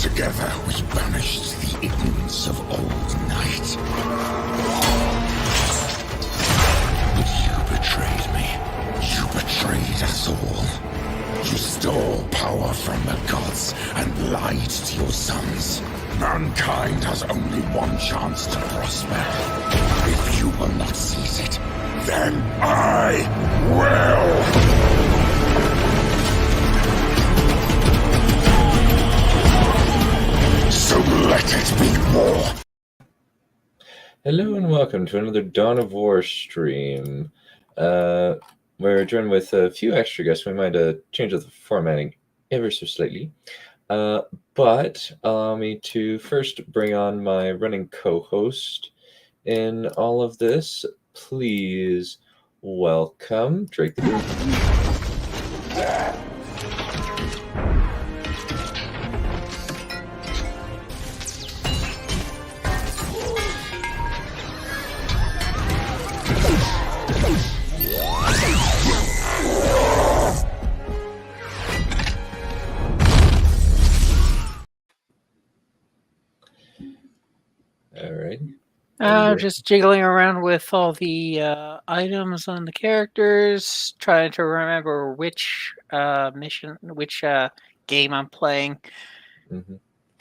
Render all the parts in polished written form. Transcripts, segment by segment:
Together we banished the ignorance of old night. But you betrayed me. You betrayed us all. You stole power from the gods and lied to your sons. Mankind has only one chance to prosper. If you will not seize it, then I will! So let it be war! Hello and welcome to another Dawn of War stream. We're joined with a few extra guests. We might change up the formatting ever so slightly. But allow me to first bring on my running co-host in all of this. Please welcome Drake the Dude. Alright. Just jiggling around with all the items on the characters, trying to remember which game I'm playing.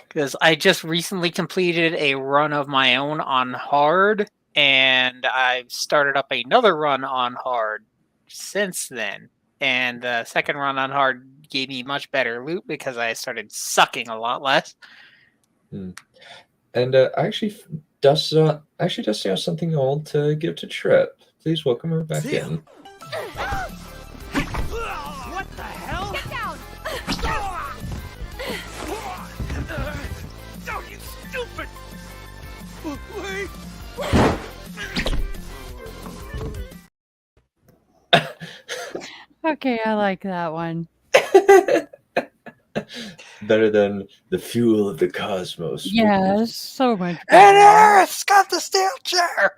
Because I just recently completed a run of my own on hard, and I've started up another run on hard since then. And the second run on hard gave me much better loot because I started sucking a lot less. And Dusty has something old to give to Trip. Please welcome her back in. What the hell? Get down! No, you stupid! Wait! Okay, I like that one. Better than the fuel of the cosmos. Yes, so much And better. Earth's got the steel chair!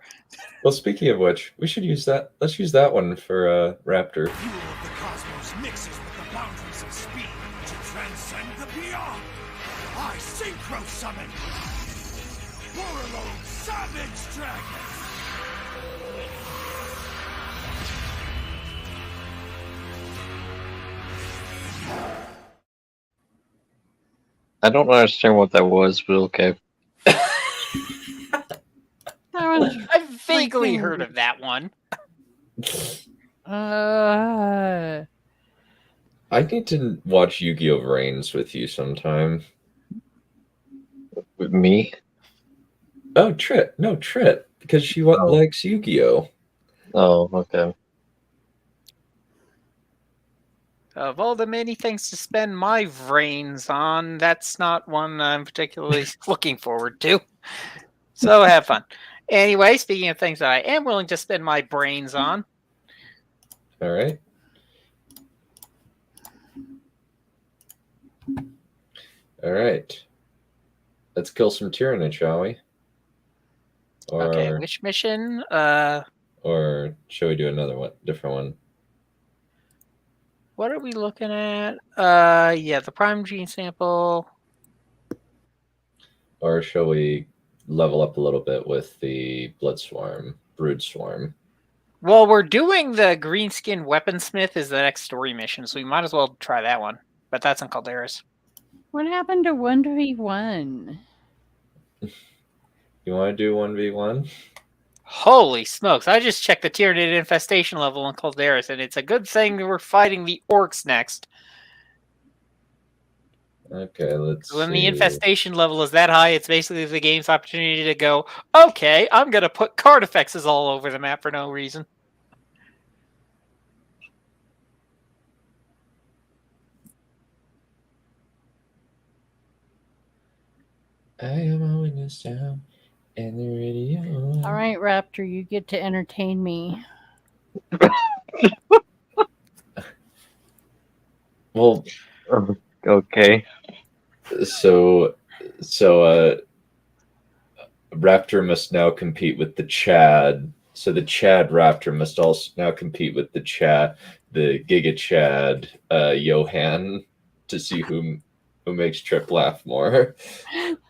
Well, speaking of which, we should use that. Let's use that one for Raptor. Fuel of the cosmos mixes with the boundaries of speed to transcend the beyond. I synchro summon Warlord Savage Dragon. I don't understand what that was, but okay. I've vaguely heard of that one. Uh, I need to watch Yu-Gi-Oh! Reigns with you sometime. With me? Oh, Trip. No, Trip. Because she likes Yu-Gi-Oh! Oh, okay. Of all the many things to spend my brains on, that's not one I'm particularly looking forward to. So have fun. Anyway, speaking of things that I am willing to spend my brains on. All right. All right. Let's kill some Tyranid, shall we? Okay, which mission? Or shall we do another one, different one? What are we looking at? Yeah, the prime gene sample. Or shall we level up a little bit with the Blood Swarm, Brood Swarm? Well, we're doing the Greenskin Weaponsmith is the next story mission, so we might as well try that one. But that's in Calderas. what happened to 1v1? You want to do 1v1? Holy smokes, I just checked the Tyranid infestation level in Calderas, and it's a good thing we're fighting the orcs next. Okay, let's When see. the infestation level is that high, it's basically the game's opportunity to go, okay, I'm going to put card effects all over the map for no reason. I am a witness down in the radio. All right, Raptor, you get to entertain me. Well, Okay. so Raptor must now compete with the Chad. So the Chad Raptor must also now compete with the Giga Chad Johan to see whom who makes Trip laugh more.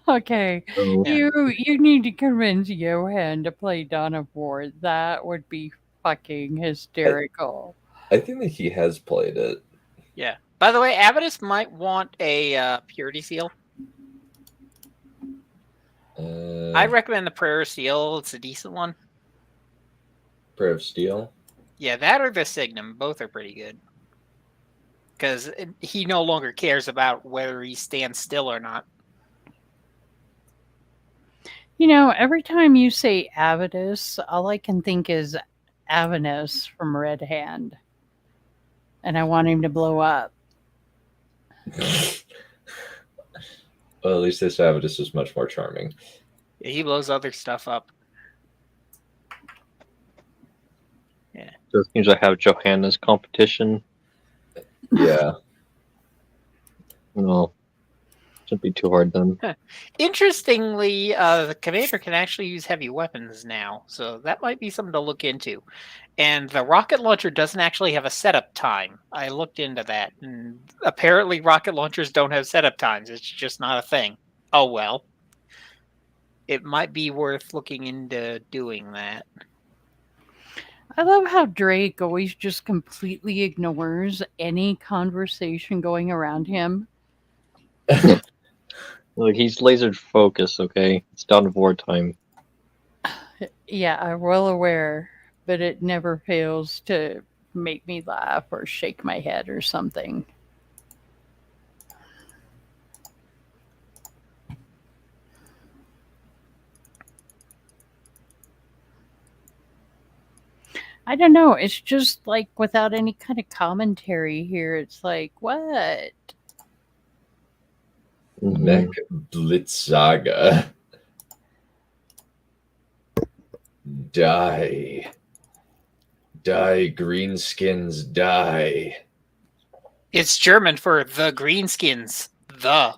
Okay, So, you need to convince Johan to play Dawn of War. That would be fucking hysterical. I think that he has played it. Yeah. By the way, Avidus might want a purity seal. I recommend the Prayer of Steel. It's a decent one. Prayer of Steel. Yeah, that or the Signum. Both are pretty good. Because he no longer cares about whether he stands still or not. You know, every time you say Avidus, all I can think is Avinus from Red Hand. And I want him to blow up. Well, at least this Avidus is much more charming. Yeah, he blows other stuff up. Yeah. so it seems I have Johanna's competition. Yeah. No, shouldn't be too hard then. Interestingly, the commander can actually use heavy weapons now, so that might be something to look into. And the rocket launcher doesn't actually have a setup time. I looked into that, and apparently rocket launchers don't have setup times. It's just not a thing. Oh well. It might be worth looking into doing that. I love how Drake always just completely ignores any conversation going around him. Like, he's laser focused, okay? It's Dawn of War time. Yeah, I'm well aware, but it never fails to make me laugh or shake my head or something. I don't know. It's just like without any kind of commentary here. It's like, what? Mech Blitz Saga. Die. Die, greenskins, die. It's German for the greenskins. The.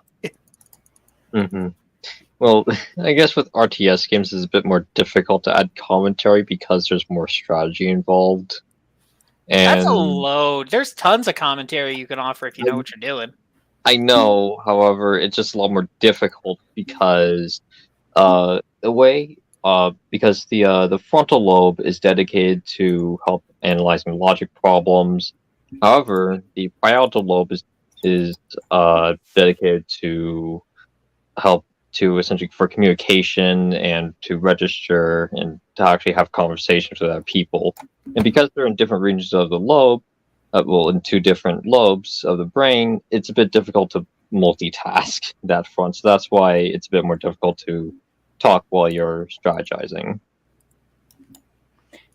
Mm-hmm. Well, I guess with RTS games, it's a bit more difficult to add commentary because there's more strategy involved. And That's a load. There's tons of commentary you can offer if you know what you're doing. I know, however, it's just a lot more difficult because because the frontal lobe is dedicated to help analyzing logic problems. However, the parietal lobe is dedicated to help to essentially for communication and to register and to actually have conversations with other people. And because they're in different regions of the lobe, in two different lobes of the brain, it's a bit difficult to multitask that front. So that's why it's a bit more difficult to talk while you're strategizing.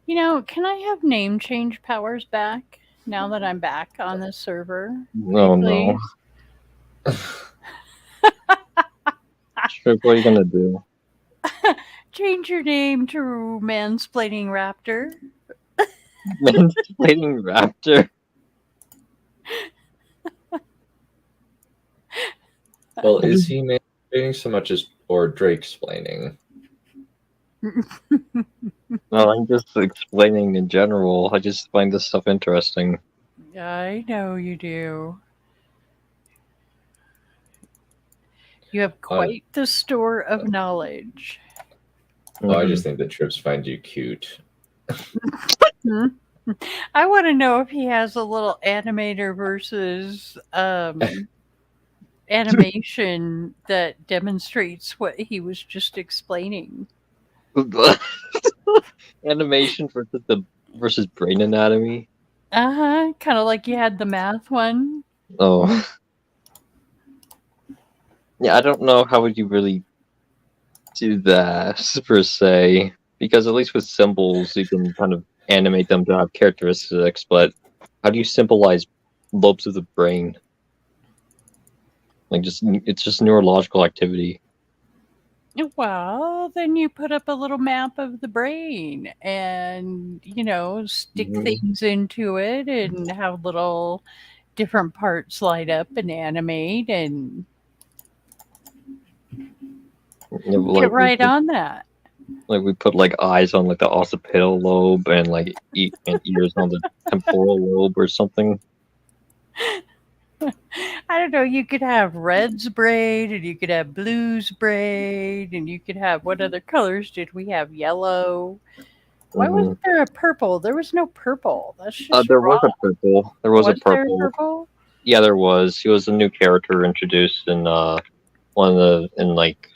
You know, can I have name change powers back now that I'm back on this server? Oh no. Strip, what are you gonna do? Change your name to Mansplaining Raptor. Mansplaining Raptor? Well, is he mansplaining so much as or Drake-splaining? No, I'm just explaining in general. I just find this stuff interesting. I know you do. You have quite the store of knowledge. Oh, I just think that Trips find you cute. I want to know if he has a little animator versus animation that demonstrates what he was just explaining. Animation versus brain anatomy. Kind of like you had the math one. Oh. Yeah, I don't know how would you really do that per se, because at least with symbols you can kind of animate them to have characteristics, but how do you symbolize lobes of the brain? Like it's just neurological activity. Well, then you put up a little map of the brain and, stick things into it and have little different parts light up and animate and get right on that. Like we put like eyes on like the occipital lobe and like ears on the temporal lobe or something. I don't know. You could have red's braid, and you could have blue's braid, and you could have what other colors did we have? Yellow. Why Mhm. wasn't there a purple? There was no purple. That's just There was a wrong. purple. There was a There a purple. purple? Yeah, there was. He was a new character introduced in one of the in like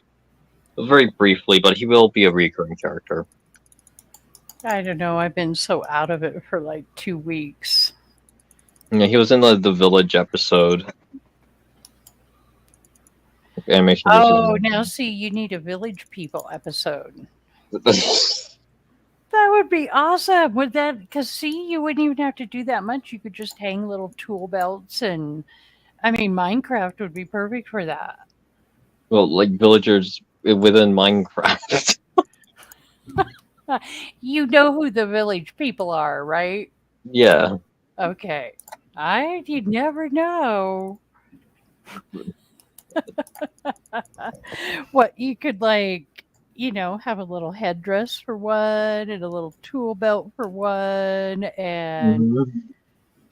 very briefly, but he will be a recurring character. I don't know. I've been so out of it for like 2 weeks. Yeah, he was in the village episode. Animation. Oh, now see, you need a village people episode. That would be awesome. Would that? Because see, you wouldn't even have to do that much. You could just hang little tool belts, and I mean, Minecraft would be perfect for that. Well, like villagers within Minecraft. You know who the village people are, right? Yeah. Okay. You'd never know. What you could have a little headdress for one and a little tool belt for one and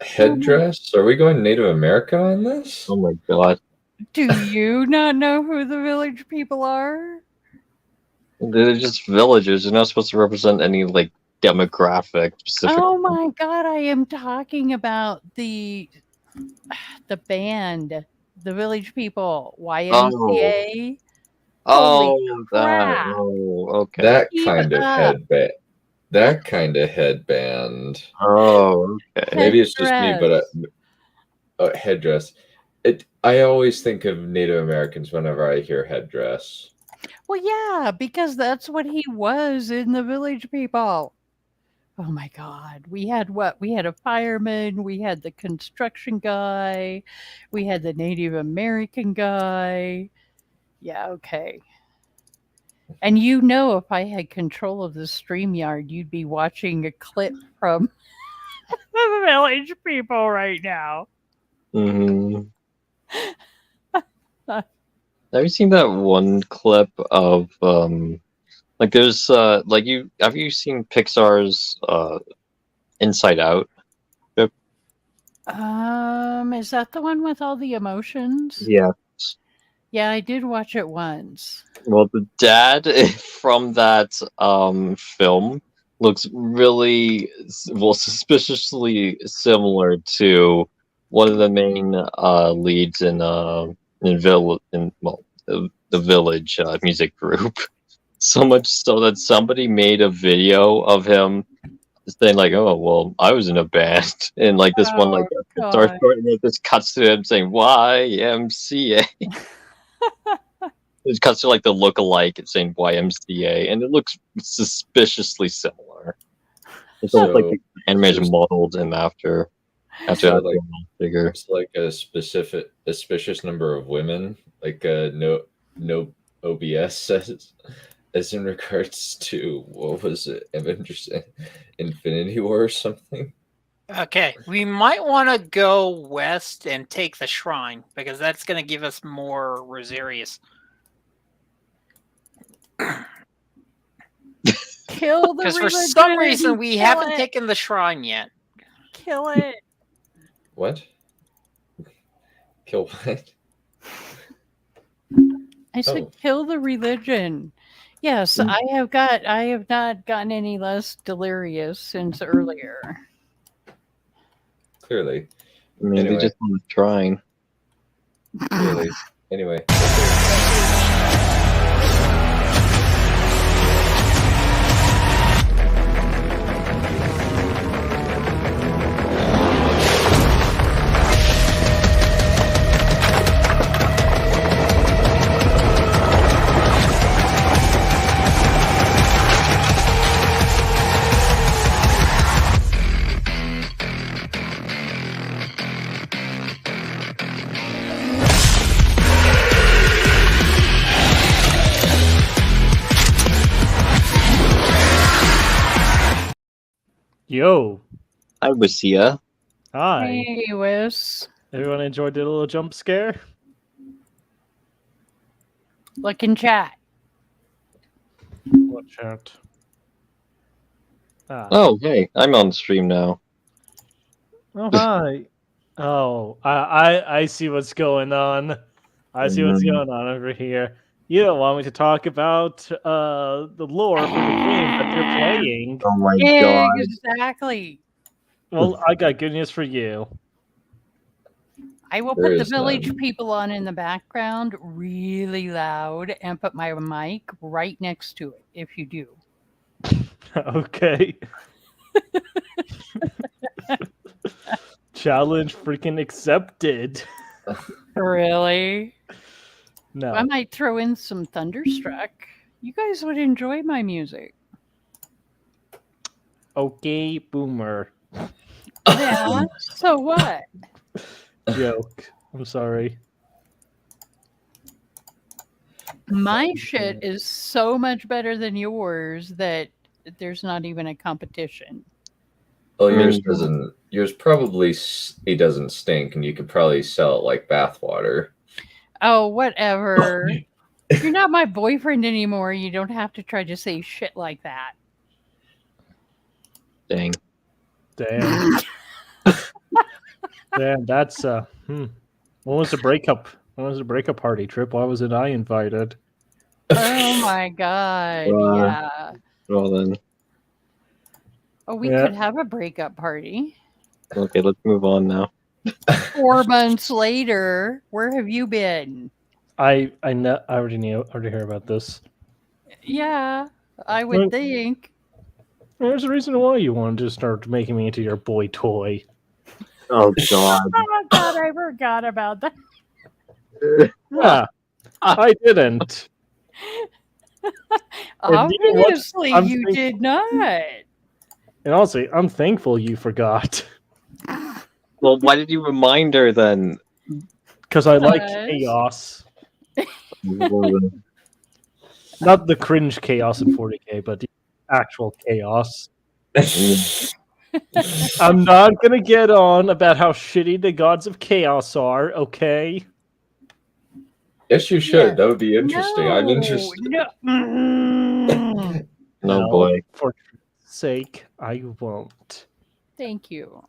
Headdress? Are we going Native America on this? Oh my god. do you not know who the village people are? They're just villagers. They're not supposed to represent any like demographic specific. Oh my god, I am talking about the band, the village people, YMCA. Oh, Holy that. crap. Oh, okay. That Keep kind of up. headband. That kind of headband. Oh, okay. Maybe it's just me, but Headdress. headdress. I always think of Native Americans whenever I hear headdress. Well, yeah, because that's what he was in the village people. Oh my god. We had what? We had a fireman, we had the construction guy, we had the Native American guy. Yeah, okay. And if I had control of the StreamYard, you'd be watching a clip from the village people right now. Mm-hmm. Have you seen that one clip of like there's have you seen Pixar's Inside Out? Is that the one with all the emotions? Yeah. Yeah, I did watch it once. Well, the dad from that film looks really suspiciously similar to one of the main leads in the village music group. So much so that somebody made a video of him saying like, "Oh, well, I was in a band," and like this one like God. starts this cuts to him saying YMCA. It cuts to like the look-alike it's saying YMCA, and it looks suspiciously similar. It's almost like the animation modeled him after like, figure. It's like a suspicious number of women, like no OBS as in regards to what was it, Avengers Infinity War or something. Okay, we might want to go west and take the shrine because that's going to give us more Rosarius. Kill the Because for religion. some reason we Kill haven't it. taken the shrine yet. Kill it. What? Kill what? I said Oh. kill the religion. Yes, I have not gotten any less delirious since earlier. Clearly. I mean, Anyway. they just want to trying. Clearly. Anyway. Yo. Hi, Wasia. Hi. Hey, Wes. Everyone enjoyed the little jump scare? Look in chat. Watch out. Oh, hey, I'm on stream now. Oh, hi. Oh, I see what's going on. I see what's going on over here. You don't want me to talk about the lore for the game that you're playing. Oh my god. Exactly. Well, I got good news for you. I will There put the is village none. people on in the background really loud and put my mic right next to it if you do. Okay. Challenge freaking accepted. Really? No. I might throw in some Thunderstruck. You guys would enjoy my music. Okay, boomer. Yeah. So what? Joke. I'm sorry. My shit is so much better than yours that there's not even a competition. Well, yours Mm. doesn't. Yours probably it doesn't stink, and you could probably sell it like bathwater. Oh, whatever. You're not my boyfriend anymore. You don't have to try to say shit like that. Dang. Damn. Damn, that's When was the breakup? When was the breakup party trip? Why wasn't I invited? Oh my god. Yeah. Well then, Oh, we Yeah. could have a breakup party. okay, let's move on now. 4 months later, where have you been? I already heard about this. Yeah, I Well- would think. There's a reason why you wanted to start making me into your boy toy. Oh god. Oh god, I forgot about that. Yeah, I didn't. you know what? Obviously, I'm you think- did not. And honestly, I'm thankful you forgot. Well, why did you remind her then? Because I like Because- chaos. Not the cringe chaos in 40k, but the actual chaos. I'm not gonna get on about how shitty the gods of chaos are, okay? Yes, you should. Yeah. That would be interesting. I'm No, interested. no. Mm. No boy. For truth's sake, I won't. Thank you.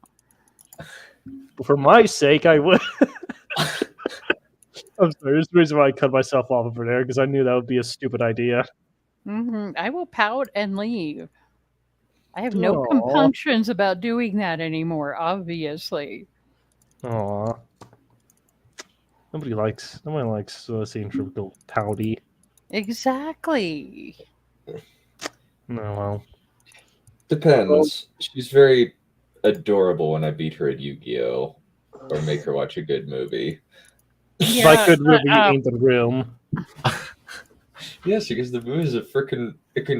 For my sake, I would. I'm sorry. There's the reason why I cut myself off over there, because I knew that would be a stupid idea. I will pout and leave. I have no Aw. compunctions about doing that anymore, obviously. Aw. Nobody likes seeing Triple pouty. Exactly. No, well. Depends. She's very adorable when I beat her at Yu-Gi-Oh! Or make her watch a good movie. By good movie, you uh, mean the room. Yes, because the movie is a freaking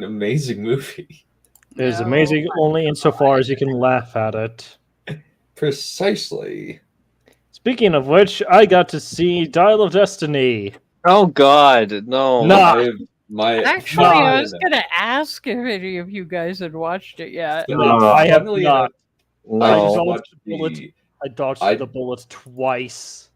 amazing movie. It is No, amazing only insofar as you can laugh at it. Precisely. Speaking of which, I got to see Dial of Destiny. Oh god, no. No. Actually, No. I was going to ask if any of you guys had watched it yet. I have Funnily not. No. I I just dodged watched the bullet. the. I dodged I- the bullet twice.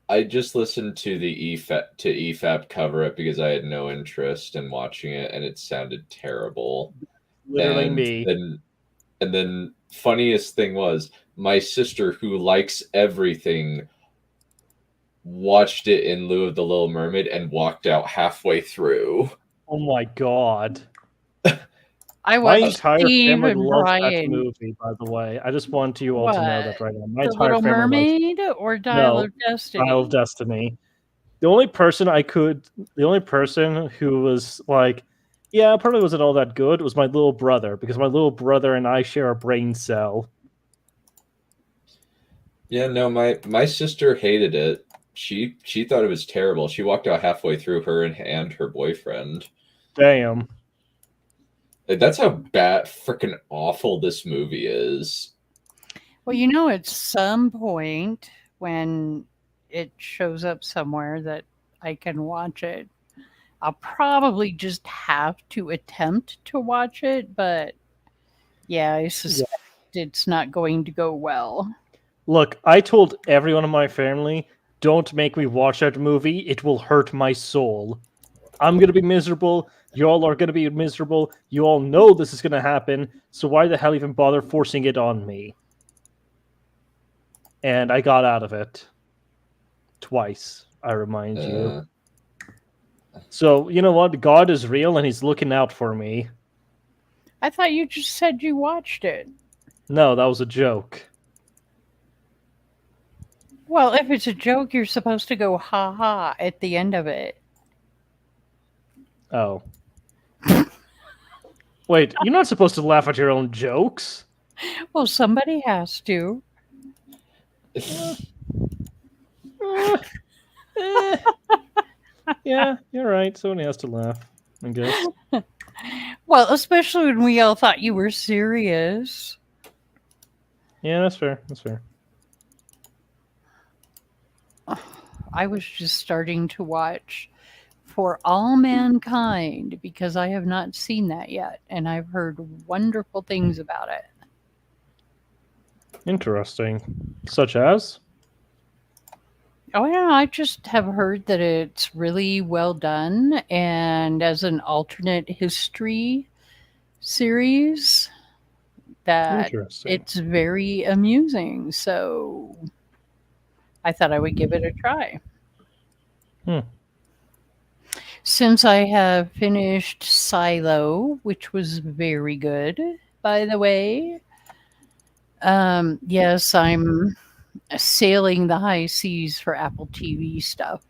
I just listened to the EFAP cover it because I had no interest in watching it, and it sounded terrible. Literally and me. Then funniest thing was my sister, who likes everything, watched it in lieu of The Little Mermaid and walked out halfway through. Oh my god. I My watched entire Steve family and loves that Brian. movie, by the way. I just want you all to know that right now. My The entire Little family loves Mermaid or Dial No, of Destiny? Dial of Destiny. The only person who was like, yeah, probably wasn't all that good was my little brother, because my little brother and I share a brain cell. Yeah, no, my sister hated it. She thought it was terrible. She walked out halfway through, her and her boyfriend. Damn. Like, that's how bad, freaking awful this movie is. Well, you know, at some point when it shows up somewhere that I can watch it, I'll probably just have to attempt to watch it. But yeah, I suspect it's not going to go well. Look, I told everyone in my family, don't make me watch that movie. It will hurt my soul. I'm going to be miserable. Y'all are going to be miserable. You all know this is going to happen. So why the hell even bother forcing it on me? and I got out of it twice. I remind you. So you know what? God is real, and He's looking out for me. I thought you just said you watched it. No, that was a joke. Well, if it's a joke, you're supposed to go ha ha at the end of it. Oh. Wait, you're not supposed to laugh at your own jokes. Well, somebody has to. Yeah, you're right. Somebody has to laugh, I guess. Well, especially when we all thought you were serious. Yeah, that's fair. That's fair. I was just starting to watch For All Mankind because I have not seen that yet, and I've heard wonderful things about it. Interesting. Such as? Oh, yeah, I just have heard that it's really well done, and as an alternate history series, that Interesting. it's very amusing. So I thought I would give it a try. Since I have finished Silo, which was very good, by the way. Yes, I'm sailing the high seas for Apple TV stuff.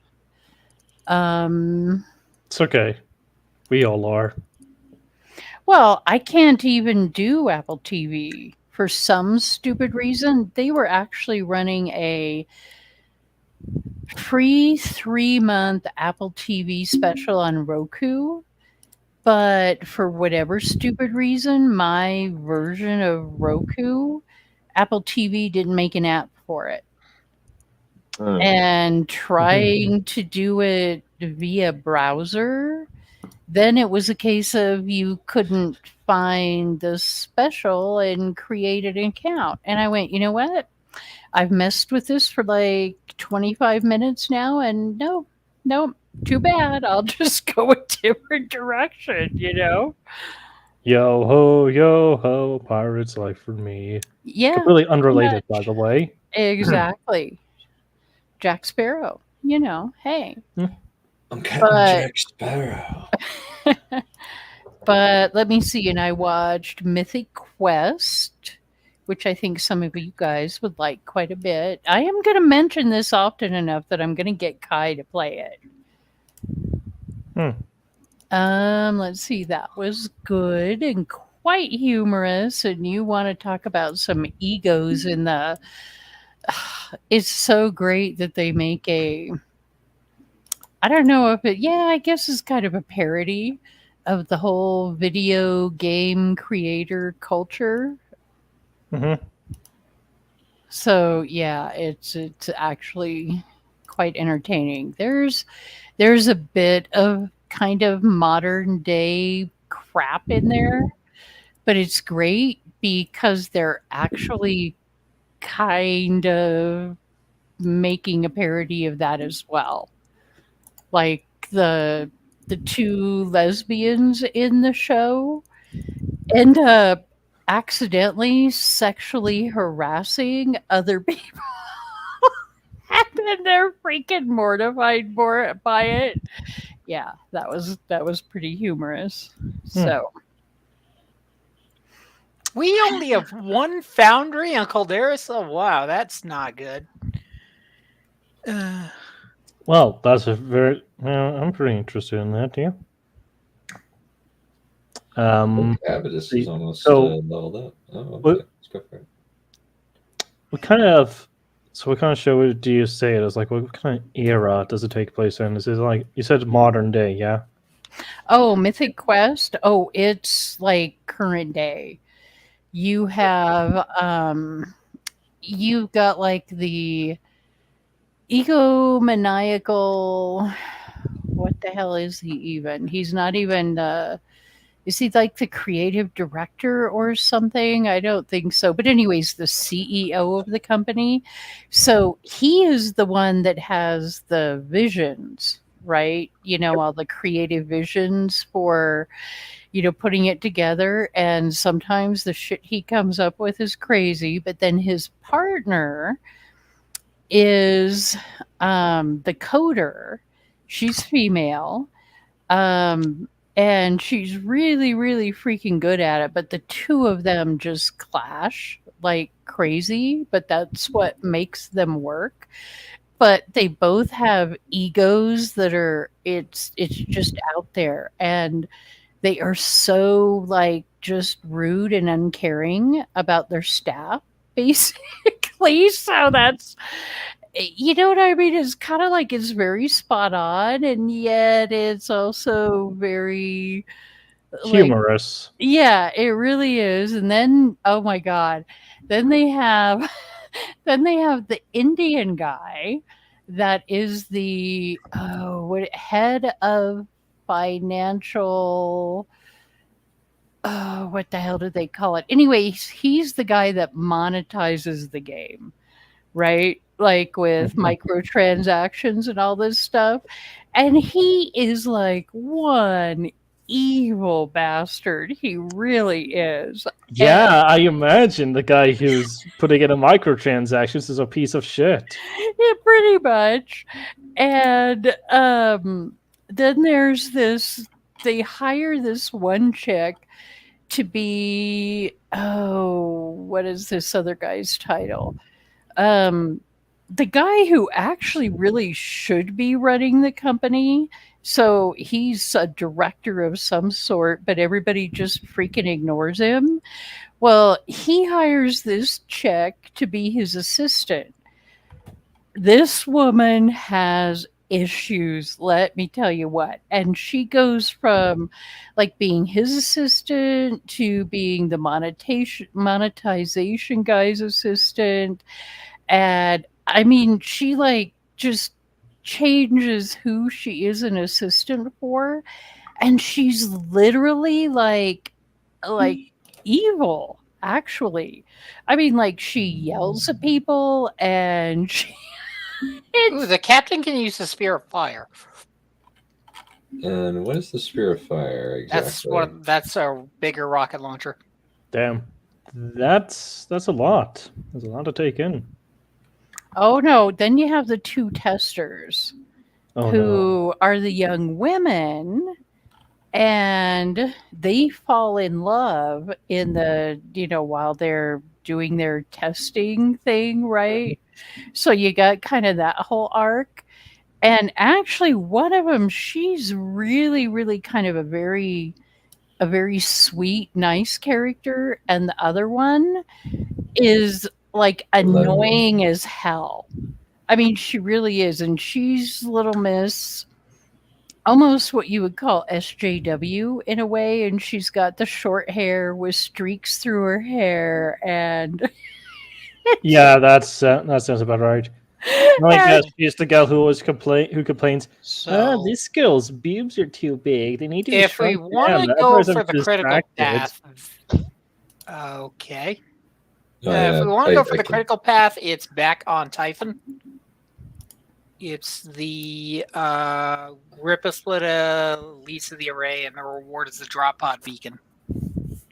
It's okay. We all are. Well, I can't even do Apple TV for some stupid reason. They were actually running a free 3-month Apple TV special on Roku, but for whatever stupid reason, my version of Roku, Apple TV didn't make an app for it. And trying to do it via browser, then it was a case of you couldn't find the special and create an account. And I went, you know what? I've messed with this for like 25 minutes now, and no, too bad. I'll just go a different direction, you know? Yo ho, pirate's life for me. Yeah. Completely unrelated, by the way. Exactly. Jack Sparrow, you know, hey. I'm Captain Jack Sparrow. But let me see, and I watched Mythic Quest, which I think some of you guys would like quite a bit. I am going to mention this often enough that I'm going to get Kai to play it. Let's see, that was good and quite humorous, and you want to talk about some egos in the... It's so great that they make a... I don't know if it... Yeah, I guess it's kind of a parody of the whole video game creator culture. So yeah, it's actually quite entertaining. There's a bit of kind of modern day crap in there, but it's great because they're actually kind of making a parody of that as well. Like the two lesbians in the show end up accidentally sexually harassing other people. And then they're freaking mortified by it. Yeah, that was pretty humorous. So we only have one foundry on Calderis. Oh wow, that's not good. Well, that's a very... I'm pretty interested in that, yeah. Habitus is almost leveled up. Oh, okay. Let's go for it. What kind of show do you say it is? Like, what kind of era does it take place in? Is it like, you said modern day, yeah? Oh, Mythic Quest? Oh, it's like current day. You have, you've got like the egomaniacal... What the hell is he even? He's not even... Is he like the creative director or something? I don't think so. But anyways, the CEO of the company. So he is the one that has the visions, right? You know, all the creative visions for, you know, putting it together. And sometimes the shit he comes up with is crazy. But then his partner is the coder. She's female. And she's really, really freaking good at it. But the two of them just clash like crazy. But that's what makes them work. But they both have egos that are it's just out there, and they are so like just rude and uncaring about their staff, basically. So that's you know what I mean? It's kind of like it's very spot on, and yet it's also very like Humorous. yeah, it really is. And then oh my god, then they have then they have the Indian guy that is the head of financial. Oh, what the hell do they call it? Anyway, he's the guy that monetizes the game, right? Like with microtransactions and all this stuff. And he is like one evil bastard. He really is. Yeah, I imagine the guy who's putting in a microtransactions is a piece of shit. Yeah, pretty much. And then there's this. They hire this one chick to be what is this other guy's title? The guy who actually really should be running the company. So he's a director of some sort, but everybody just freaking ignores him. Well, he hires this chick to be his assistant. This woman has issues, let me tell you what. And she goes from like being his assistant to being the monetization guy's assistant. And I mean, she like just changes who she is an assistant for. And she's literally like evil, actually. I mean, like she yells at people and she Ooh, the captain can use the spear of fire. And what is the spear of fire exactly? That's a bigger rocket launcher. Damn. That's a lot. There's a lot to take in. Oh no, then you have the two testers who are the young women, and they fall in love in the, while they're doing their testing thing, right? So you got kind of that whole arc. And actually one of them, she's really, really kind of a very sweet, nice character, and the other one is like annoying as hell. I mean, she really is, and she's Little Miss, almost what you would call SJW in a way, and she's got the short hair with streaks through her hair, and yeah, that sounds about right. I guess she's the girl who always complains. So This girl's boobs are too big. They need to be if we shrunk want down. to go Otherwise, for I'm the critical distracted. path, okay. Oh, yeah, if we want to go for the critical path, it's back on Typhon. It's the Gripaslita, Lease of the Array, and the reward is the drop pod beacon.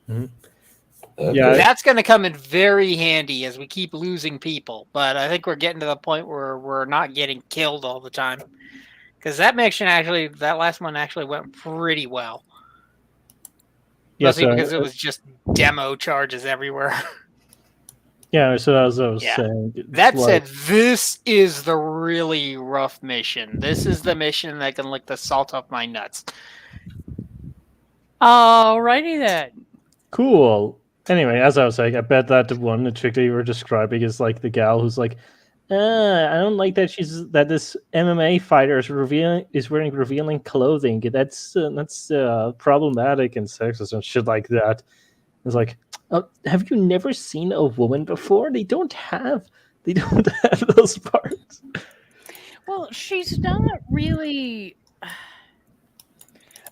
Mm-hmm. Okay. Yeah, That's going to come in very handy as we keep losing people. But I think we're getting to the point where we're not getting killed all the time. Because that mission that last one actually went pretty well. Especially because it was just demo charges everywhere. Yeah, so as I was saying. That said, this is the really rough mission. This is the mission that can lick the salt off my nuts. Alrighty then. Cool. Anyway, as I was saying, I bet that the trick that you were describing is like the gal who's like, I don't like that this MMA fighter is wearing revealing clothing. That's problematic and sexist and shit like that. It's like, have you never seen a woman before? They don't have those parts. Well, she's not really.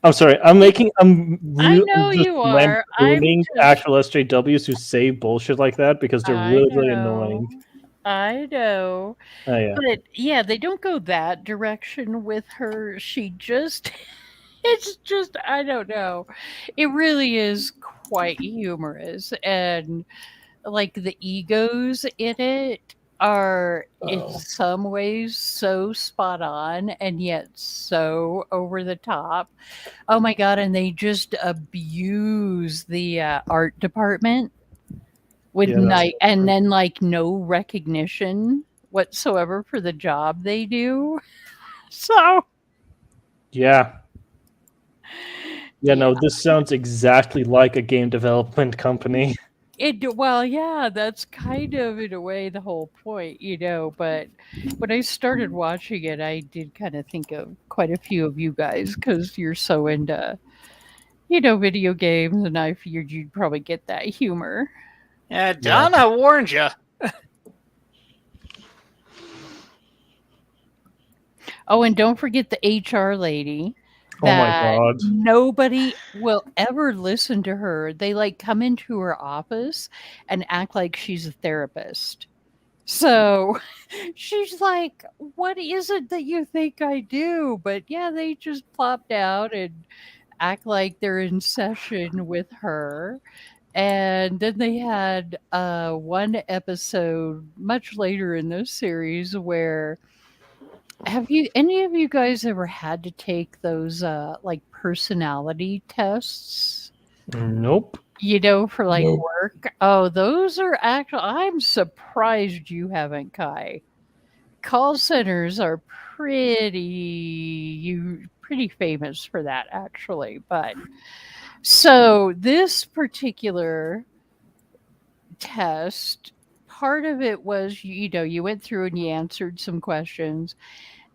I'm sorry. I know you are. Lamponing actual SJWs who say bullshit like that because they're really annoying. I know. Oh, yeah. But yeah, they don't go that direction with her. She just. It's just, I don't know. It really is quite humorous. And like the egos in it are in Oh. some ways so spot on and yet so over the top. Oh my god, and they just abuse the art department with Yeah, that's night and then like no recognition whatsoever for the job they do. So yeah. yeah. Yeah, no, this sounds exactly like a game development company. Well, yeah, that's kind of in a way the whole point, you know. But when I started watching it, I did kind of think of quite a few of you guys because you're so into, you know, video games, and I figured you'd probably get that humor. Yeah, Don, I warned you. Oh, and don't forget the HR lady. Oh my That god. nobody will ever listen to her. They like come into her office and act like she's a therapist. So she's like, "What is it that you think I do?" But yeah, they just plop down and act like they're in session with her. And then they had one episode much later in this series where have you any of you guys ever had to take those like personality tests? Nope. You know, for like Nope. work. Oh, those are actually I'm surprised you haven't, Kai. Call centers are pretty famous for that actually. But so this particular test, part of it was you know, you went through and you answered some questions.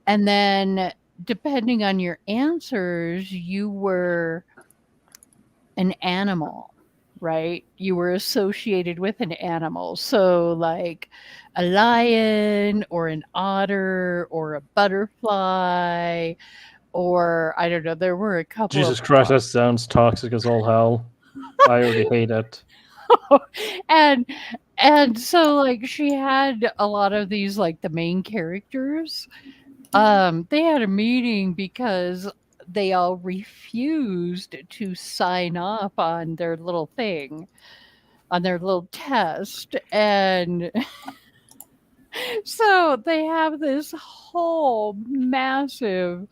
And then, depending on your answers, you were an animal, right? You were associated with an animal. So, like a lion or an otter or a butterfly, or I don't know, there were a couple Jesus of Christ, that sounds toxic as all hell. I already hate it. and and so like she had a lot of these like the main characters they had a meeting because they all refused to sign off on their little thing, on their little test. And so they have this whole massive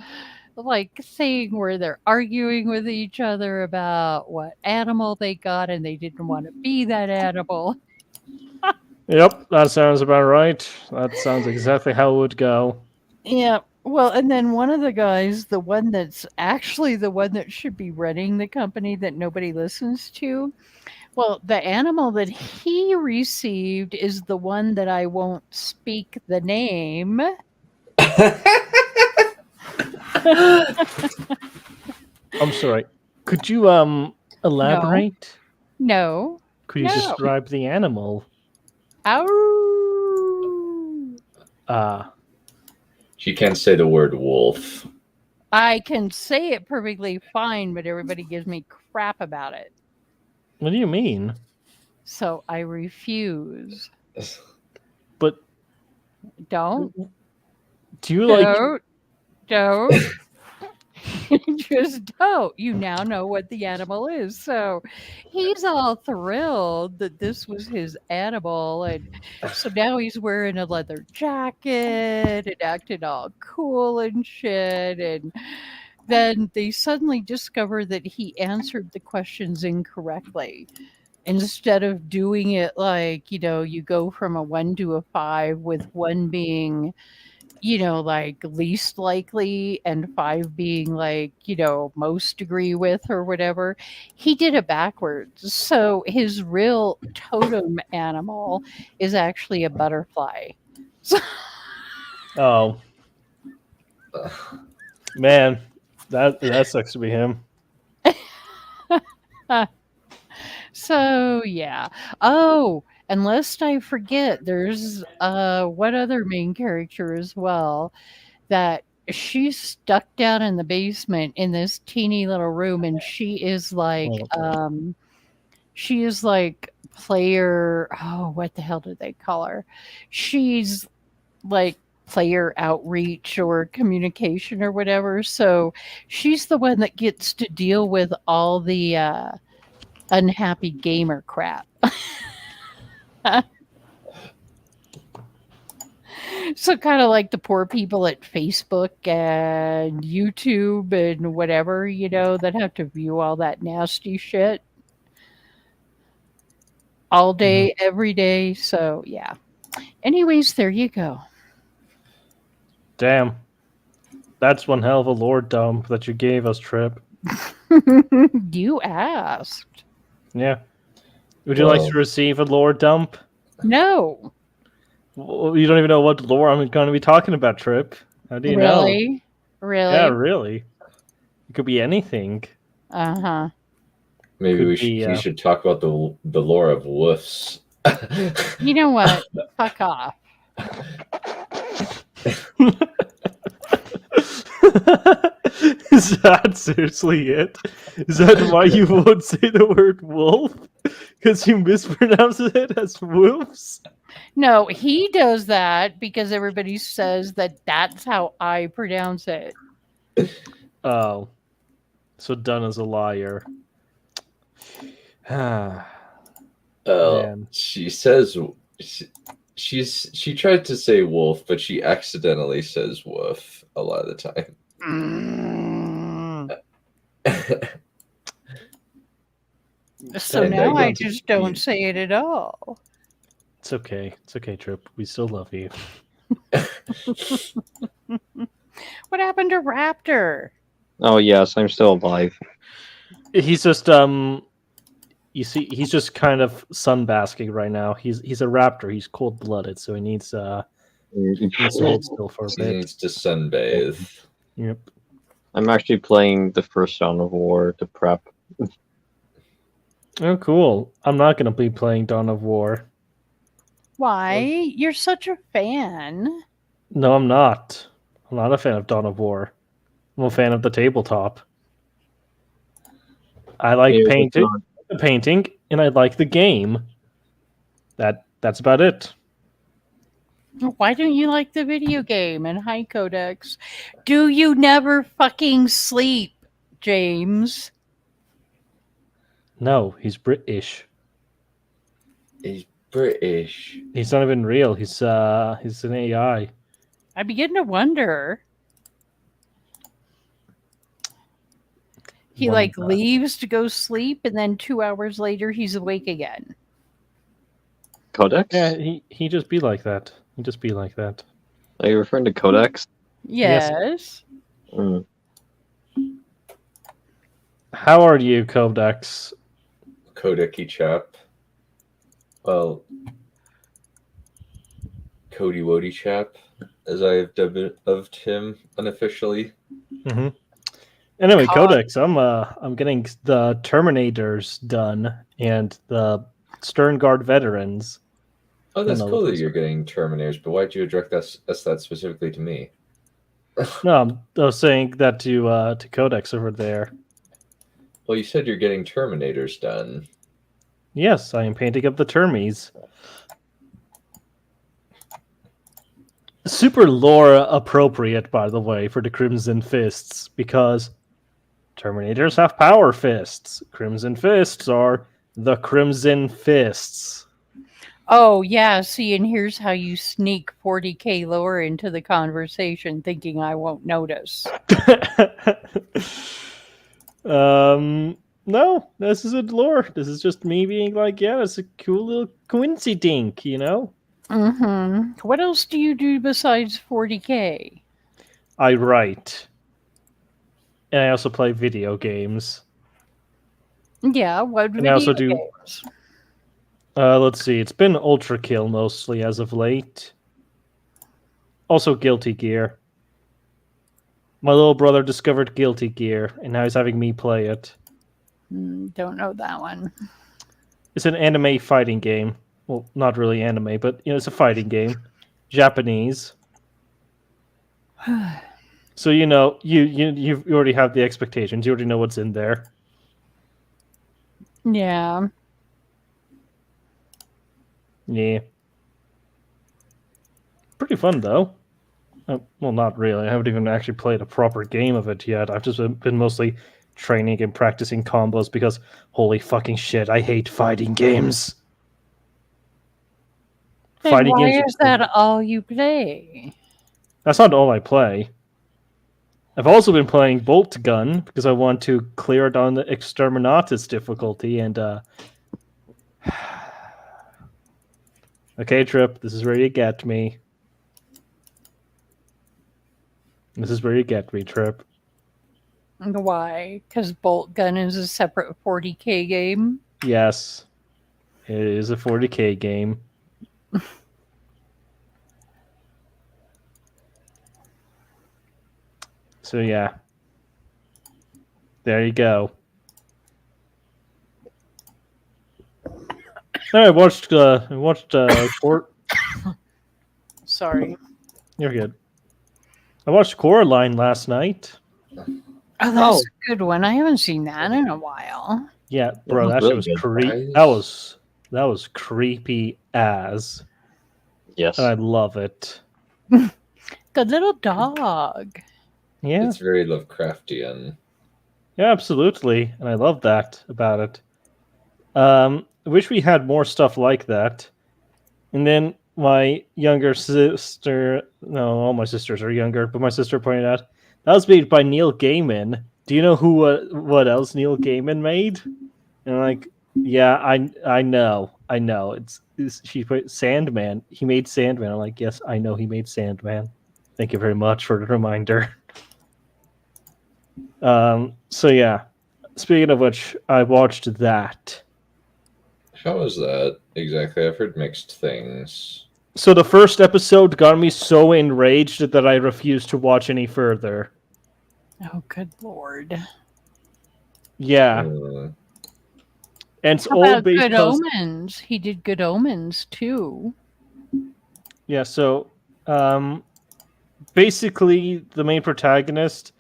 like thing where they're arguing with each other about what animal they got and they didn't want to be that animal. Yep, that sounds about right. That sounds exactly how it would go. Yeah. Well, and then one of the guys, the one that's actually the one that should be running the company that nobody listens to, well, the animal that he received is the one that I won't speak the name. I'm sorry. Could you elaborate? No. Could you No. describe the animal? Ow. She can't say the word wolf. I can say it perfectly fine, but everybody gives me crap about it. What do you mean? So I refuse. But Don't. do you like Don't. Just don't. You now know what the animal is. So he's all thrilled that this was his animal. And so now he's wearing a leather jacket and acting all cool and shit. And then they suddenly discover that he answered the questions incorrectly. Instead of doing it like, you know, you go from a 1 to a 5, with 1 being, you know, like least likely and 5 being like, you know, most agree with or whatever. He did it backwards. So his real totem animal is actually a butterfly. Oh. Man, that sucks to be him. So yeah. Oh, and lest I forget, there's one other main character as well that she's stuck down in the basement in this teeny little room, and she is like player, oh, what the hell did they call her? She's like player outreach or communication or whatever. So she's the one that gets to deal with all the unhappy gamer crap. So kind of like the poor people at Facebook and YouTube and whatever, that have to view all that nasty shit all day, every day. So yeah. Anyways, there you go. Damn. That's one hell of a lore dump that you gave us, Trip. You asked. Yeah. Would you like to receive a lore dump? No. Well, you don't even know what lore I'm going to be talking about, Trip. How do you know? Really? Yeah, really. It could be anything. Uh-huh. Maybe you should talk about the lore of woofs. You know what? Fuck off. Is that seriously it? Is that why you won't say the word wolf? Because you mispronounce it as wolves? No, he does that because everybody says that that's how I pronounce it. Oh. So Dunn is a liar. Man. She says she tried to say wolf, but she accidentally says woof a lot of the time. So And now I get just don't say it at all. It's okay. It's okay, Trip. We still love you. What happened to Raptor? Oh yes, I'm still alive. He's just you see, he's just kind of sunbasking right now. He's a raptor. He's cold-blooded, so he needs to hold still for a She bit. needs to sunbathe. Yep. I'm actually playing the first Dawn of War to prep. Oh, cool. I'm not going to be playing Dawn of War. Why? You're such a fan. No, I'm not. I'm not a fan of Dawn of War. I'm a fan of the tabletop. I like painting, and I like the game. That's about it. Why don't you like the video game and High Codex? Do you never fucking sleep, James? No, he's British. He's British. He's not even real. He's an AI. I begin to wonder. He leaves to go sleep, and then 2 hours later he's awake again. Codex? Yeah, he just be like that. He just be like that. Are you referring to Codex? Yes. Mm. How are you, Codex? Kodeki chap. Well, Cody Wody chap, as I have dubbed him unofficially. Mm-hmm. Anyway, Codex, I'm getting the Terminators done and the Stern Guard veterans. Oh, that's cool that you're getting Terminators, but why'd you direct us that specifically to me? No, I was saying that to Codex over there. Well, you said you're getting Terminators done. Yes, I am painting up the Termies. Super lore appropriate, by the way, for the Crimson Fists, because Terminators have power fists. Crimson Fists are the Crimson Fists. Oh, yeah, see, and here's how you sneak 40k lore into the conversation, thinking I won't notice. No, this isn't lore. This is just me being like, yeah, it's a cool little coincy dink, you know? Mm-hmm. What else do you do besides 40k? I write. And I also play video games. Yeah, what And video I also do games? Let's see. It's been Ultra Kill mostly as of late. Also Guilty Gear. My little brother discovered Guilty Gear, and now he's having me play it. Don't know that one. It's an anime fighting game. Well, not really anime, but it's a fighting game. Japanese. So you already have the expectations. You already know what's in there. Yeah. Yeah. Pretty fun, though. Well, not really. I haven't even actually played a proper game of it yet. I've just been mostly training and practicing combos because, holy fucking shit, I hate fighting games. And fighting why games. is that all you play? That's not all I play. I've also been playing Bolt Gun because I want to clear it on the Exterminatus difficulty. And okay, Trip, this is where you get me. This is where you get me, Trip. Why? Because Bolt Gun is a separate 40k game. Yes, it is a 40k game. So yeah, there you go. I watched Court. Sorry. You're good. I watched Coraline last night. Oh, that's a good one. I haven't seen that in a while. Yeah, bro, was that shit really was good, creepy. guys. That was creepy as. Yes. And I love it. Good little dog. Yeah, It's very Lovecraftian. yeah, absolutely, and I love that about it. I wish we had more stuff like that. And then my younger sister, no, all my sisters are younger, but my sister pointed out that was made by Neil Gaiman. Do you know what else Neil Gaiman made? And I'm like, yeah, I know. It's she put Sandman. He made Sandman. I'm like, yes, I know he made Sandman. Thank you very much for the reminder. So yeah. Speaking of which, I watched that. How was that exactly? I've heard mixed things. So the first episode got me so enraged that I refused to watch any further. Oh, good lord. Yeah. Mm. And it's How all about based Good on... Omens? He did Good Omens too. Yeah, so basically the main protagonist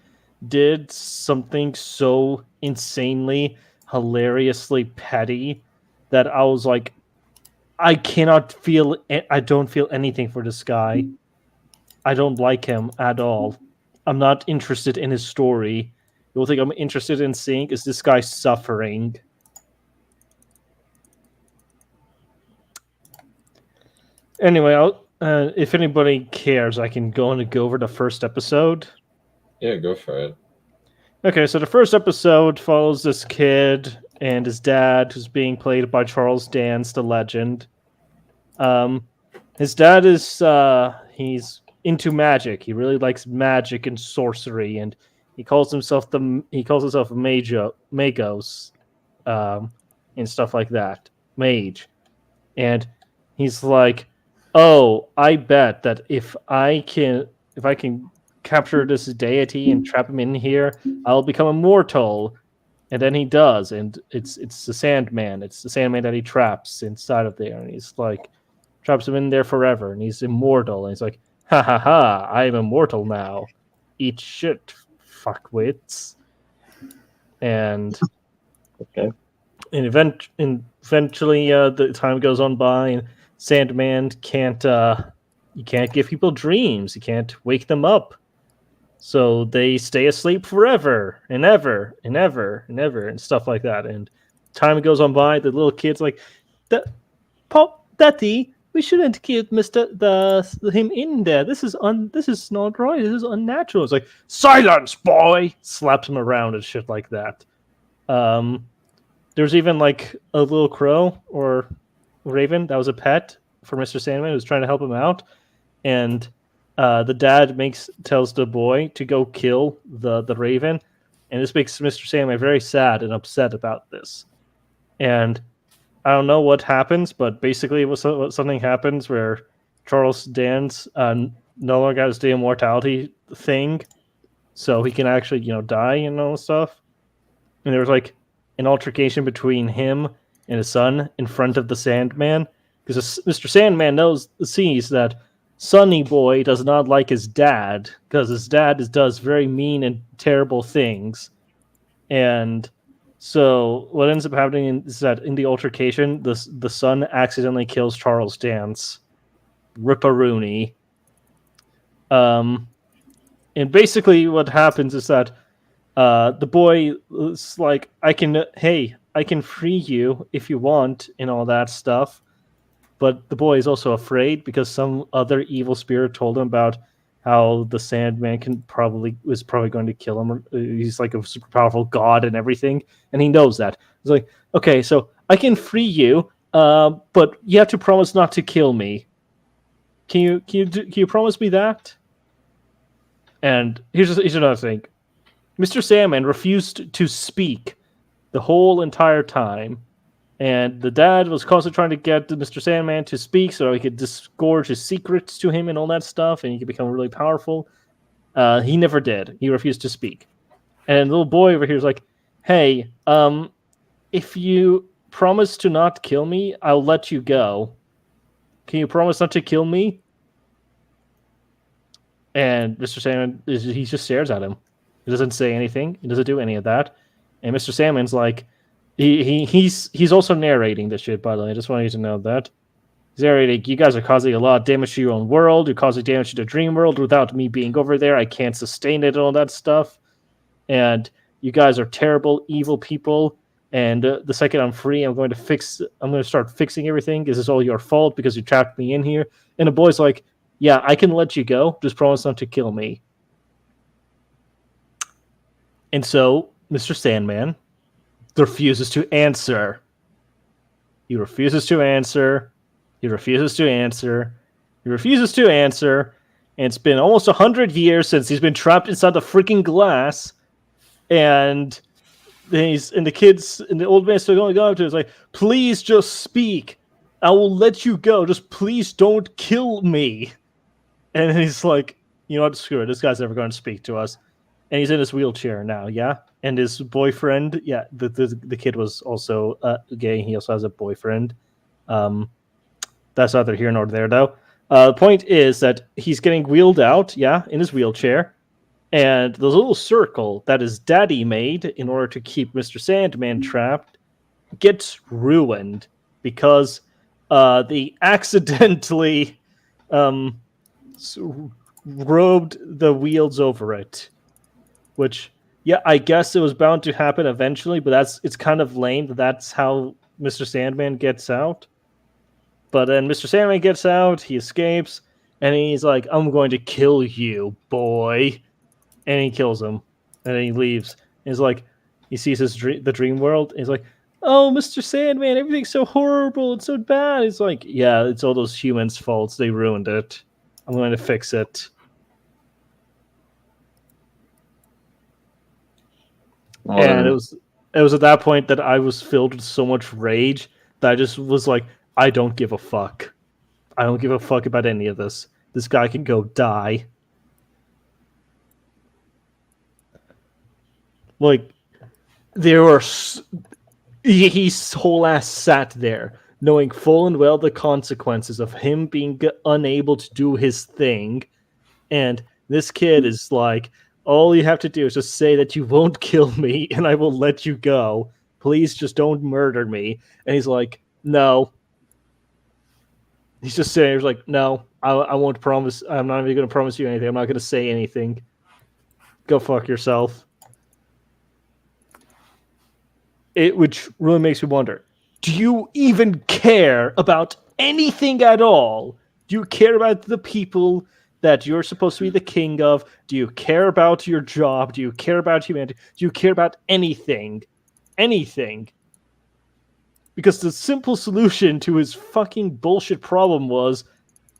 did something so insanely, hilariously petty that I was like, I don't feel anything for this guy. I don't like him at all. I'm not interested in his story. The only thing I'm interested in seeing is this guy suffering. Anyway, if anybody cares, I can go over the first episode. Yeah, go for it. Okay, so the first episode follows this kid and his dad, who's being played by Charles Dance, the legend. His dad is he's into magic. He really likes magic and sorcery, and he calls himself Magos, and stuff like that, mage. And he's like, "Oh, I bet that if I can capture this deity and trap him in here, I'll become immortal." And then he does, and it's the Sandman. It's the Sandman that he traps inside of there, and he's like traps him in there forever, and he's immortal. And he's like, "Ha ha ha! I am immortal now. Eat shit, fuckwits." And Okay. and eventually, the time goes on by, and Sandman can't give people dreams. He can't wake them up. So they stay asleep forever and ever and ever and ever and stuff like that. And time goes on by, the little kid's like, "Pop, Daddy, we shouldn't keep him in there. This is not right. This is unnatural." It's like, "Silence, boy!" Slaps him around and shit like that. There's even like a little crow or raven that was a pet for Mr. Sandman who's trying to help him out, and the dad tells the boy to go kill the raven, and this makes Mr. Sandman very sad and upset about this. And I don't know what happens, but basically something happens where Charles Dance no longer has the immortality thing, so he can actually die and all this stuff. And there was like an altercation between him and his son in front of the Sandman, because Mr. Sandman sees that Sonny Boy does not like his dad because his dad does very mean and terrible things. And so what ends up happening is that in the altercation, the son accidentally kills Charles Dance. Ripperoonie. And basically what happens is that the boy is like, I can free you if you want, and all that stuff. But the boy is also afraid because some other evil spirit told him about how the Sandman was probably going to kill him. He's like a super powerful god and everything, and he knows that. He's like, okay, so I can free you, but you have to promise not to kill me. Can you promise me that? And here's another thing. Mr. Sandman refused to speak the whole entire time. And the dad was constantly trying to get Mr. Sandman to speak so he could disgorge his secrets to him and all that stuff, and he could become really powerful. He never did. He refused to speak. And the little boy over here is like, hey, if you promise to not kill me, I'll let you go. Can you promise not to kill me? And Mr. Sandman, he just stares at him. He doesn't say anything. He doesn't do any of that. And Mr. Sandman's like, he's also narrating this shit, by the way. I just want you to know that. He's narrating, you guys are causing a lot of damage to your own world. You're causing damage to the dream world without me being over there. I can't sustain it and all that stuff. And you guys are terrible, evil people. And the second I'm free, I'm going to start fixing everything. This is all your fault because you trapped me in here. And the boy's like, yeah, I can let you go. Just promise not to kill me. And so, Mr. Sandman refuses to answer. He refuses to answer. He refuses to answer. He refuses to answer. And it's been almost 100 years since he's been trapped inside the freaking glass. And the kids and the old man still going up to him. It's like, please just speak. I will let you go. Just please don't kill me. And he's like, you know what? Screw it. This guy's never going to speak to us. And he's in his wheelchair now, yeah? And his boyfriend, yeah, the kid was also gay. He also has a boyfriend. That's neither here nor there, though. The point is that he's getting wheeled out, yeah, in his wheelchair. And the little circle that his daddy made in order to keep Mr. Sandman trapped gets ruined because they accidentally robed the wheels over it. Which, yeah, I guess it was bound to happen eventually, but it's kind of lame that that's how Mr. Sandman gets out. But then Mr. Sandman gets out, he escapes, and he's like, I'm going to kill you, boy. And he kills him. And then he leaves. And he's like, he sees the dream world, and he's like, oh, Mr. Sandman, everything's so horrible, it's so bad. He's like, yeah, it's all those humans' faults. They ruined it. I'm going to fix it. And it was at that point that I was filled with so much rage that I just was like, I don't give a fuck. I don't give a fuck about any of this. This guy can go die. Like, his whole ass sat there, knowing full and well the consequences of him being unable to do his thing. And this kid is like, all you have to do is just say that you won't kill me and I will let you go. Please just don't murder me. And he's like, no. He's just saying, he's like, no, I won't promise. I'm not even going to promise you anything. I'm not going to say anything. Go fuck yourself. Which really makes me wonder, do you even care about anything at all? Do you care about the people that you're supposed to be the king of? Do you care about your job? Do you care about humanity? Do you care about anything? Anything? Because the simple solution to his fucking bullshit problem was,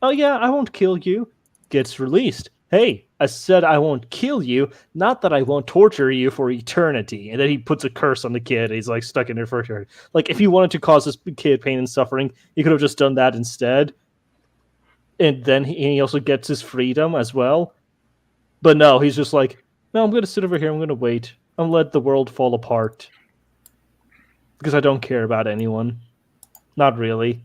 oh yeah, I won't kill you. Gets released. Hey, I said I won't kill you, not that I won't torture you for eternity. And then he puts a curse on the kid. He's like stuck in there for eternity. Like, if he wanted to cause this kid pain and suffering, he could have just done that instead. And then he also gets his freedom as well. But no, he's just like, no, I'm going to sit over here. I'm going to wait. I'm going to let the world fall apart. Because I don't care about anyone. Not really.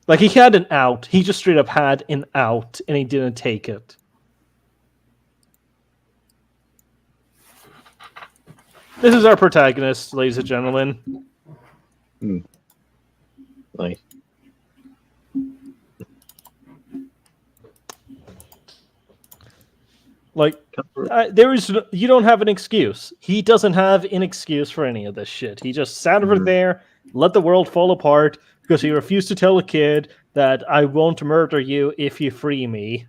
Like, he had an out. He just straight up had an out, and he didn't take it. This is our protagonist, ladies and gentlemen. Nice. Like, you don't have an excuse. He doesn't have an excuse for any of this shit. He just sat over there, let the world fall apart, because he refused to tell a kid that I won't murder you if you free me.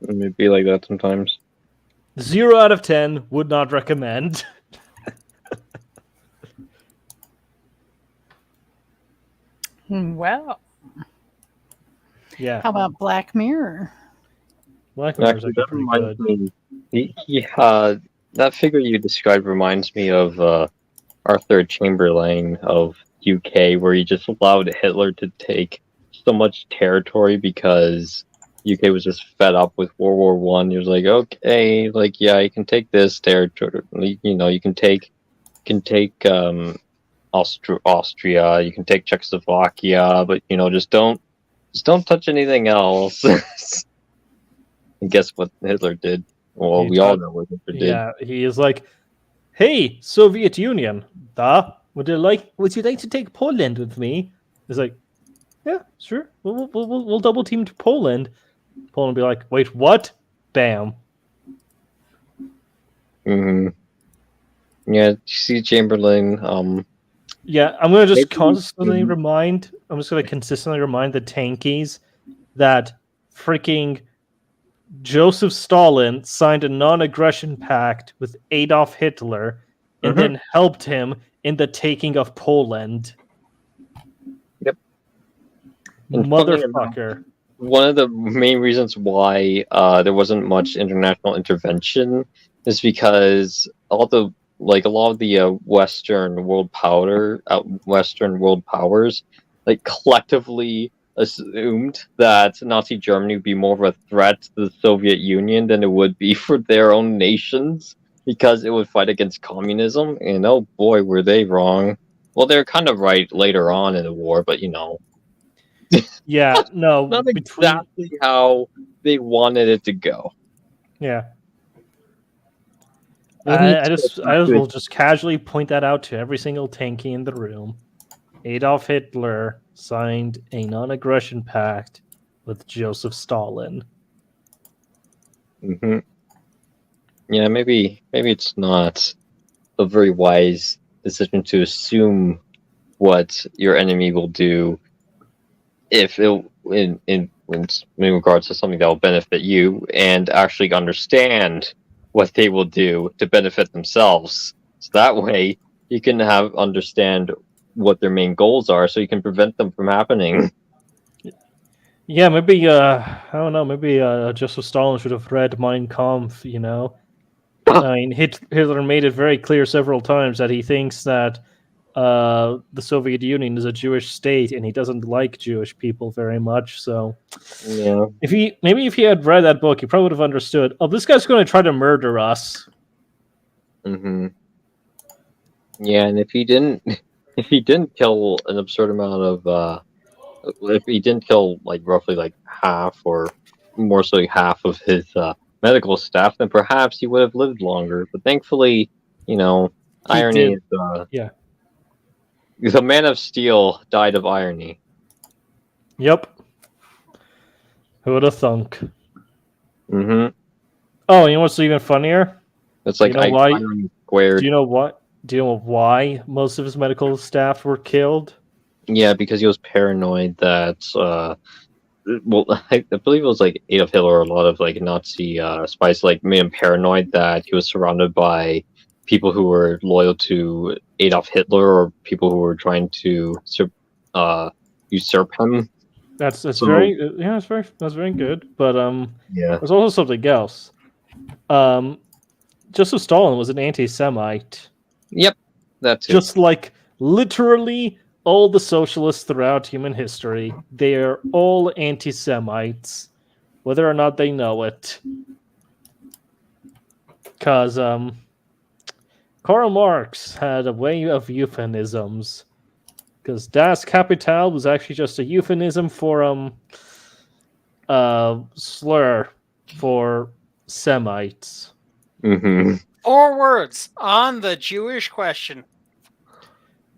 It'd be like that sometimes. 0 out of 10, would not recommend. Well, Yeah. how about Black Mirror? Black Mirror's Actually, actually that pretty reminds good. me. That figure you described reminds me of Arthur Chamberlain of UK, where he just allowed Hitler to take so much territory because UK was just fed up with World War One. He was like, okay, like yeah, you can take this territory. You know, you can take Austria, you can take Czechoslovakia, but you know, just don't touch anything else. And guess what Hitler did? Well, He we all took- know what Hitler did. Yeah, he is like, hey, Soviet Union, would you like to take Poland with me? He's like, yeah, sure. We'll double team to Poland. Poland will be like, wait, what? Bam. Hmm. Yeah, see Chamberlain. Yeah, I'm gonna just Maybe- I'm just gonna consistently remind the tankies that freaking Joseph Stalin signed a non-aggression pact with Adolf Hitler and Mhm. then helped him in the taking of Poland. Yep. And funny Motherfucker. One of the main reasons why there wasn't much international intervention is because a lot of the Western world powers, like collectively assumed that Nazi Germany would be more of a threat to the Soviet Union than it would be for their own nations, because it would fight against communism. And oh boy, were they wrong. Well, they're kind of right later on in the war, but you know. Yeah, no, Not exactly how they wanted it to go. Yeah. Maybe I it's will just casually point that out to every single tanky in the room. Adolf Hitler signed a non-aggression pact with Joseph Stalin. Hmm. Yeah, maybe it's not a very wise decision to assume what your enemy will do if it in regards to something that will benefit you, and actually understand what they will do to benefit themselves. So that way you can understand what their main goals are, so you can prevent them from happening. Yeah, maybe I don't know, maybe Joseph Stalin should have read Mein Kampf, you know. I mean, Hitler made it very clear several times that he thinks that the Soviet Union is a Jewish state and he doesn't like Jewish people very much. So Yeah. if he had read that book, he probably would have understood, oh, this guy's going to try to murder us. Hmm. Yeah, and if he didn't kill an absurd amount of if he didn't kill like roughly like half or more so half of his medical staff, then perhaps he would have lived longer. But thankfully, you know, He irony did. is Yeah. the Man of Steel died of irony. Yep. Who would have thunk? Mm-hmm. Oh, you know what's even funnier? It's like You know why- irony squared. Do you know what? Do you know why most of his medical staff were killed? Yeah, because he was paranoid that well, I believe it was like Adolf Hitler or a lot of like Nazi spies like made him paranoid that he was surrounded by people who were loyal to Adolf Hitler or people who were trying to usurp him. That's So- that's very good. But Yeah. there's also something else. Joseph Stalin was an anti-Semite, Yep. That's it. just like literally all the socialists throughout human history. They are all anti-Semites, whether or not they know it. Because Karl Marx had a way of euphemisms. Because Das Kapital was actually just a euphemism for slur for Semites. Mm-hmm. 4 words on the Jewish question.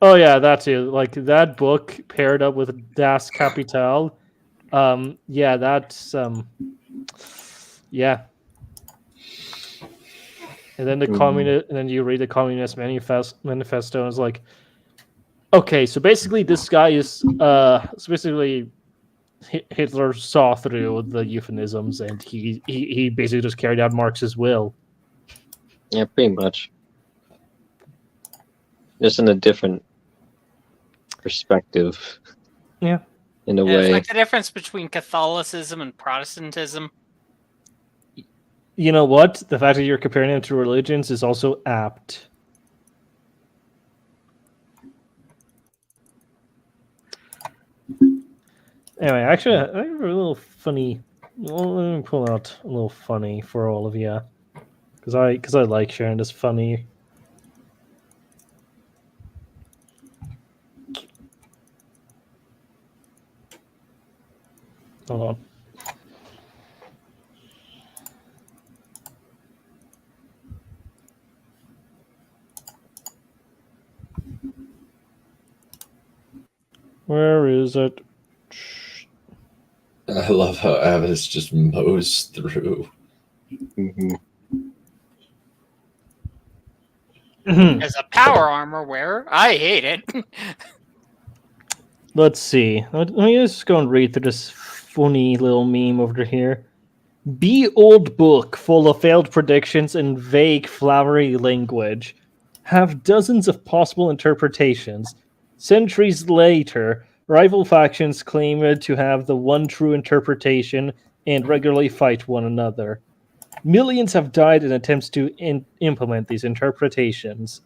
Oh yeah, that's it. Like that book paired up with Das Kapital. Yeah, that's Yeah. And then and then you read the Communist Manifesto, and it's like, okay, so basically this guy is basically Hitler saw through the euphemisms, and he basically just carried out Marx's will. Yeah, pretty much. Just in a different perspective. Yeah. In a It's way. like the difference between Catholicism and Protestantism. You know what? The fact that you're comparing them to religions is also apt. Anyway, actually, I have a little funny. Well, let me pull out a little funny for all of you, because I like sharing this funny. Hold on. Where is it? I love how Avis just mows through. Mm-hmm. As a power armor wearer, I hate it. Let's see. Let me just go and read through this funny little meme over here. Be old book full of failed predictions and vague, flowery language. Have dozens of possible interpretations. Centuries later, rival factions claim to have the one true interpretation and regularly fight one another. Millions have died in attempts to implement these interpretations.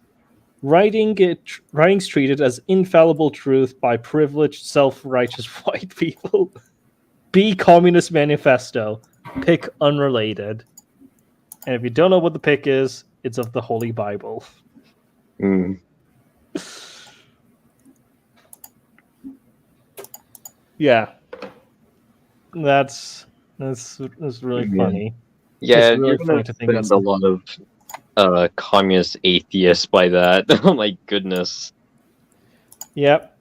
Writings treated as infallible truth by privileged, self-righteous white people. Be Communist Manifesto. Pick unrelated. And if you don't know what the pick is, it's of the Holy Bible. Mm. Yeah. That's really funny. Yeah, It's really you're funny gonna to think offend that's a lot of communist atheists by that. Oh my goodness. Yep.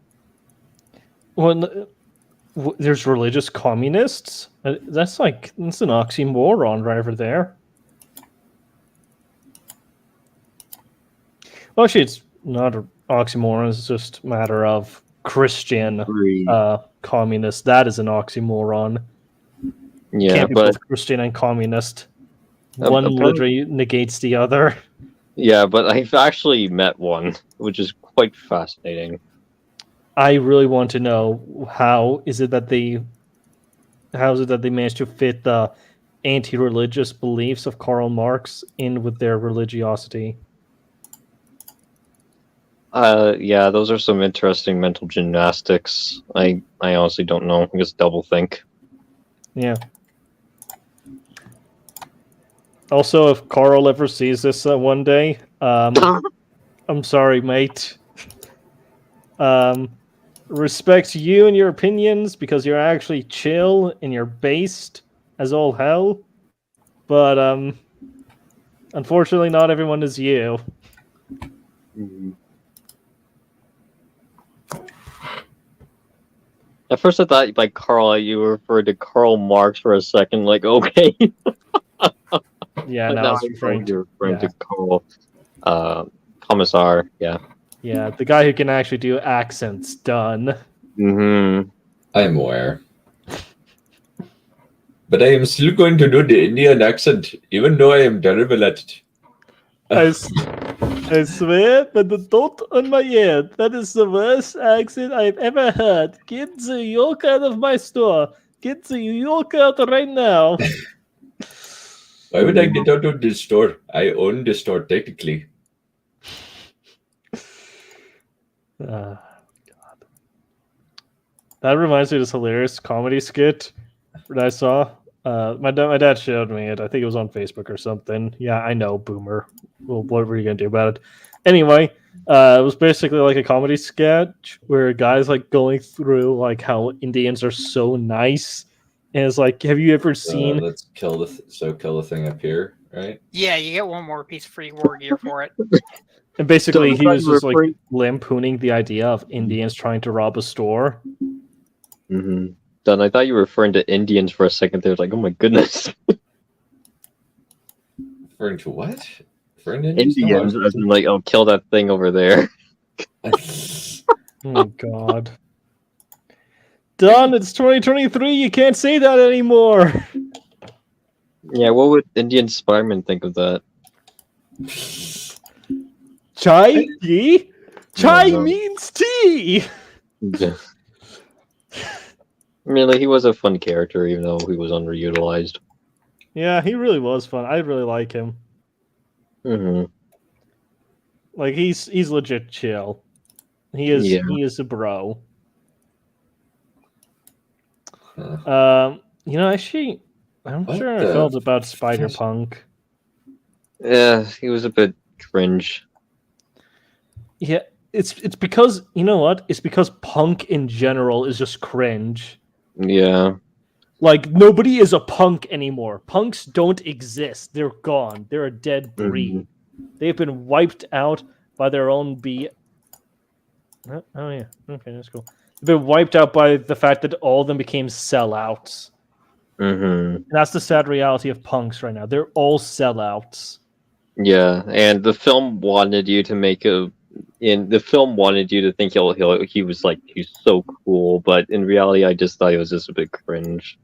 Well, there's religious communists. That's an oxymoron right over there. Well, actually, it's not an oxymoron. It's just a matter of Christian communist. That is an oxymoron. Yeah, Can't be but both Christian and communist. One apparently- literally negates the other. yeah, but I've actually met one, which is quite fascinating. I really want to know how is it that they managed to fit the anti-religious beliefs of Karl Marx in with their religiosity. Yeah, those are some interesting mental gymnastics. I honestly don't know. I guess double think. Yeah. Also, if Carl ever sees this one day, I'm sorry, mate. Respect you and your opinions because you're actually chill and you're based as all hell. But unfortunately, not everyone is you. At first, I thought by Karl you referred to Karl Marx for a second. Like, okay. Yeah, But no, now I was referring you're to referring to Karl Commissar. Yeah. yeah, the guy who can actually do accents. Dunn. Mm-hmm. I am aware. But I am still going to do the Indian accent, even though I am terrible at it. I swear by the dot on my head, that is the worst accent I've ever heard. Get the yoke out of my store. Get the yoke out right now. Why would I get out of this store? I own the store technically. God. That reminds me of this hilarious comedy skit that I saw. My dad showed me it. I think it was on Facebook or something. Yeah, I know, boomer. Well, what were you gonna do about it? Anyway, it was basically like a comedy sketch where a guy's like going through like how Indians are so nice, and it's like, have you ever seen? Let's kill the thing up here, right? Yeah, you get one more piece of free war gear for it. And basically, he was just like referring- lampooning the idea of Indians trying to rob a store. Mm-hmm. Dunn, I thought you were referring to Indians for a second there. Like, oh my goodness. Referring to what? For Indians? Indians, as in like, oh, kill that thing over there. Oh God. Dunn, it's 2023. You can't say that anymore. Yeah, what would Indian Spider-Man think of that? Chai tea? Chai no. means tea. I mean, like, he was a fun character, even though he was underutilized. Yeah, he really was fun. I really like him. Mm-hmm. Like he's legit chill. He is a bro. You know, actually, I'm not sure how I felt about Spider-Punk. Yeah, he was a bit cringe. Yeah, it's because, you know what? It's because punk in general is just cringe. Yeah. Like, nobody is a punk anymore. Punks don't exist. They're gone. They're a dead breed. They've been wiped out by their own Oh, yeah. Okay, that's cool. They've been wiped out by the fact that all of them became sellouts. Mm-hmm. And that's the sad reality of punks right now. They're all sellouts. Yeah, and the film wanted you to make the film wanted you to think he was like, he's so cool, but in reality, I just thought it was just a bit cringe.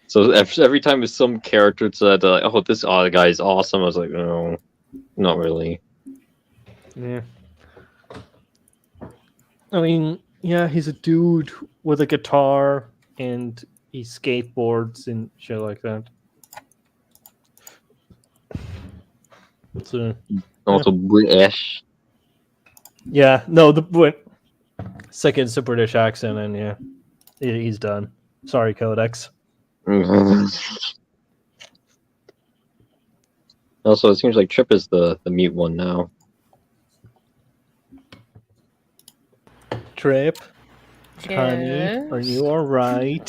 So every time some character said, "Oh, this other guy is awesome," I was like, "No, not really." Yeah. I mean, yeah, he's a dude with a guitar and he skateboards and shit like that. So, Also, British. yeah, no, second it's a British accent, and yeah, he's done. Sorry, Codex. Also, it seems like Trip is the mute one now. Trip, Yes. honey, are you all right?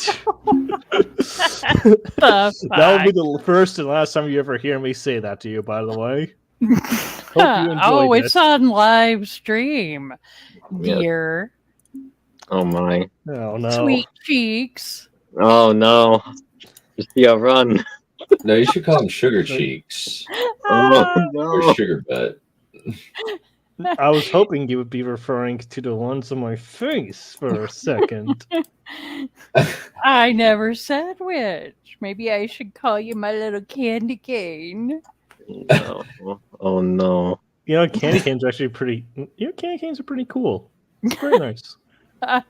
The That will be the first and last time you ever hear me say that to you, by the way. Hope you enjoyed it's on live stream, Yeah. dear. Oh my. Oh no. Sweet cheeks. Oh no. Just run. No, you should call him Sugar Cheeks Oh or no. Sugar Butt. I was hoping you would be referring to the ones on my face for a second. I never said which. Maybe I should call you my little candy cane. No. Oh no. You know, candy canes are actually pretty. You know, candy canes are pretty cool. It's very nice. I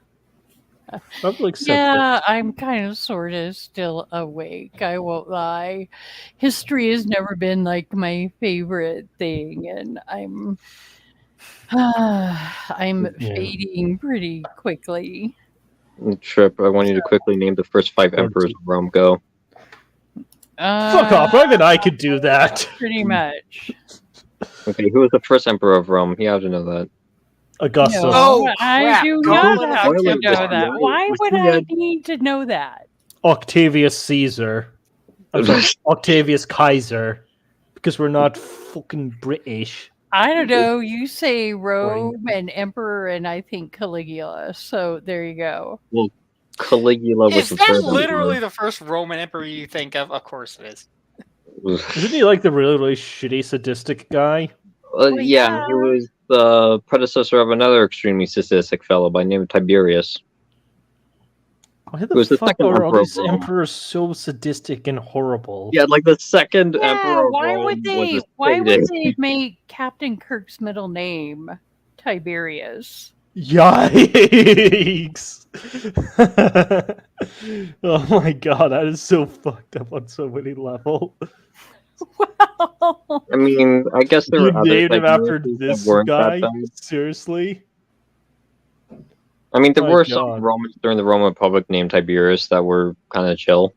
will accept Yeah, I'm kind of sort of still awake. I won't lie. History has never been like my favorite thing, and I'm fading pretty quickly. Trip, I want you to quickly name the first 5 emperors of Rome. Go. Fuck off! Even I could do that. Pretty much. Okay, who was the first emperor of Rome? You have to know that. Augustus. No, Oh, I crap. do God, not have to spoiler know was that. right. Why Was would he I a- need to know that? Octavius Caesar. I'm sorry, Octavius Kaiser. Because we're not fucking British. I don't know. You say Rome and Emperor, and I think Caligula. So there you go. Caligula was Is the that third literally the first Roman emperor you think of? Of course it is. emperor. Isn't he like the really, really shitty, sadistic guy? Yeah, he was the predecessor of another extremely sadistic fellow by name of Tiberius. Why It was the the fuck second are all emperor these of Rome. emperors so sadistic and horrible? Yeah, like the second Yeah, emperor of why Rome would they? was a Why would sadist. they make Captain Kirk's middle name Tiberius? Yikes! Oh my god, that is so fucked up on so many levels. Well, I mean, I guess there You were other named him after Tiberiuses this that weren't guy? that bad. Seriously? I mean, there My were some God. Romans during the Roman Republic named Tiberius that were kind of chill.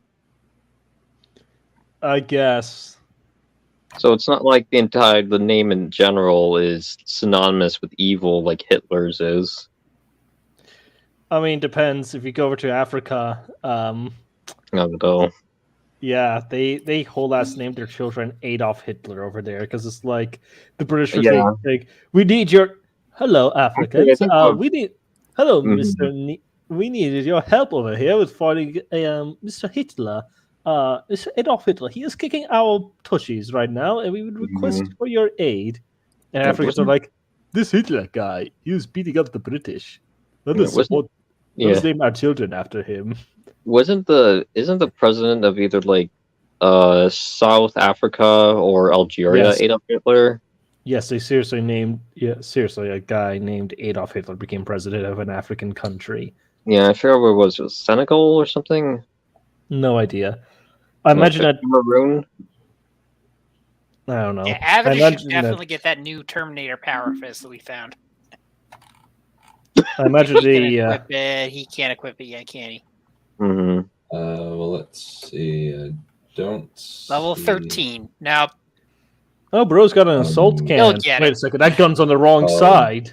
I guess. So it's not like the name in general is synonymous with evil like Hitler's is. I mean, depends. If you go over to Africa, Not at all. yeah, they whole ass named their children Adolf Hitler over there because it's like the British were Yeah. saying, like, we need your hello Africans. I think of- We need hello Mhm. Mister. We needed your help over here with fighting Mr. Hitler. is Adolf Hitler. He is kicking our tushies right now, and we would request for your aid. And Yeah, Africans are like, this Hitler guy, he was beating up the British. Let us support. Let us name our children after him. Isn't the president of either like South Africa or Algeria Yes. Adolf Hitler? Yes, they seriously named. Yeah, seriously, a guy named Adolf Hitler became president of an African country. Yeah, I forget where it was. Senegal or something? No idea. I imagine that. Cameroon? I don't know. Yeah, I Avidus should imagine definitely get that new Terminator power fist that we found. I imagine He can the. equip it. He can't equip it yet, can he? Mm-hmm. Well, let's see. I don't. Level see- 13. Now, Oh, bro's got an assault He'll cannon. get Wait it. a second, that gun's on the wrong Oh. side.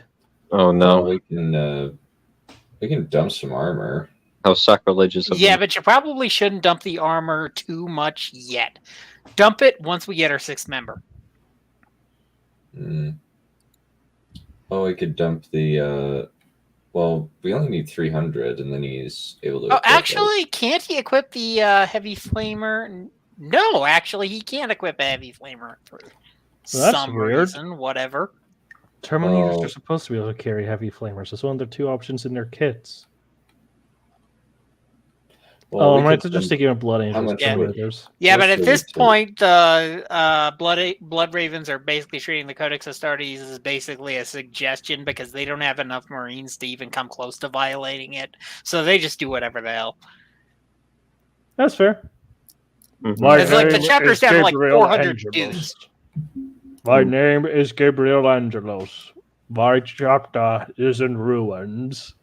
Oh No, no! we can dump some armor. How sacrilegious of yeah, them. but you probably shouldn't dump the armor too much yet. Dump it once we get our 6th member. Oh, we could dump the. Well, we only need 300, and then he's able to. Oh, equip it. actually, can't he equip the heavy flamer? No, actually, he can't equip a heavy flamer for Well, that's some weird. reason, whatever. Terminators Oh. are supposed to be able to carry heavy flamers. That's one of the 2 options in their kits. Well, we I might could have just dump- taking a blood angels. much Yeah. would- Terminators. Yeah, What's but at the this return? point, the Blood Ravens are basically treating the Codex Astartes as basically a suggestion because they don't have enough Marines to even come close to violating it. So they just do whatever the hell. That's fair. Mhm. My It's like the name chapter's is down to like Gabriel 400 Angelos. dudes. My name is Gabriel Angelos. My chapter is in ruins.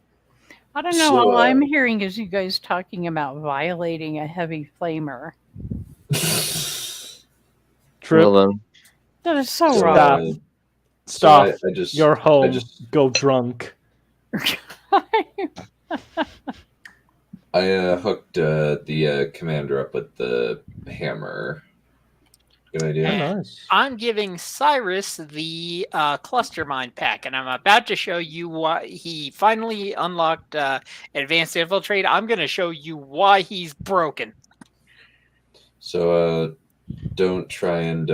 I don't know. So, All I'm hearing is you guys talking about violating a heavy flamer. Trip, Well then, That is so So, wrong. stop. I just. You're home. just- Go drunk. I hooked the commander up with the hammer. Good idea. And Nice. I'm giving Cyrus the cluster mine pack, and I'm about to show you why he finally unlocked advanced infiltrate. I'm going to show you why he's broken. So don't try and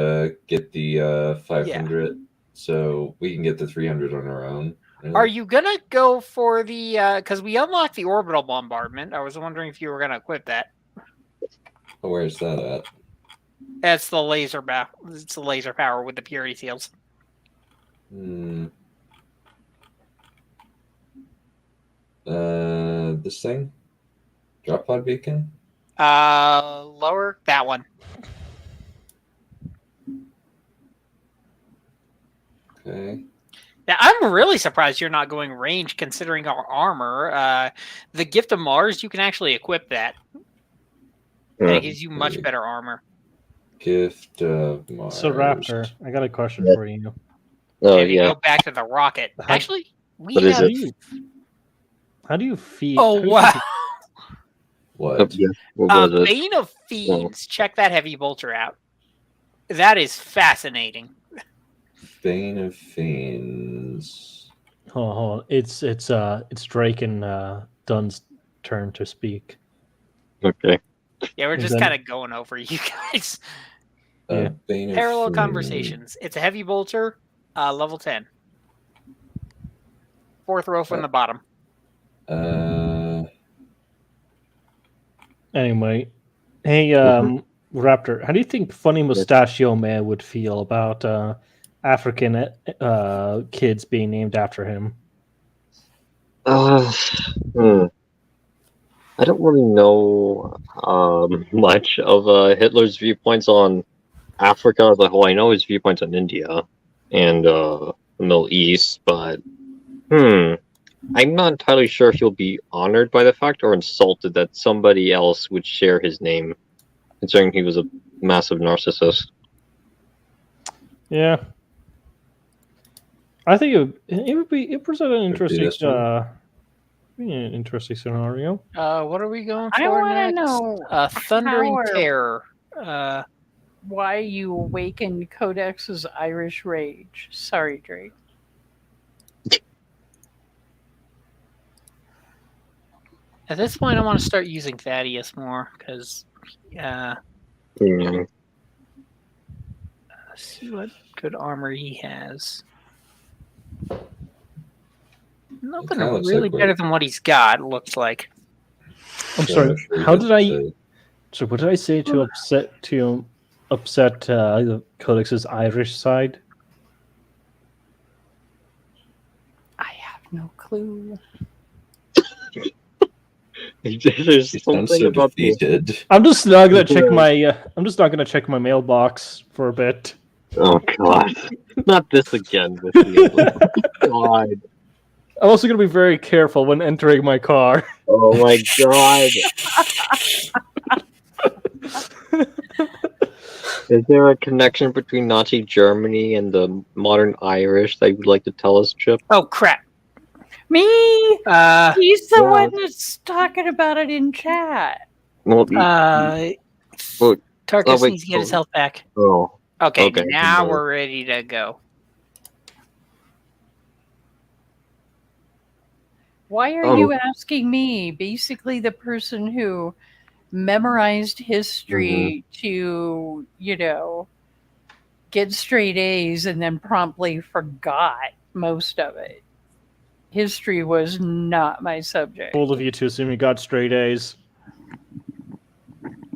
get the 500, so we can get the 300 on our own. Really? Are you going to go for the because we unlocked the orbital bombardment? I was wondering if you were going to equip that. Oh, where's that at? That's the laser It's the laser power with the purity seals. This thing? Drop pod beacon? Lower that one. Okay. Now, I'm really surprised you're not going range considering our armor. The Gift of Mars, you can actually equip that. And it gives you much better armor. Gift of Mars. So, Raptor, I got a question for you. oh And you yeah. go back to the rocket. How- Actually, we What is have... it? How do you feed? Oh, how do you wow. feed- What? Yeah. What was it? Bane of Fiends. Check that heavy bolter out. That is fascinating. Bane of Fiends. Hold on. It's Drake and Dunn's turn to speak. Okay. Yeah, we're And just then- kind of going over you guys. Yeah. Bane of Parallel Fiends. conversations. It's a heavy bolter, level 10. 4th row from the bottom. Anyway, hey, Raptor, how do you think Funny Mustachio Man would feel about African kids being named after him? I don't really know much of Hitler's viewpoints on Africa as a whole. I know his viewpoints on India and the Middle East, but I'm not entirely sure if he'll be honored by the fact or insulted that somebody else would share his name, considering he was a massive narcissist. Yeah, I think it present an Could be interesting this one. an interesting scenario. What are we going for I want to next? know Thundering how or Terror. why you awakened Codex's Irish rage. Sorry, Drake. At this point, I want to start using Thaddeus more because let's see what good armor he has. Nothing kinda looks really like better we're- than what he's got. It looks like. I'm So sorry. I'm sure How that, did I? So what did I say to upset the Codex's Irish side? I have no clue. There's He sounds something so about the. defeated. I'm just not gonna check my. I'm just not gonna check my mailbox for a bit. Oh god, not this again with you. God. I'm also gonna be very careful when entering my car. Oh my god. Is there a connection between Nazi Germany and the modern Irish that you'd like to tell us, Chip? Oh crap! Me? Uh, He's the Yeah. one that's talking about it in chat. Well, well, Tarkus wait, needs to get his health back. oh, Okay, Okay, now no. we're ready to go. Why are you asking me? Basically, the person who memorized history to, get straight A's and then promptly forgot most of it. History was not my subject. Bold of you to assume you got straight A's.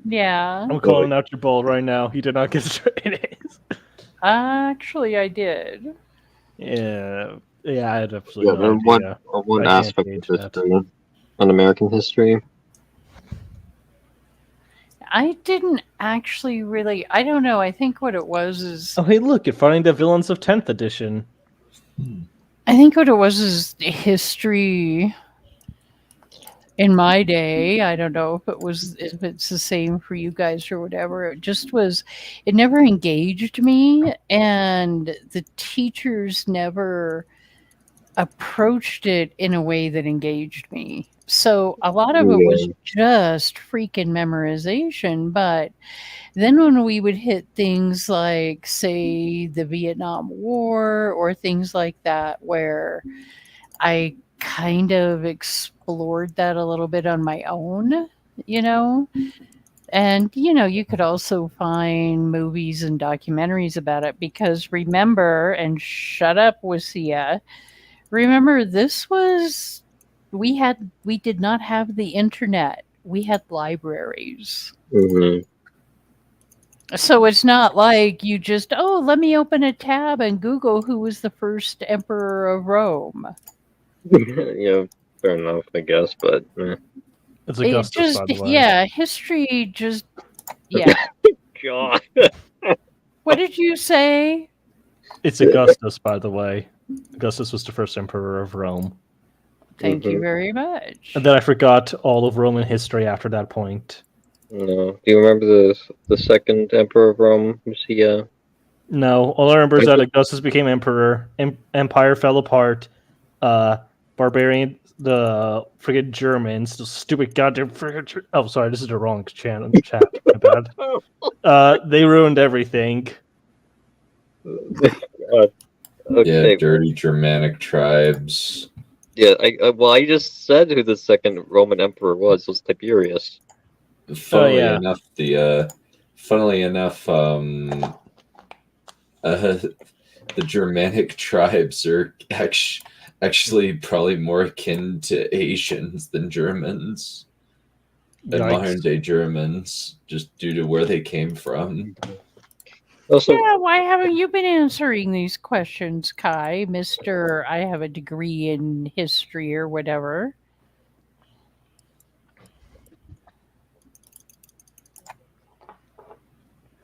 Yeah, I'm calling out your bull right now. You did not get straight A's. actually, I did. Yeah, I had absolutely yeah. no Then one idea. one I can't aspect gauge of that. history, on American history. I didn't actually really. I don't know. I think what it was is. Oh, hey, look! You're finding the villains of 10th edition. I think what it was is history. In my day, I don't know if it's the same for you guys or whatever. It just was. It never engaged me, and the teachers never approached it in a way that engaged me. So a lot of it was just freaking memorization. But then when we would hit things like, say, the Vietnam War or things like that, where I kind of explored that a little bit on my own, and you could also find movies and documentaries about it, because remember, and shut up, Wasia, remember, this was we did not have the internet. We had libraries. So it's not like you just, let me open a tab and Google who was the first emperor of Rome. Yeah, fair enough, I guess, but It's It Augustus, just, by the way. yeah, history just, yeah. God. What did you say? It's Augustus, by the way. Augustus was the first emperor of Rome. Thank you very much. And then I forgot all of Roman history after that point. No. Do you remember the second emperor of Rome? Was he No, all I remember is that Augustus became emperor, empire fell apart, barbarian, the friggin' Germans, the stupid goddamn friggin' oh, sorry, this is the wrong chat, my bad. They ruined everything. okay. Yeah, dirty Germanic tribes. Yeah, I just said who the second Roman emperor was. It was Tiberius. Funnily yeah. enough, the Germanic tribes are actually probably more akin to Asians than Germans, than Yikes. modern day Germans, just due to where they came from. Also, Yeah, why haven't you been answering these questions, Kai? Mr. I have a degree in history or whatever.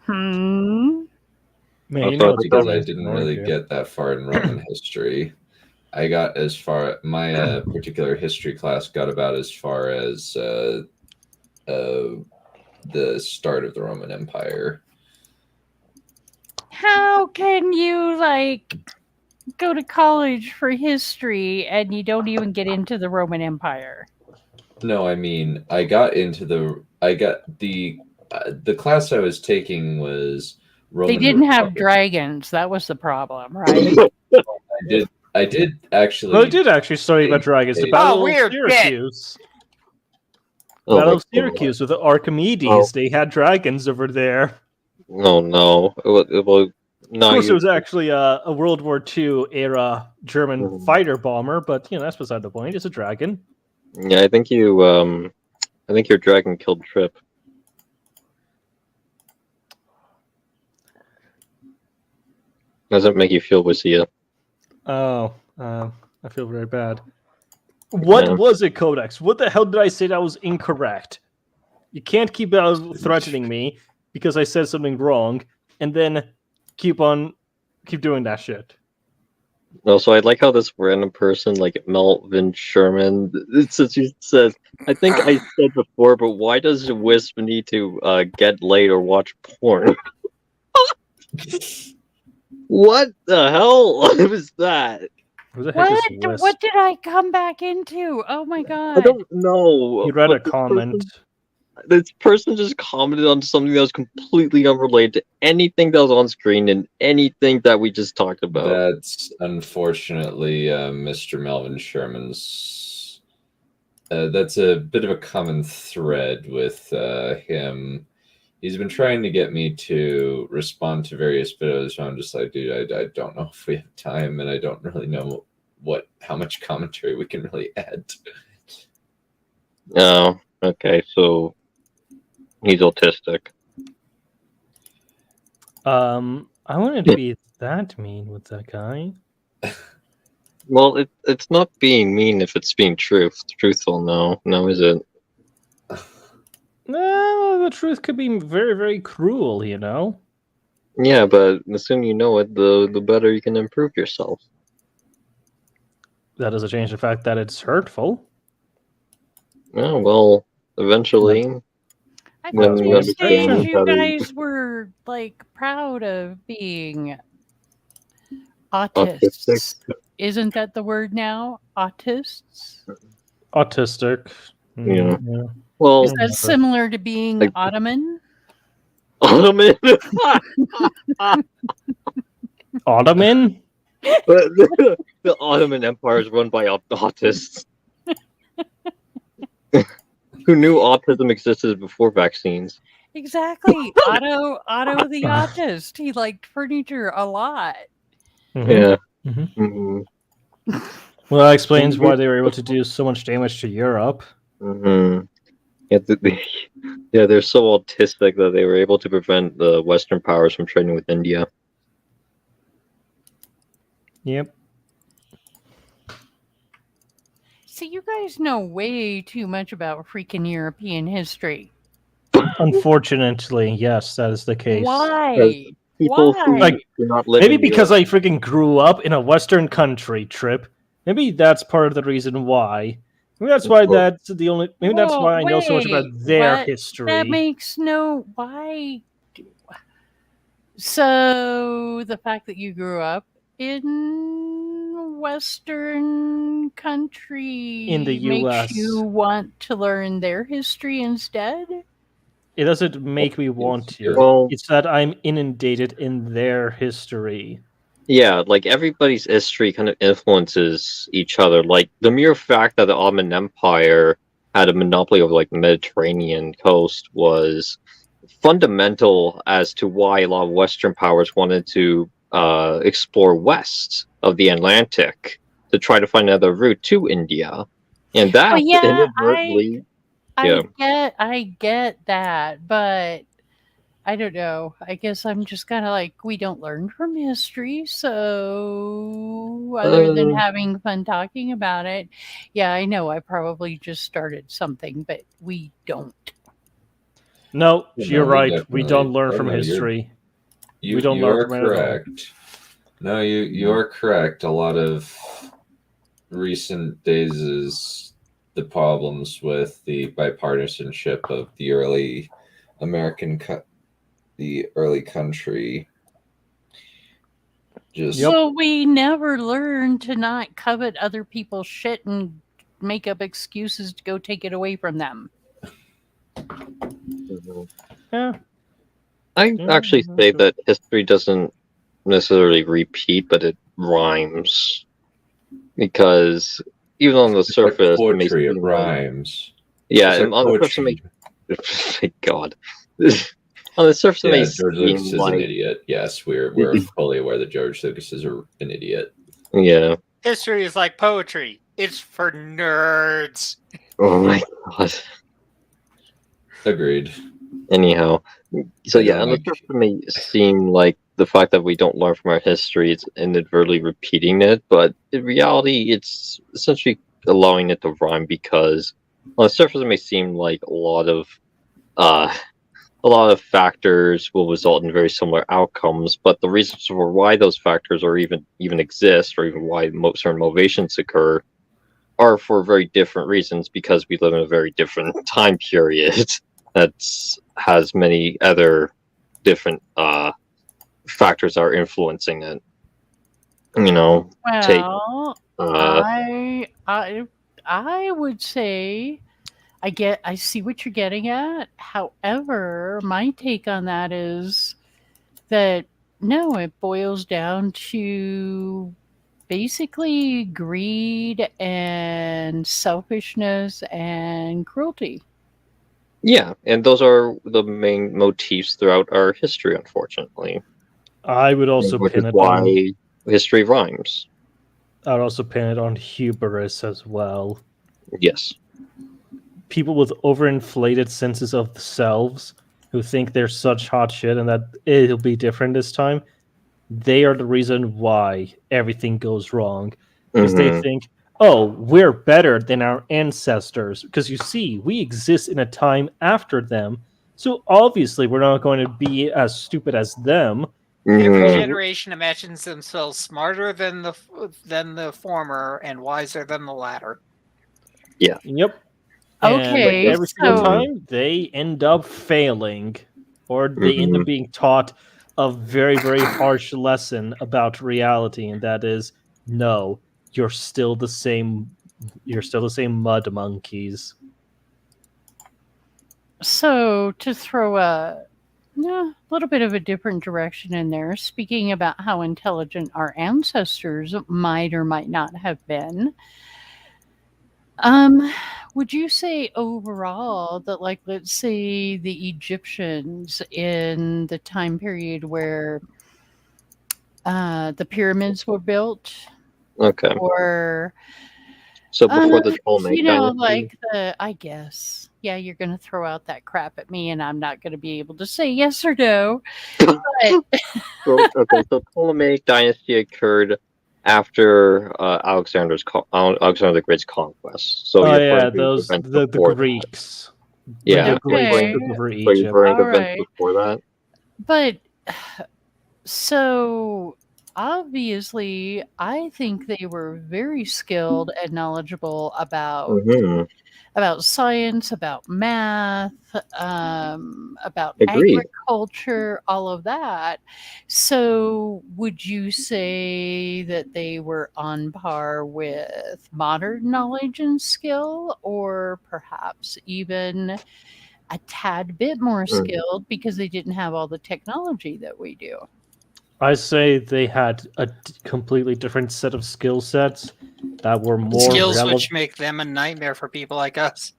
Man, you Also, know it's Because I always didn't ignoring really you. get that far in Roman history. I got as far, my particular history class got about as far as the start of the Roman Empire. How can you, go to college for history and you don't even get into the Roman Empire? No, I mean, I got the class I was taking was Roman. They didn't have Republic. dragons. That was the problem, right? I did actually. Well, I did actually study about dragons. The Oh, Battle of we're dead. Syracuse. Oh, Battle my of Syracuse with the Archimedes. They had dragons over there. God. No. No, Of course, you. it was actually a World War II era German Mhm. fighter bomber, but that's beside the point. It's a dragon. Yeah, I think you. I think your dragon killed Trip. Doesn't make you feel wussy. Oh, I feel very bad. What Yeah. was it, Codex? What the hell did I say that was incorrect? You can't keep threatening me because I said something wrong, and then keep doing that shit. Also, I like how this random person, like Melvin Sherman, since he says, I think I said before, but why does Wisp need to get laid or watch porn? What the hell was that? Who the heck is What? Wisp? What did I come back into? Oh my I god! don't know. You read a but comment. This person just commented on something that was completely unrelated to anything that was on screen and anything that we just talked about. That's unfortunately Mr. Melvin Sherman's. That's a bit of a common thread with him. He's been trying to get me to respond to various videos, so I'm just like, dude, I don't know if we have time, and I don't really know how much commentary we can really add. Oh, okay, so he's autistic. I wanted to be that mean with that guy. Well, it's not being mean if it's being truthful. No, is it? No, the truth could be very, very cruel, Yeah, but the sooner you know it, the better you can improve yourself. That doesn't change the fact that it's hurtful. Oh well, eventually. I When thought we these days understand you how to- guys were like proud of being autists. Autistic. Isn't that the word now? Autists? Autistic. Yeah. Yeah. Well, Is that similar to being Like- Ottoman? Ottoman. Ottoman? The Ottoman Empire is run by autists. Who knew autism existed before vaccines? Exactly. Otto the autist. He liked furniture a lot. Mhm. Yeah. Mhm. Mm-hmm. Well, that explains why they were able to do so much damage to Europe. Mm-hmm. Yeah, they're so autistic that they were able to prevent the Western powers from trading with India. Yep. See, you guys know way too much about freaking European history. Unfortunately, yes, that is the case. Why? People who Why? Like, do not live Maybe in because Europe. I freaking grew up in a Western country, Trip. Maybe that's part of the reason why. Maybe that's why that's the only. Maybe that's Whoa, why I know so much about wait, their what? history. That makes no. Why? So the fact that you grew up in Western country In the makes US. you want to learn their history instead? It doesn't make me want to. Well, It's that I'm inundated in their history. yeah, like everybody's history kind of influences each other. Like the mere fact that the Ottoman Empire had a monopoly over like the Mediterranean coast was fundamental as to why a lot of Western powers wanted to explore west of the Atlantic to try to find another route to India, and that Well, yeah, inadvertently, Yeah. I get that, but I don't know. I guess I'm just kind of like, we don't learn from history, so other than having fun talking about it, yeah, I know I probably just started something, but we don't. No, No, you're we right. We definitely- don't learn oh, from no, you're- history. You, We don't you learn are from it at all. correct. No, you are correct. A lot of recent days is the problems with the bipartisanship of the early the early country. Just Well, we never learn to not covet other people's shit and make up excuses to go take it away from them. Yeah. I actually say that history doesn't necessarily repeat, but it rhymes. Because even on the like surface, it may poetry, it seem like- rhymes. Yeah, It's and like on the surface it poetry. may, thank God. On the surface it Yeah, may George Lucas seem is an like idiot. Yes, we're fully aware that George Lucas is an idiot. yeah. History is like poetry. It's for nerds. Oh my God. Agreed. Anyhow, so I yeah, don't on the like. surface it may seem like the fact that we don't learn from our history is inadvertently repeating it, but in reality, it's essentially allowing it to rhyme because on the surface it may seem like uh, a lot of factors will result in very similar outcomes, but the reasons for why those factors or even exist, or even why certain motivations occur, are for very different reasons because we live in a very different time period that has many other different factors that are influencing it. You know, take Well, uh, I would say I see what you're getting at. However, my take on that is that no, it boils down to basically greed and selfishness and cruelty. yeah, and those are the main motifs throughout our history, unfortunately, I would also which is pin it on. why history rhymes. I'd also pin it on hubris as well. Yes. People with overinflated senses of themselves who think they're such hot shit and that it'll be different this time, they are the reason why everything goes wrong. Because they Mhm. think, oh, we're better than our ancestors. Because you see, we exist in a time after them. So obviously, we're not going to be as stupid as them. Every Mhm. generation imagines themselves smarter than the former and wiser than the latter. Yep. And Okay, every single so time, they end up failing. Or they end up being taught a very, very harsh lesson about reality. And that is, no, you're still the same. You're still the same mud monkeys. so to throw a little bit of a different direction in there, speaking about how intelligent our ancestors might or might not have been. Would you say overall that, like, let's say the Egyptians in the time period where the pyramids were built, Okay. or So before the you Ptolemaic know, dynasty. like I guess, yeah, you're gonna throw out that crap at me, and I'm not gonna be able to say yes or no. But Okay, so Ptolemaic dynasty occurred after Alexander the Great's conquest. So Oh you're yeah, referring to those events the before that. Greeks. When Yeah, the Greeks Okay. took over so you're Egypt. referring to All events right. before that. But so obviously, I think they were very skilled and knowledgeable Mm-hmm. about science, about math, about Agreed. agriculture, all of that. So, would you say that they were on par with modern knowledge and skill, or perhaps even a tad bit more Mm. skilled because they didn't have all the technology that we do? I say they had a completely different set of skill sets that were more Skills relevant. which make them a nightmare for people like us.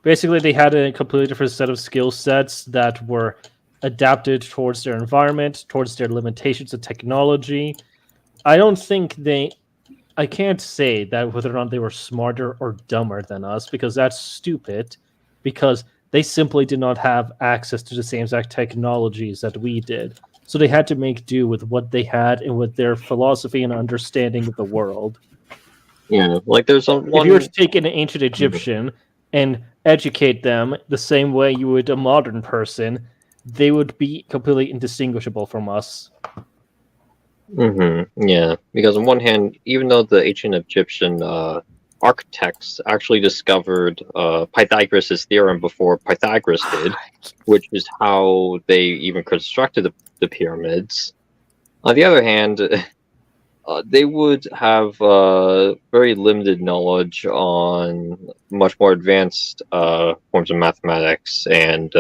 Basically, they had a completely different set of skill sets that were adapted towards their environment, towards their limitations of technology. I don't think I can't say that whether or not they were smarter or dumber than us, because that's stupid, because they simply did not have access to the same exact technologies that we did. So they had to make do with what they had and with their philosophy and understanding of the world. Yeah, like there's If you were one. to take an ancient Egyptian and educate them the same way you would a modern person, they would be completely indistinguishable from us. Mm-hmm. Yeah, because on one hand, even though the ancient Egyptian architects actually discovered Pythagoras' theorem before Pythagoras did, which is how they even constructed the pyramids. On the other hand, they would have very limited knowledge on much more advanced forms of mathematics and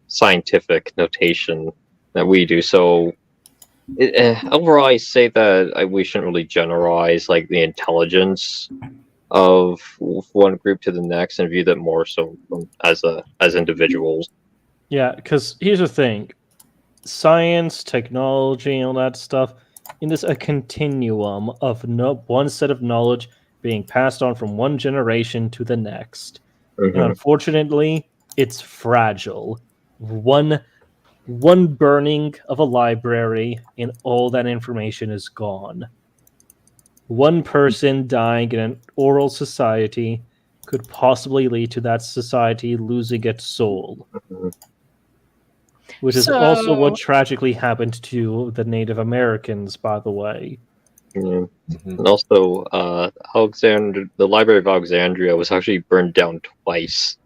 scientific notation that we do. So overall, I say that we shouldn't really generalize like the intelligence of one group to the next and view them more so as individuals. Yeah, because here's the thing: science, technology, and all that stuff. It is a continuum of one set of knowledge being passed on from one generation to the next. And unfortunately, it's fragile. One burning of a library, and all that information is gone. One person dying in an oral society could possibly lead to that society losing its soul. Which is also what tragically happened to the Native Americans, by the way. Yeah. And also, the Library of Alexandria was actually burned down twice.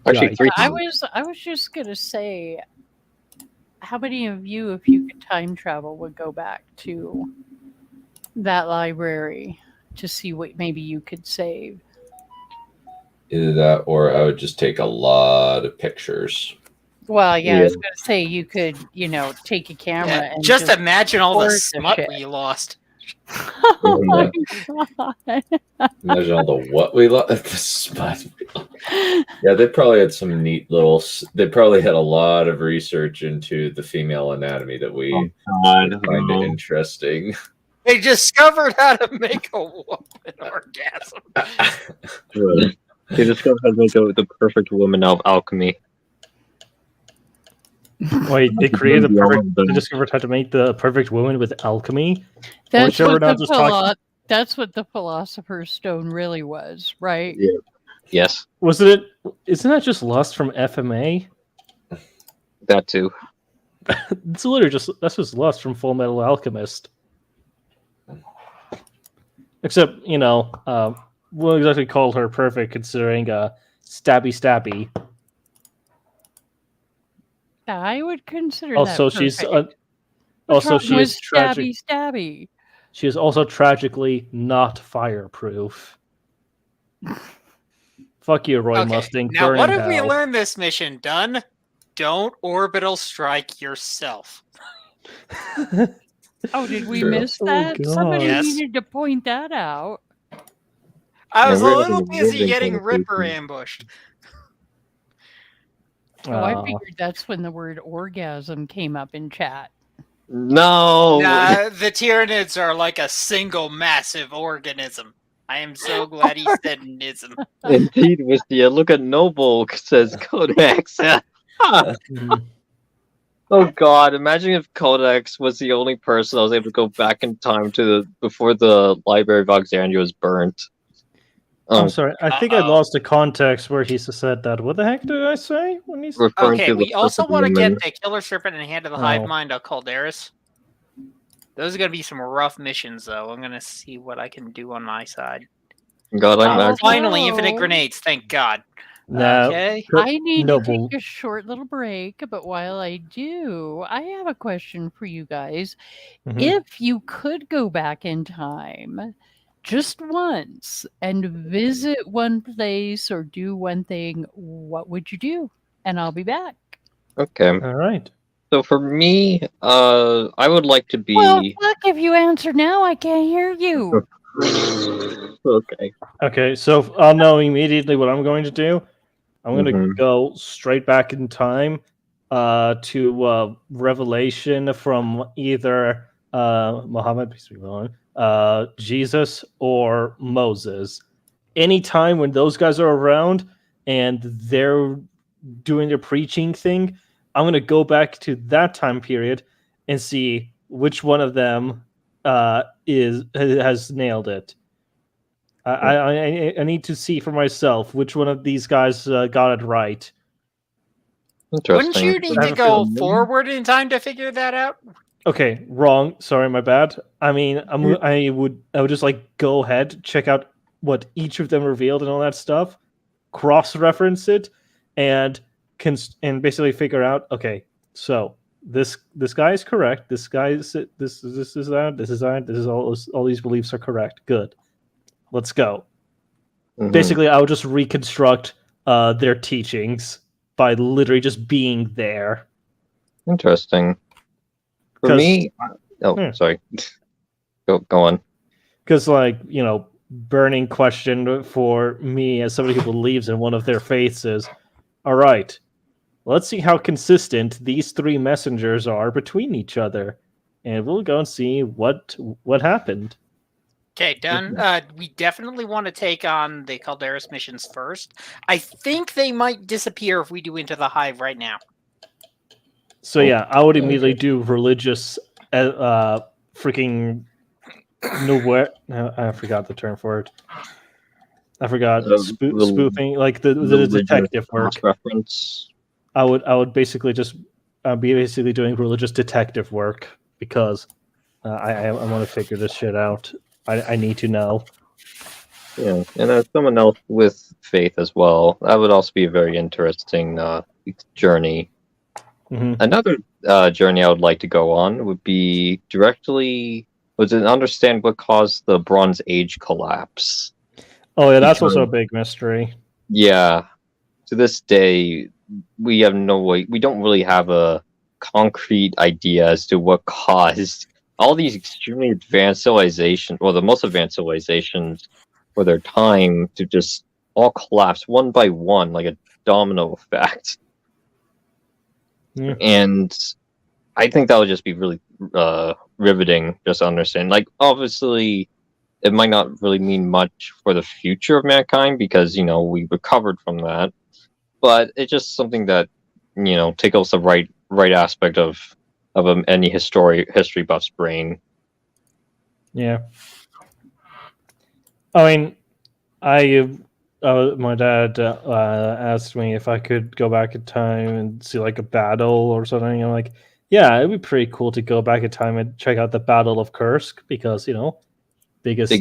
Actually, 3 times. I was just gonna say, how many of you, if you could time travel, would go back to that library to see what maybe you could save? Either that, or I would just take a lot of pictures. Well, yeah, I was going to say you could, take a camera and just imagine all the record smut shit. we lost. Oh my god! Imagine all the what we lost. The smut. Yeah, they probably had some neat little. They probably had a lot of research into the female anatomy that we find it interesting. They discovered how to make a woman orgasm. They discovered how to make the perfect woman out of alchemy. Wait, they created the perfect. They discovered how to make the perfect woman with alchemy. That's what the Philosopher's Stone really was, right? Yeah. Yes. Wasn't it? Isn't that just lost from FMA? That too. It's literally that's just lost from Full Metal Alchemist. Except, we'll exactly call her perfect considering stabby. I would consider also, that perfect. She is tragic. Stabby. She is also tragically not fireproof. Fuck you, Roy Mustang. Now, what have we learned this mission, Dunn? Don't orbital strike yourself. Oh, did we miss that? Somebody needed to point that out. I was a little busy getting Ripper ambushed. Oh, I figured that's when the word orgasm came up in chat. No! Nah, the Tyranids are like a single massive organism. I am so glad he said nism. Indeed, Wistia. Look at Noble, says Codex. Oh god, imagine if Codex was the only person that was able to go back in time to before the Library of Alexandria was burnt. I'm sorry, I think I lost the context where he said that. What the heck did I say when he's referring to we also want to woman? get the Killer Serpent and Hand of the Hive Mind of Calderis. Those are going to be some rough missions, though. I'm going to see what I can do on my side. God, finally, infinite grenades, thank God. No. Okay. I need to take a short little break, but while I do, I have a question for you guys. Mm-hmm. If you could go back in time just once and visit one place or do one thing, what would you do? And I'll be back. Okay. All right. So for me, I would like to be... Well, fuck, if you answer now, I can't hear you. Okay, so I'll know immediately what I'm going to do. I'm going to go straight back in time to Revelation from either Muhammad, peace be upon him, Jesus, or Moses. Anytime when those guys are around and they're doing their preaching thing, I'm going to go back to that time period and see which one of them has nailed it. I need to see for myself which one of these guys got it right. Wouldn't you need to go forward in time to figure that out? Okay, wrong. Sorry, my bad. I mean, I would just go ahead, check out what each of them revealed and all that stuff, cross-reference it, and basically figure out. Okay, so this guy is correct. This guy is this is that. This is that. This is all these beliefs are correct. Good. Let's go. Basically, I would just reconstruct their teachings by literally just being there. Interesting. For me... sorry. Go on. Because, burning question for me as somebody who believes in one of their faiths is, all right, let's see how consistent these three messengers are between each other, and we'll go and see what happened. Okay, Dunn. We definitely want to take on the Calderas missions first. I think they might disappear if we do Into the Hive right now. So yeah, I would immediately do religious, freaking nowhere. I forgot the term for it. I forgot spoofing, like the detective work. Reference. I would basically just be basically doing religious detective work because I want to figure this shit out. I need to know. Yeah, and as someone else with faith as well, that would also be a very interesting journey. Mm-hmm. Another journey I would like to go on would be to understand what caused the Bronze Age collapse. Oh yeah, that's also a big mystery. Yeah, to this day, we have no way. We don't really have a concrete idea as to what caused all these extremely advanced civilizations, well, the most advanced civilizations for their time, to just all collapse one by one like a domino effect. Yeah. And I think that would just be really riveting just to understand. Like, obviously, it might not really mean much for the future of mankind because, we recovered from that. But it's just something that, tickles the right aspect of any history buff's brain. Yeah. I mean, my dad asked me if I could go back in time and see like a battle or something. I'm like, yeah, it'd be pretty cool to go back in time and check out the Battle of Kursk because biggest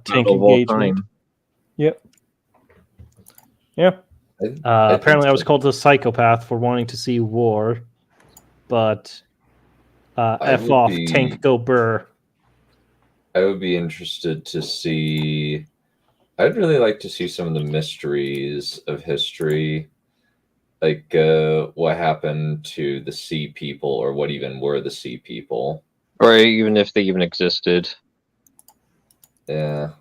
tank engagement. Yep. Yeah. Apparently, I was called a psychopath for wanting to see war, but F off, tank go burr. I would be interested to see. I'd really like to see some of the mysteries of history, like what happened to the Sea People, or what even were the Sea People, or even if they even existed. Yeah.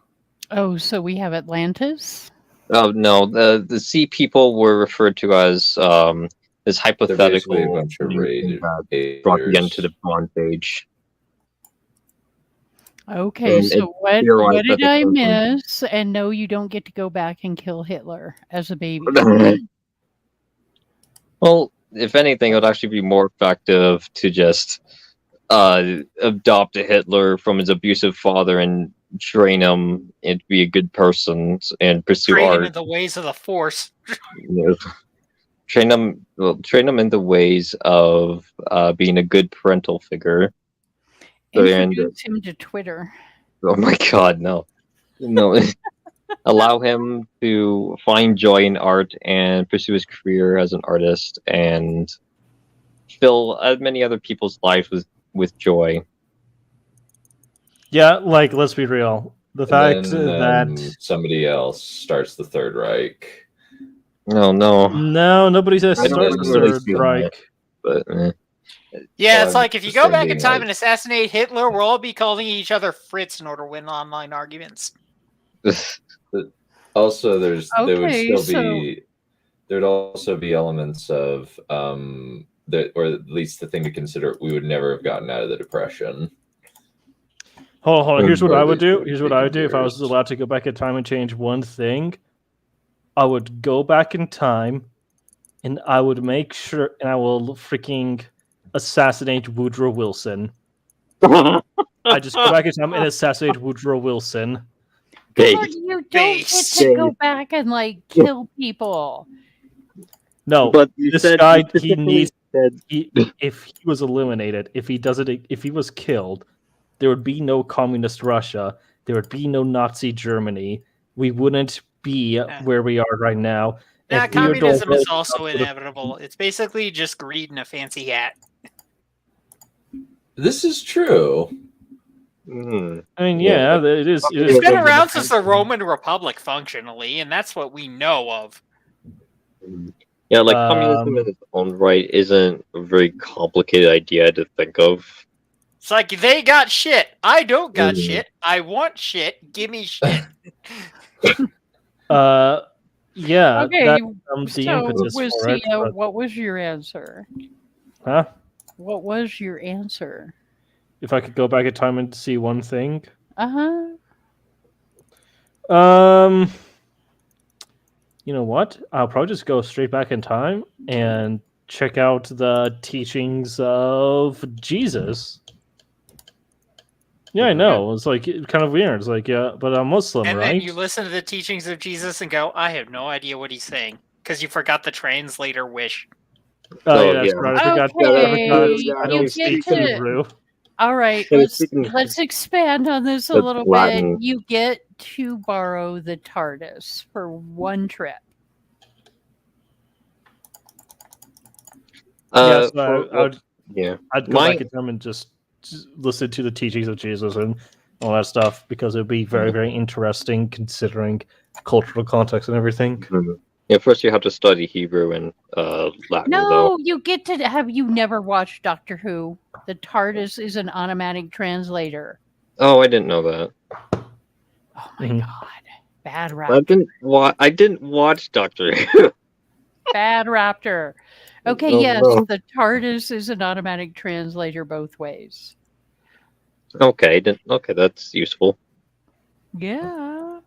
Oh, so we have Atlantis? Oh no, the Sea People were referred to as this hypothetical a bunch of raiders. brought the end to the Bronze Age. Okay, And so what did I miss? And no, you don't get to go back and kill Hitler as a baby. Well, if anything, it would actually be more effective to just adopt a Hitler from his abusive father and train him and be a good person and pursue train art. him in the ways of the Force. Train him in the ways of being a good parental figure. Introduce him to Twitter. Oh my God, no. Allow him to find joy in art and pursue his career as an artist and fill as many other people's lives with joy. Yeah, like, let's be real. The fact that somebody else starts the Third Reich. No, nobody says start the Third Reich. But yeah, it's like if you go back in time and assassinate Hitler, we'll all be calling each other Fritz in order to win online arguments. Also, there'd also be elements of that, or at least the thing to consider. We would never have gotten out of the Depression. Hold on. Here's what I would do. Here's what I would do if I was allowed to go back in time and change one thing. I would go back in time, and I would make sure, and I will freaking assassinate Woodrow Wilson. I just go back in time and assassinate Woodrow Wilson. God, you don't get to go back and kill people. No, but this guy, he needs. If he was eliminated, if he was killed, there would be no communist Russia. There would be no Nazi Germany. We wouldn't be where we are right now. Yeah, communism is also inevitable. It's basically just greed in a fancy hat. This is true. I mean, yeah, it is. It's been around since the Roman Republic, functionally, and that's what we know of. Yeah, communism in its own right isn't a very complicated idea to think of. It's like they got shit. I don't got shit. I want shit. Give me shit. Yeah. Okay, That, the so impetus for it. Lucia, but- what was your answer? huh? What was your answer? If I could go back in time and see one thing. You know what? I'll probably just go straight back in time and check out the teachings of Jesus. Yeah, I know. It's like kind of weird. It's like, yeah, but I'm Muslim, And right? then you listen to the teachings of Jesus and go, I have no idea what he's saying. Because you forgot the translator wish. Oh, yeah, Oh, that's yeah. right. I forgot. Okay, I don't you speak get to- Hebrew. All right, Yeah, let's speaking- expand on this a That's little Latin. bit. You get to borrow the TARDIS for one trip. Yeah, so for what- yeah. I'd go My- back in time and just listen to the teachings of Jesus and all that stuff because it would be very, very interesting considering cultural context and everything. Mhm. Yeah, first you have to study Hebrew and Latin, though. No, you get to have you never watched Doctor Who? The TARDIS is an automatic translator. Oh, I didn't know that. Oh my Mhm. god. Bad I Raptor. didn't watch Doctor Who. Bad Raptor. Okay, Oh, yes, no. the TARDIS is an automatic translator both ways. Okay, that's useful. Yeah.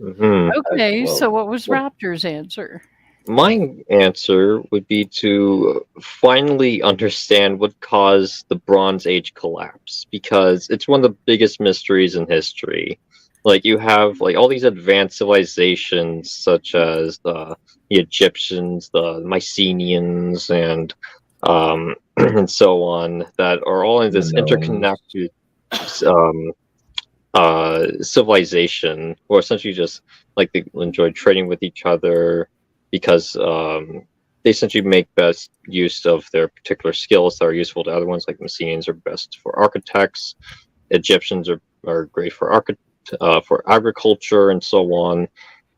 Hmm. Okay, well, so what was well- Raptor's answer? My answer would be to finally understand what caused the Bronze Age collapse, because it's one of the biggest mysteries in history. Like, you have like all these advanced civilizations, such as the Egyptians, the Mycenaeans, and and so on, that are all in this The Gnomes. interconnected civilization, or essentially just like they enjoy trading with each other because they essentially make best use of their particular skills that are useful to other ones. Like Mycenaeans are best for architects, Egyptians are great for for agriculture, and so on.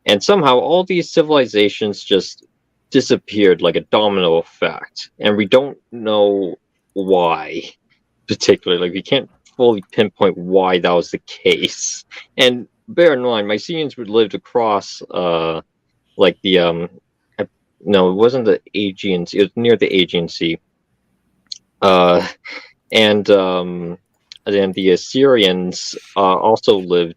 And somehow all these civilizations just disappeared like a domino effect, and we don't know why particularly. Like, we can't fully pinpoint why that was the case. And bear in mind, Mycenaeans would lived across like the no, it wasn't the Aegean Sea, it was near the Aegean Sea. And then the Assyrians also lived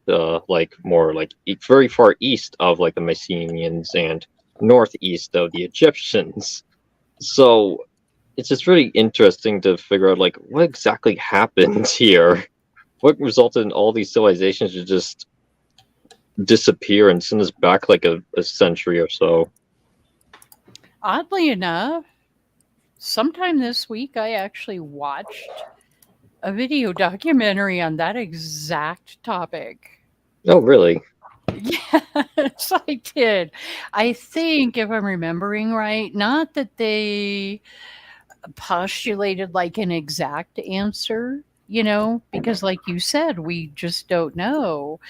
like more like very far east of like the Mycenaeans and northeast of the Egyptians. So it's just really interesting to figure out like what exactly happened here. What resulted in all these civilizations to just disappear and send us back like a century or so. Oddly enough, sometime this week I actually watched a video documentary on that exact topic. Oh, really? Yes, I did. I think, if I'm remembering right, not that they postulated like an exact answer, because like you said, we just don't know.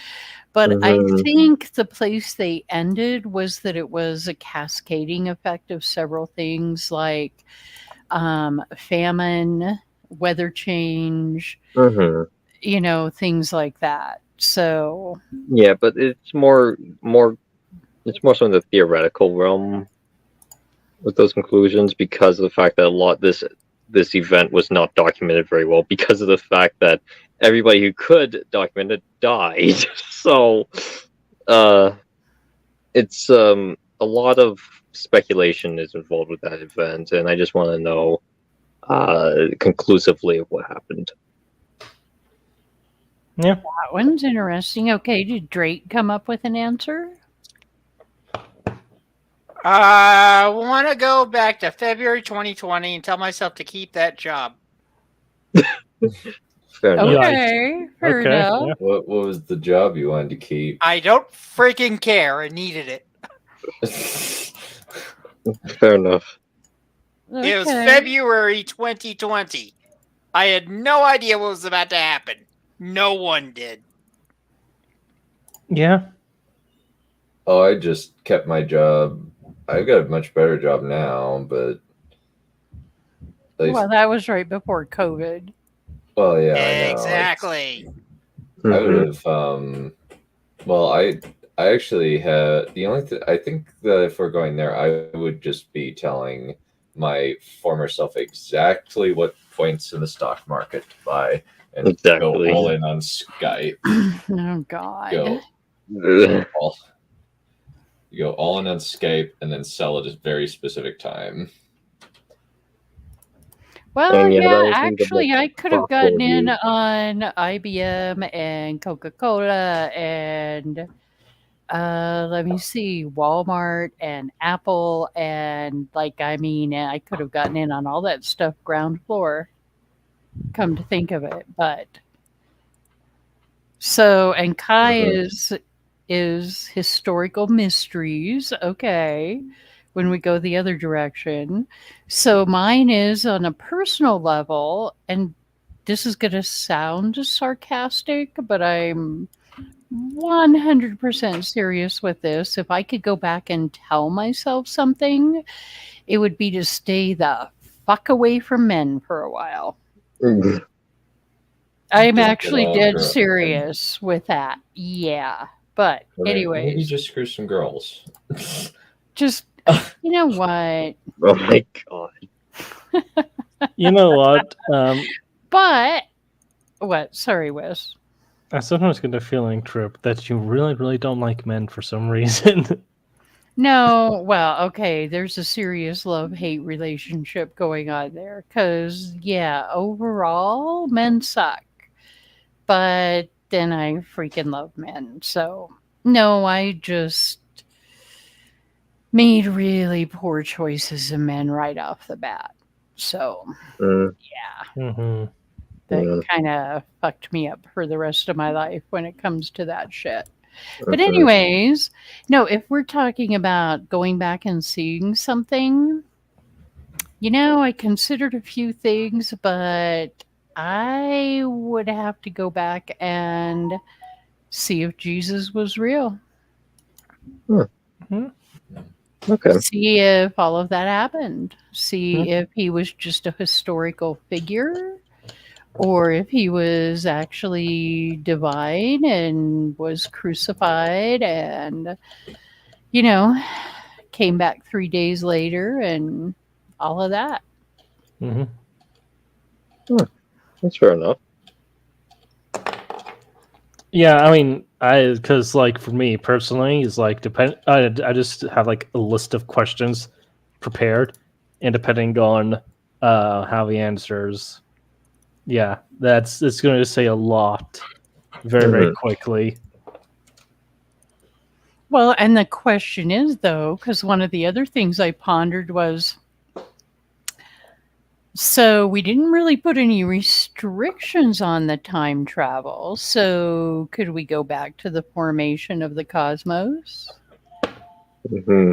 But I Mhm. think the place they ended was that it was a cascading effect of several things like famine, weather change, Mm-hmm. things like that. So Yeah, but it's more so in the theoretical realm with those conclusions, because of the fact that this event was not documented very well, because of the fact that everybody who could document it died. So it's a lot of speculation is involved with that event, and I just want to know conclusively of what happened. Yeah. that one's interesting. Okay, did Drake come up with an answer? I want to go back to February 2020 and tell myself to keep that job. Fair enough. Okay, fair Okay, enough. yeah. What was the job you wanted to keep? I don't freaking care. I needed it. Fair enough. It was Okay. February 2020. I had no idea what was about to happen. No one did. Yeah. Oh, I just kept my job. I've got a much better job now, but at least- Well, that was right before COVID. Well, yeah, I know. Exactly. I Mhm. would have. Well, I actually have the only. I think that if we're going there, I would just be telling my former self exactly what points in the stock market to buy and Exactly. go all in on Skype. Oh God. Go all. You go all in on Skype and then sell at a very specific time. Well, And yeah, that yeah, was one of the actually, most I could have profitable gotten in use. on IBM and Coca-Cola and let me see, Walmart and Apple and I could have gotten in on all that stuff ground floor. Come to think of it, but so and Kai is historical mysteries. Okay. When we go the other direction. So mine is on a personal level, and this is going to sound sarcastic, but I'm 100% serious with this. If I could go back and tell myself something, it would be to stay the fuck away from men for a while. I'm Just actually all dead girl- serious with that. Yeah. But Or maybe anyways, just screw some girls. just you know what? Oh my god. You know what? But what? Sorry, Wes. I sometimes get the feeling, Trip, that you really, really don't like men for some reason. No, well, okay, there's a serious love-hate relationship going on there. Because, yeah, overall, men suck. But then I freaking love men. So, no, I just made really poor choices in men right off the bat. So, Mm, yeah, hmm that kind of fucked me up for the rest of my life when it comes to that shit. But mhm. anyways, no, if we're talking about going back and seeing something, I considered a few things, but I would have to go back and see if Jesus was real. Okay. See if all of that happened. See if he was just a historical figure or if he was actually divine and was crucified and came back 3 days later and all of that. hmm That's fair enough. Yeah, I mean, because like for me personally, is like I just have like a list of questions prepared, and depending on how he answers, yeah, it's going to say a lot very, very quickly. Well, and the question is, though, because one of the other things I pondered was, so we didn't really put any restrictions on the time travel. So could we go back to the formation of the cosmos? Hmm.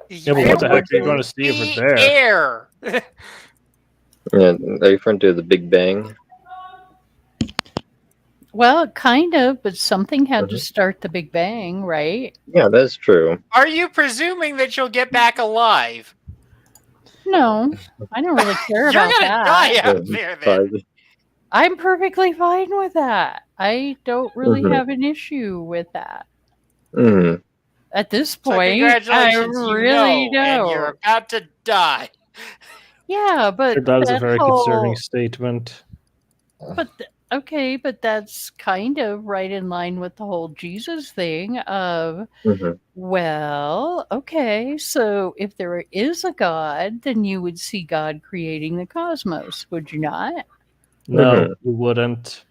Yeah, but what the heck are you going to see over there? Air. Yeah, are you referring to the Big Bang? Well, kind of, but something had to start the Big Bang, right? Yeah, that's true. Are you presuming that you'll get back alive? No, I don't really care You're about gonna that. die out there then. I'm perfectly fine with that. I don't really Mhm. have an issue with that. Mm. At this So point, I congratulations, really you know, and you're don't. about to die. Yeah, but That is a that very whole, concerning statement. okay, but that's kind of right in line with the whole Jesus thing of, Mhm. well, okay, so if there is a God, then you would see God creating the cosmos, would you not? No, you wouldn't.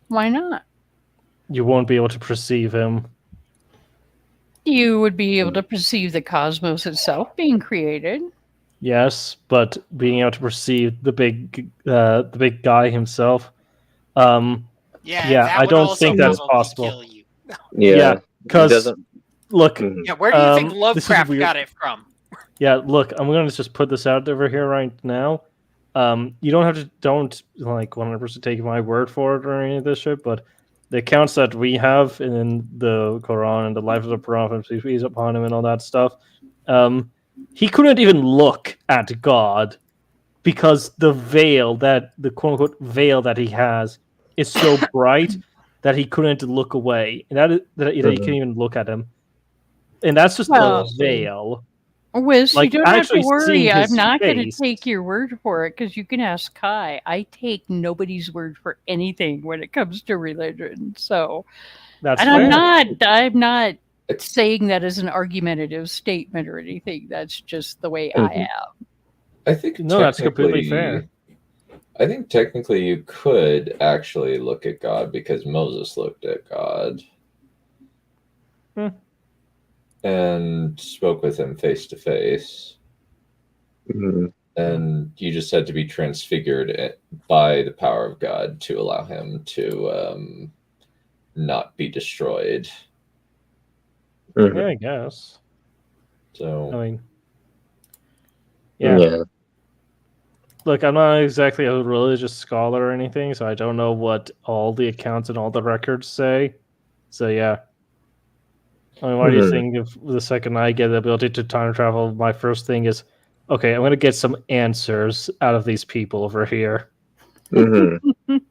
Why not? You won't be able to perceive him. You would be able to perceive the cosmos itself being created. Yes, but being able to perceive the big guy himself, yeah, that I would don't also think that's probably possible. kill you. Yeah, It because doesn't. look, Mhm. Yeah, where do you think this is Lovecraft weird. got it from? Yeah, look, I'm gonna just put this out over here right now. You don't like 100% take my word for it or any of this shit, but the accounts that we have in the Quran and the life of the Prophet, peace upon him, and all that stuff, he couldn't even look at God. because the veil that the quote unquote veil that he has is so bright that he couldn't look away, and that he can't even look at him, and that's just Well, the veil. Wiz, you Like, don't have to actually seeing worry. I'm his not going to face. take your word for it because you can ask Kai. I take nobody's word for anything when it comes to religion. So, That's and fair. I'm not saying that as an argumentative statement or anything. That's just the way I am. I think No, that's completely technically- fair. I think technically you could actually look at God because Moses looked at God and spoke with him face to face. And you just had to be transfigured by the power of God to allow him to not be destroyed. Yeah, I guess. So, I mean, yeah. Look, I'm not exactly a religious scholar or anything, so I don't know what all the accounts and all the records say. So, yeah. I mean, why do you think if the second I get the ability to time travel, my first thing is, okay, I'm going to get some answers out of these people over here.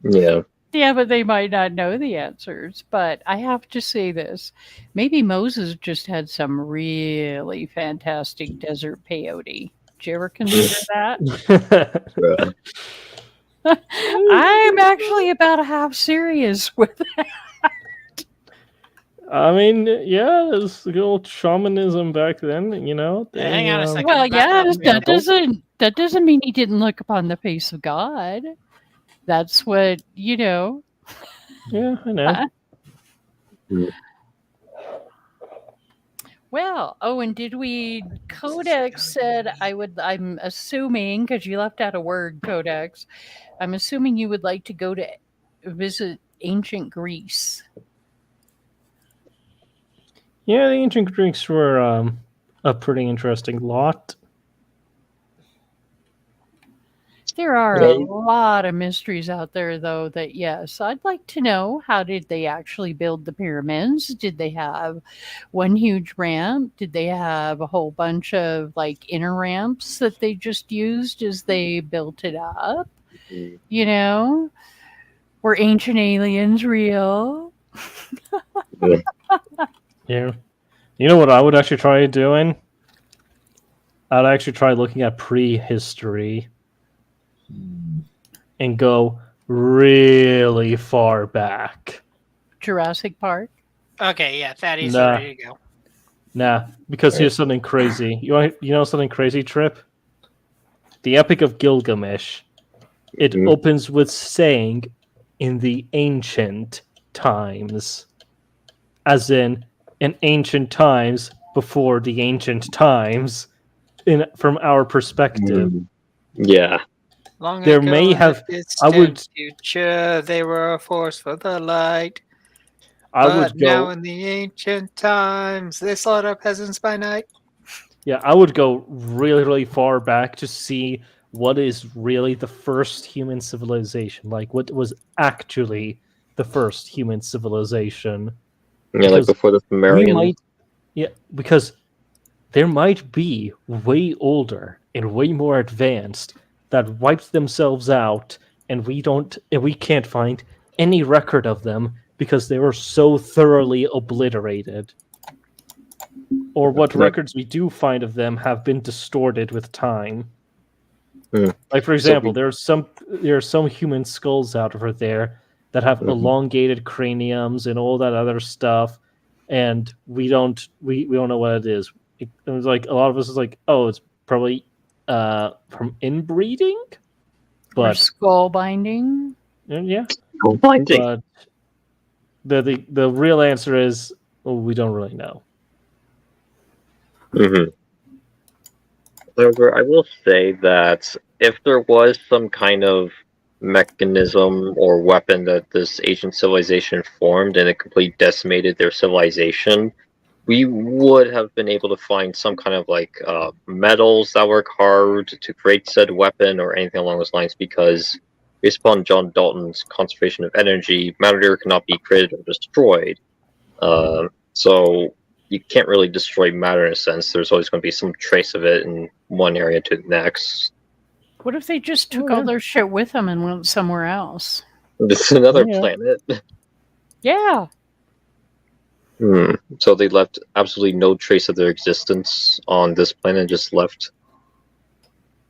Yeah. Yeah, but they might not know the answers. But I have to say this. Maybe Moses just had some really fantastic desert peyote. Did you ever consider that? I'm actually about half serious with that. I mean, yeah, there's the old shamanism back then, you know. Hang on a second. Well, back up. yes, that doesn't mean he didn't look upon the face of God. That's what, you know. Yeah, I know. Well, oh, and did we? Codex said I'm assuming because you left out a word, Codex. I'm assuming you would like to go to visit ancient Greece. Yeah, the ancient Greeks were a pretty interesting lot. There are a lot of mysteries out there, though, that, yes, I'd like to know. How did they actually build the pyramids? Did they have one huge ramp? Did they have a whole bunch of, like, inner ramps that they just used as they built it up? You know? Were ancient aliens real? Yeah. You know what I would actually try doing? I'd actually try looking at prehistory and go really far back. Jurassic Park? Okay, yeah, Thaddeus, Nah. ready to go. Nah, because here's something crazy. You know something crazy, Trip? The Epic of Gilgamesh. It opens with saying, "in the ancient times," as in ancient times before the ancient times. From our perspective, Yeah. Long there ago may in have. the I would. distant future, they were a force for the light. I But would go. now in the ancient times, they slaughter peasants by night. Yeah, I would go really, really far back to see what is really the first human civilization. Like, what was actually the first human civilization. Yeah, like before the Sumerian. Because there might be way older and way more advanced that wiped themselves out, and we can't find any record of them because they were so thoroughly obliterated. Or what records we do find of them have been distorted with time. Like, for example, there are some human skulls out over there that have elongated craniums and all that other stuff, and we don't know what it is. It was like a lot of us is like, oh, it's probably from inbreeding, but or skull binding. Yeah, skull binding. But the real answer is, well, we don't really know. However, I will say that if there was some kind of mechanism or weapon that this ancient civilization formed and it completely decimated their civilization, we would have been able to find some kind of like metals that were carved to create said weapon or anything along those lines, because based upon John Dalton's conservation of energy, matter cannot be created or destroyed. So you can't really destroy matter in a sense. There's always going to be some trace of it in one area to the next. What if they just took all their shit with them and went somewhere else? This is another Yeah. planet. Yeah. So they left absolutely no trace of their existence on this planet, just left.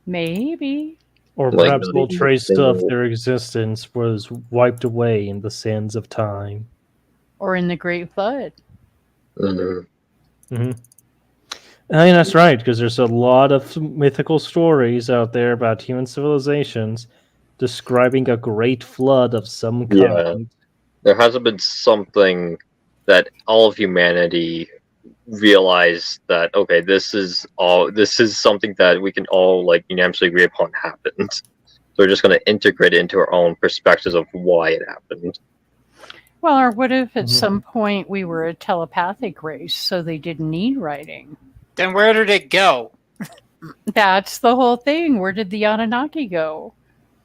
Maybe. Or Like, perhaps all they- trace they- of their existence was wiped away in the sands of time. Or in the Great Flood. Mhm. Hmm. I mean, that's right, because there's a lot of mythical stories out there about human civilizations describing a great flood of some Yeah. kind. There hasn't been something that all of humanity realized that, okay, this is something that we can all like unanimously agree upon happened. So we're just going to integrate it into our own perspectives of why it happened. Well, or what if at Mhm. some point we were a telepathic race, so they didn't need writing? Then where did it go? That's the whole thing. Where did the Anunnaki go?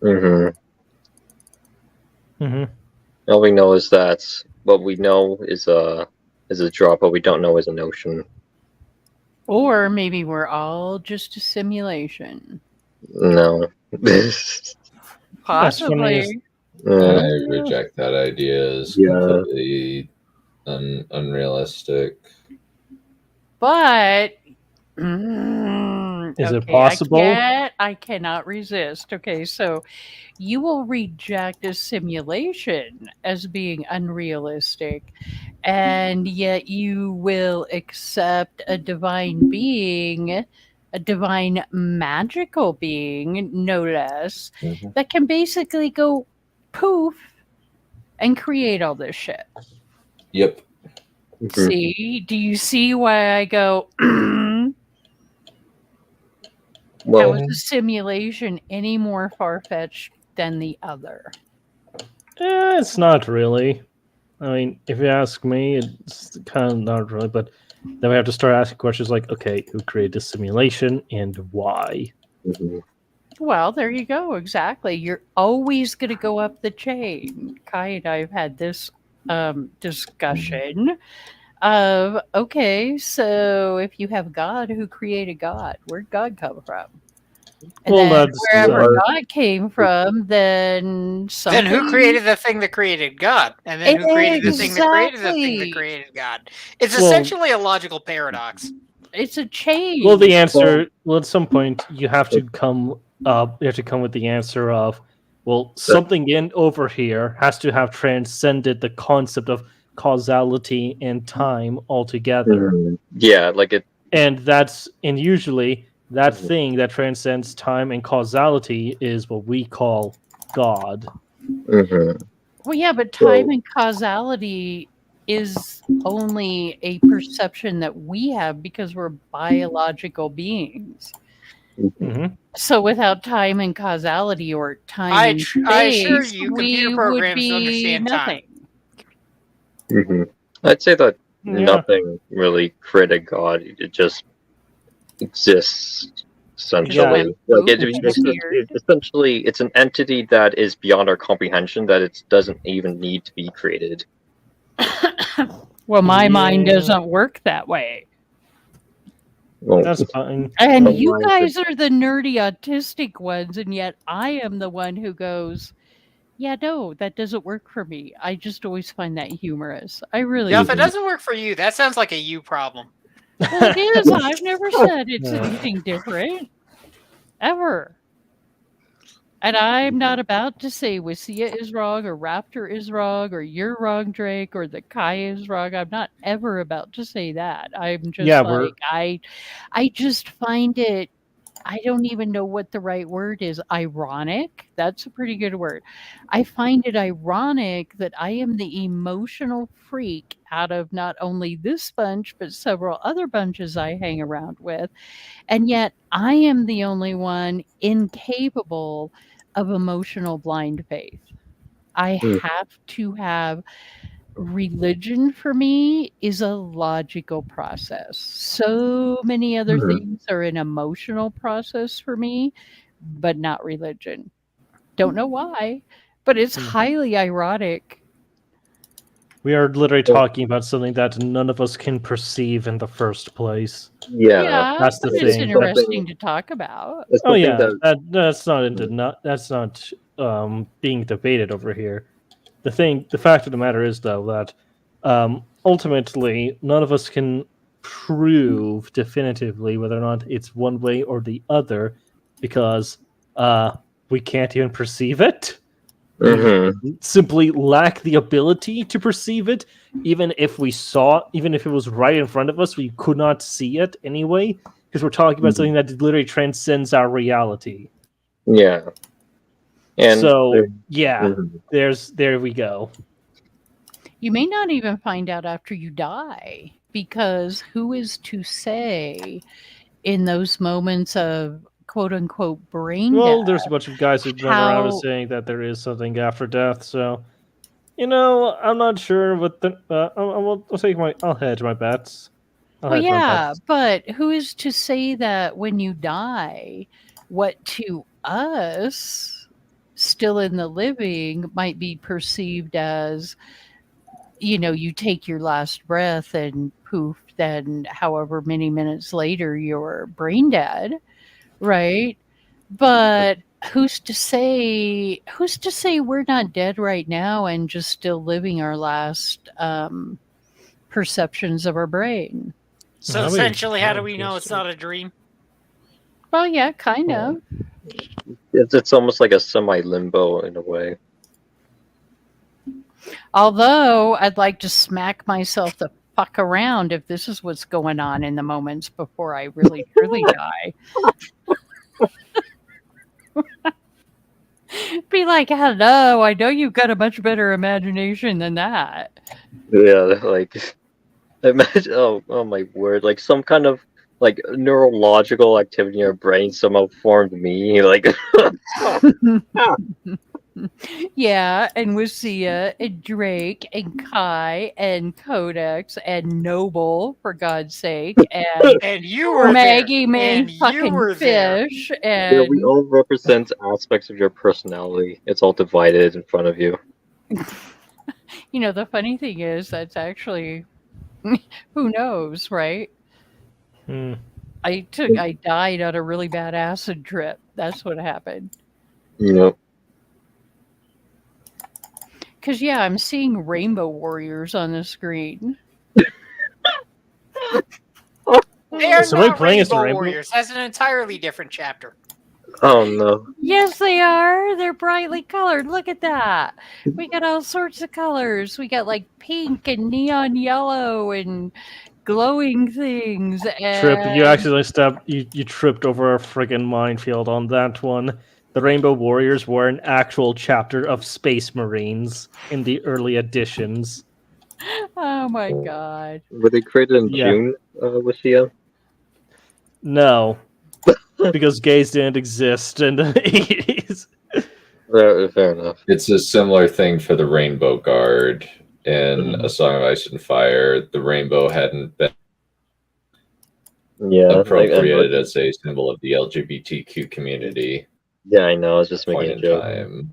Mm-hmm. Hmm. All we know is that what we know is a drop. What we don't know is an ocean. Or maybe we're all just a simulation. No. Possibly. I reject that idea as Yeah. completely unrealistic. But Is it okay, possible? I cannot resist. Okay, so you will reject a simulation as being unrealistic, and yet you will accept a divine being, a divine magical being, no less, Mhm. that can basically go poof and create all this shit. Yep. Mhm. See? Do you see why I go, how Well, is a simulation any more far-fetched than the other? It's not really. I mean, if you ask me, it's kind of not really, but then we have to start asking questions like, okay, who created this simulation and why? mhm. Well, there you go. Exactly. You're always going to go up the chain. Kai and I have had this discussion of, okay, so if you have God, who created God? Where'd God come from? And Well, then that's wherever God came from, then something... Then who created the thing that created God? And then who created the thing that created the thing that Exactly. created God? It's Well- essentially a logical paradox. It's a chain. well, the answer. Well, at some point, you have to come up. You have to come with the answer of, well, something in over here has to have transcended the concept of causality and time altogether. Yeah, like it. And usually that thing that transcends time and causality is what we call God. Mhm. Well, yeah, but time and causality is only a perception that we have because we're biological beings. Hmm. So without time and causality, or time I and assure space, you, we computer would programs be understand time. nothing. Mhm. I'd say that Yeah. nothing really created God. It just exists. Essentially, Yeah. like Weird. essentially, it's an entity that is beyond our comprehension. That it doesn't even need to be created. Well, my mind Yeah. doesn't work that way. Well, That's fine. And Well, you mine guys are the nerdy autistic ones, and yet I am the one who goes, yeah, no, that doesn't work for me. I just always find that humorous. I really Now, if it do. doesn't work for you, that sounds like a you problem. Well, it is. I've never said it's anything different. Ever. And I'm not about to say Wissia is wrong, or Raptor is wrong, or you're wrong, Drake, or the Kai is wrong. I'm not ever about to say that. I'm just Yeah, like, I just find it, I don't even know what the right word is. Ironic. That's a pretty good word. I find it ironic that I am the emotional freak out of not only this bunch, but several other bunches I hang around with. And yet I am the only one incapable of emotional blind faith. I have to have religion. For me is a logical process. So many other things are an emotional process for me, but not religion. Don't know why, but it's highly ironic. We are literally talking about something that none of us can perceive in the first place. Yeah, That's the but it's thing. interesting to talk about. it's Oh something yeah, that that's not being debated over here. The fact of the matter is though that ultimately none of us can prove definitively whether or not it's one way or the other because we can't even perceive it. Mhm. We simply lack the ability to perceive it. Even if it was right in front of us, we could not see it anyway because we're talking about something that literally transcends our reality. Yeah. And So yeah, Mhm. there we go. You may not even find out after you die, because who is to say in those moments of quote unquote brain Well, death there's a bunch of guys who run around and how saying that there is something after death. So I'm not sure what the. I'll hedge my bets. I'll well hedge my yeah, bets. but who is to say that when you die, what to us still in the living might be perceived as, you take your last breath and poof, then however many minutes later you're brain dead, right? But who's to say we're not dead right now and just still living our last perceptions of our brain? So That'd be essentially, how do very we know it's interesting. not a dream? Well, yeah, kind Oh. of. it's almost like a semi limbo in a way. Although I'd like to smack myself the fuck around if this is what's going on in the moments before I really truly die. Be like, hello, I know you've got a much better imagination than that. Yeah, like imagine. Oh my word! Like some kind of like neurological activity in your brain somehow formed me. Like Yeah, and Lucia and Drake and Kai and Codex and Noble, for God's sake, and And you were Maggie there. May And you fucking were there. Fish yeah, we and all represent aspects of your personality. It's all divided in front of you. the funny thing is that's actually who knows, right? Hmm. I died on a really bad acid trip. That's what happened. You know. Cause yeah, I'm seeing rainbow warriors on the screen. They are Somebody not playing as the Rainbow Rainbow? Warriors. That's an entirely different chapter. Oh no. Yes, they are. They're brightly colored. Look at that. We got all sorts of colors. We got like pink and neon yellow and glowing things. Trip, you And accidentally stepped. You tripped over a friggin' minefield on that one. The Rainbow Warriors were an actual chapter of Space Marines in the early editions. oh my god. Were they created in Yeah. June, Lucia? No, because gays didn't exist in the 80s. Fair enough. It's a similar thing for the Rainbow Guard in Mhm. A Song of Ice and Fire. The rainbow hadn't been Yeah, appropriated as a symbol of the LGBTQ community yeah, I know. I was just point making a in joke. time.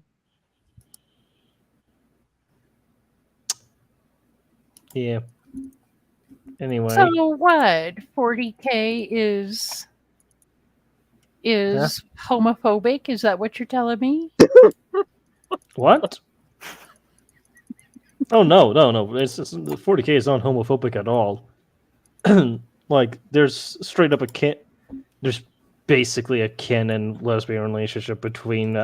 Yeah. Anyway. So what? 40K is homophobic? Is that what you're telling me? What? Oh no. It's 40K is not homophobic at all. Like there's straight up there's basically a kin and lesbian relationship between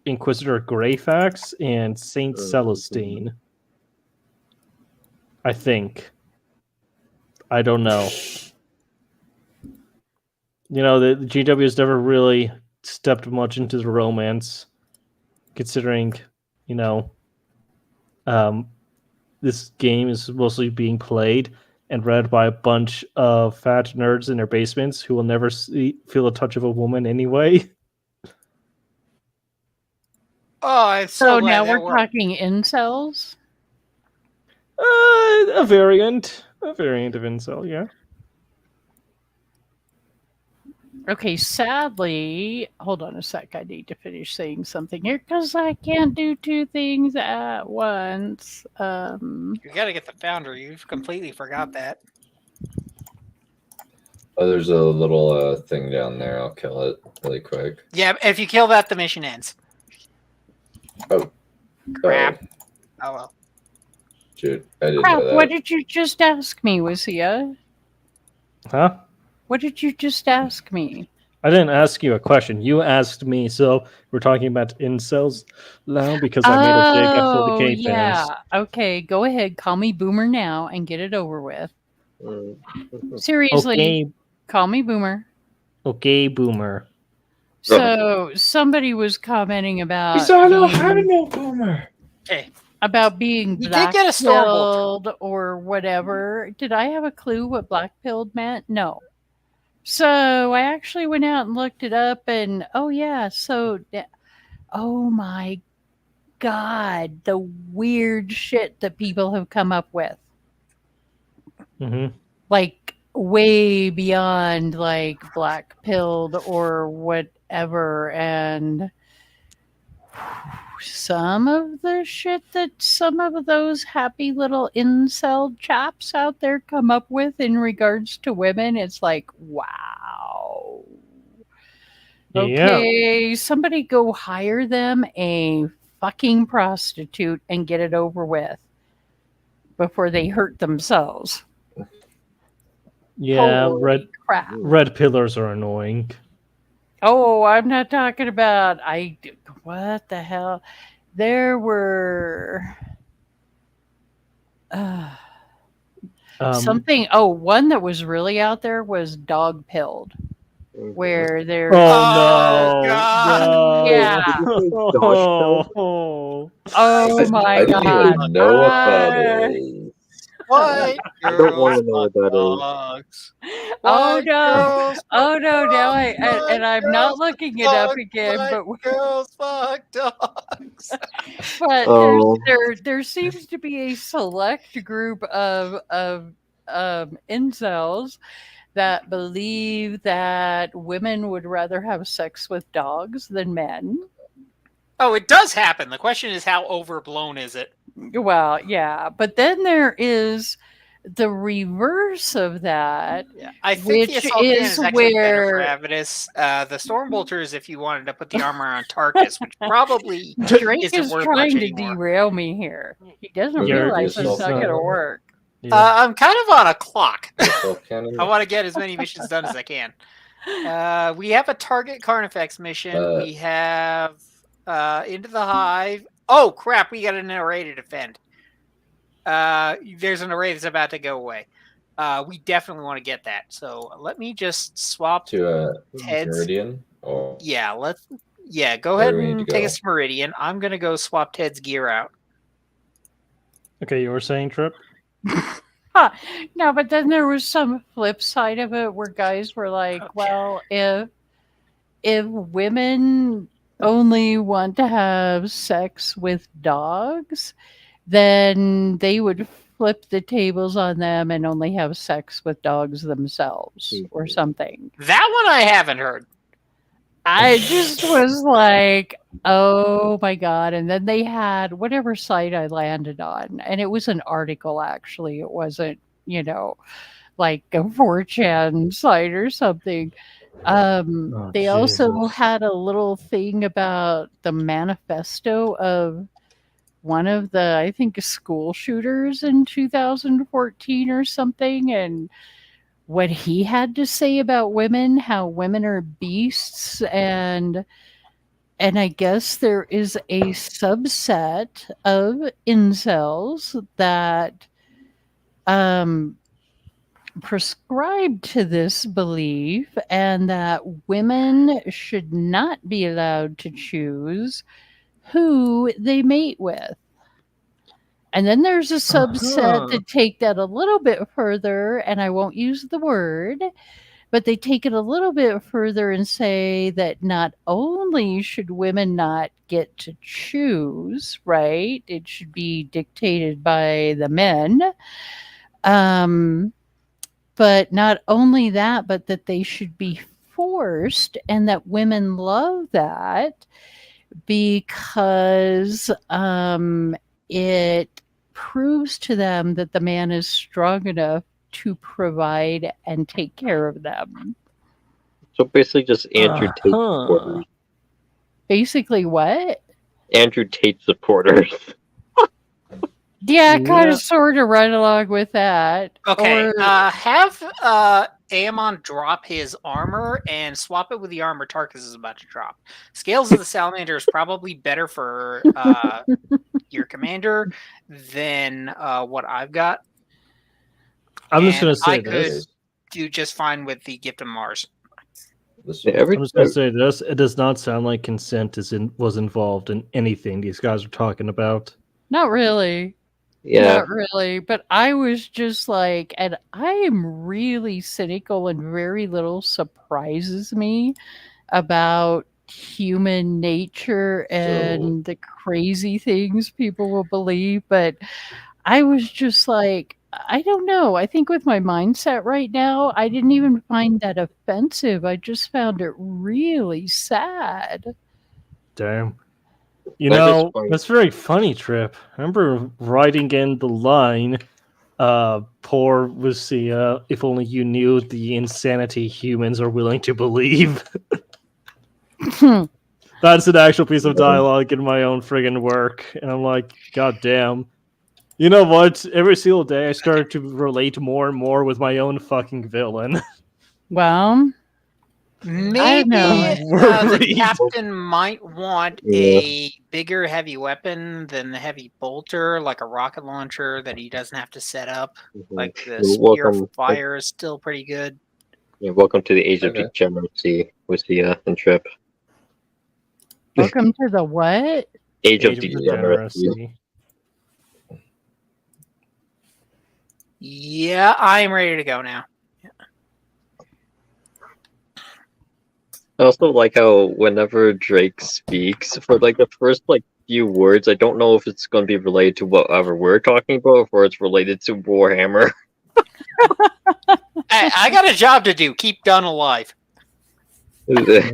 Inquisitor Greyfax and Saint Celestine. I think. I don't know. The GW has never really stepped much into the romance, considering, this game is mostly being played and read by a bunch of fat nerds in their basements who will never feel a touch of a woman anyway. Oh, I'm so So glad now that we're worked. talking incels? A variant of incel, yeah. Okay, sadly, hold on a sec. I need to finish saying something here because I can't do two things at once. You gotta get the founder. You've completely forgot that. Oh, there's a little thing down there. I'll kill it really quick. Yeah, if you kill that, the mission ends. Oh. Crap. Oh well. Shoot, I didn't Crap, know that. what did you just ask me, Wissia? Huh? What did you just ask me? I didn't ask you a question. You asked me, so we're talking about incels now because I made a dig for the K yeah. fans. Okay, go ahead. Call me Boomer now and get it over with. Mm. Seriously, Okay, call me Boomer. okay, Boomer. So somebody was commenting about We saw no being- animal boomer. Okay. about being You did get a storm black-pilled or whatever. Did I have a clue what black-pilled meant? No. So I actually went out and looked it up, and oh yeah, oh my god, the weird shit that people have come up with, Mm-hmm. like way beyond like black-pilled or whatever, and some of the shit that some of those happy little incel chaps out there come up with in regards to women, it's like, wow. Yeah. Okay, somebody go hire them a fucking prostitute and get it over with before they hurt themselves. Yeah, Holy crap. red pillars are annoying. Oh, I'm not talking about what the hell? There were something. Oh, one that was really out there was dog pilled, where there's Oh no! God. Yeah. No! Oh my I don't god. even know what that is. White I don't want to girls know what that is. dogs. Oh White no! girls Oh no! Now fuck and I'm girls, not looking it up fuck again, white but girls fuck dogs. but Oh. there seems to be a select group of incels that believe that women would rather have sex with dogs than men. Oh, it does happen. The question is, how overblown is it? Well, yeah, but then there is the reverse of that. Yeah, I think the Which assault cannon is is actually better for where- Avidus. The Stormbolters, if you wanted to put the armor on Tarkus, which probably Drake isn't is worth trying much to anymore. derail me here. He doesn't You're- realize you're it's not so- going to work. Yeah. I'm kind of on a clock. Assault cannon. I want to get as many missions done as I can. We have a target Carnifex mission. We have Into the Hive. Oh crap! We got an array to defend. There's an array that's about to go away. We definitely want to get that. So let me just swap To Ted's. Meridian. Or Yeah, go Where ahead do we need and to take go? us to Meridian. I'm gonna go swap Ted's gear out. Okay, you were saying, Trip? No, but then there was some flip side of it where guys were like, Okay. well, if women only want to have sex with dogs, then they would flip the tables on them and only have sex with dogs themselves or something. That one I haven't heard. I just was like, oh my god. And then they had whatever site I landed on, and it was an article actually. It wasn't, like a 4chan site or something. They also Jesus. had a little thing about the manifesto of one of the, I think, school shooters in 2014 or something, and what he had to say about women, how women are beasts, and I guess there is a subset of incels that prescribe to this belief, and that women should not be allowed to choose who they mate with. And then there's a subset that take that a little bit further, and I won't use the word, but they take it a little bit further and say that not only should women not get to choose, right? It should be dictated by the men. But not only that, but that they should be forced, and that women love that because it proves to them that the man is strong enough to provide and take care of them. So basically, just Andrew Tate Uh-huh. supporters. Basically, what? Andrew Tate supporters. Yeah, kind Yeah. of sort of right along with that. Okay, Or- have Aemon drop his armor and swap it with the armor Tarkus is about to drop. Scales of the Salamander is probably better for your commander than what I've got. I'm just And gonna say I could this. do just fine with the Gift of Mars. This Yeah, one. every I'm just gonna say this. It does not sound like consent was involved in anything these guys are talking about. Not really. yeah. Not really. But I was just like, and I am really cynical, and very little surprises me about human nature and the crazy things people will believe. But I was just like, I don't know. I think with my mindset right now, I didn't even find that offensive. I just found it really sad. Damn. You That is know, funny. that's very funny, Trip. I remember writing in the line, poor Lucia, if only you knew the insanity humans are willing to believe. That's an actual piece of dialogue in my own friggin' work. And I'm like, God damn. You know what? Every single day I start to relate more and more with my own fucking villain. Well, Maybe know. the Worried. captain might want a bigger heavy weapon than the heavy bolter, like a rocket launcher that he doesn't have to set up. Like the spear of fire is still pretty good. Yeah, welcome to the age of Okay. degeneracy with the and Trip. welcome to the what? Age of Age of degeneracy. degeneracy. Yeah, I am ready to go now. I also like how whenever Drake speaks, for like the first like few words, I don't know if it's going to be related to whatever we're talking about, or it's related to Warhammer. Hey, I got a job to do. Keep Dunn alive. Okay.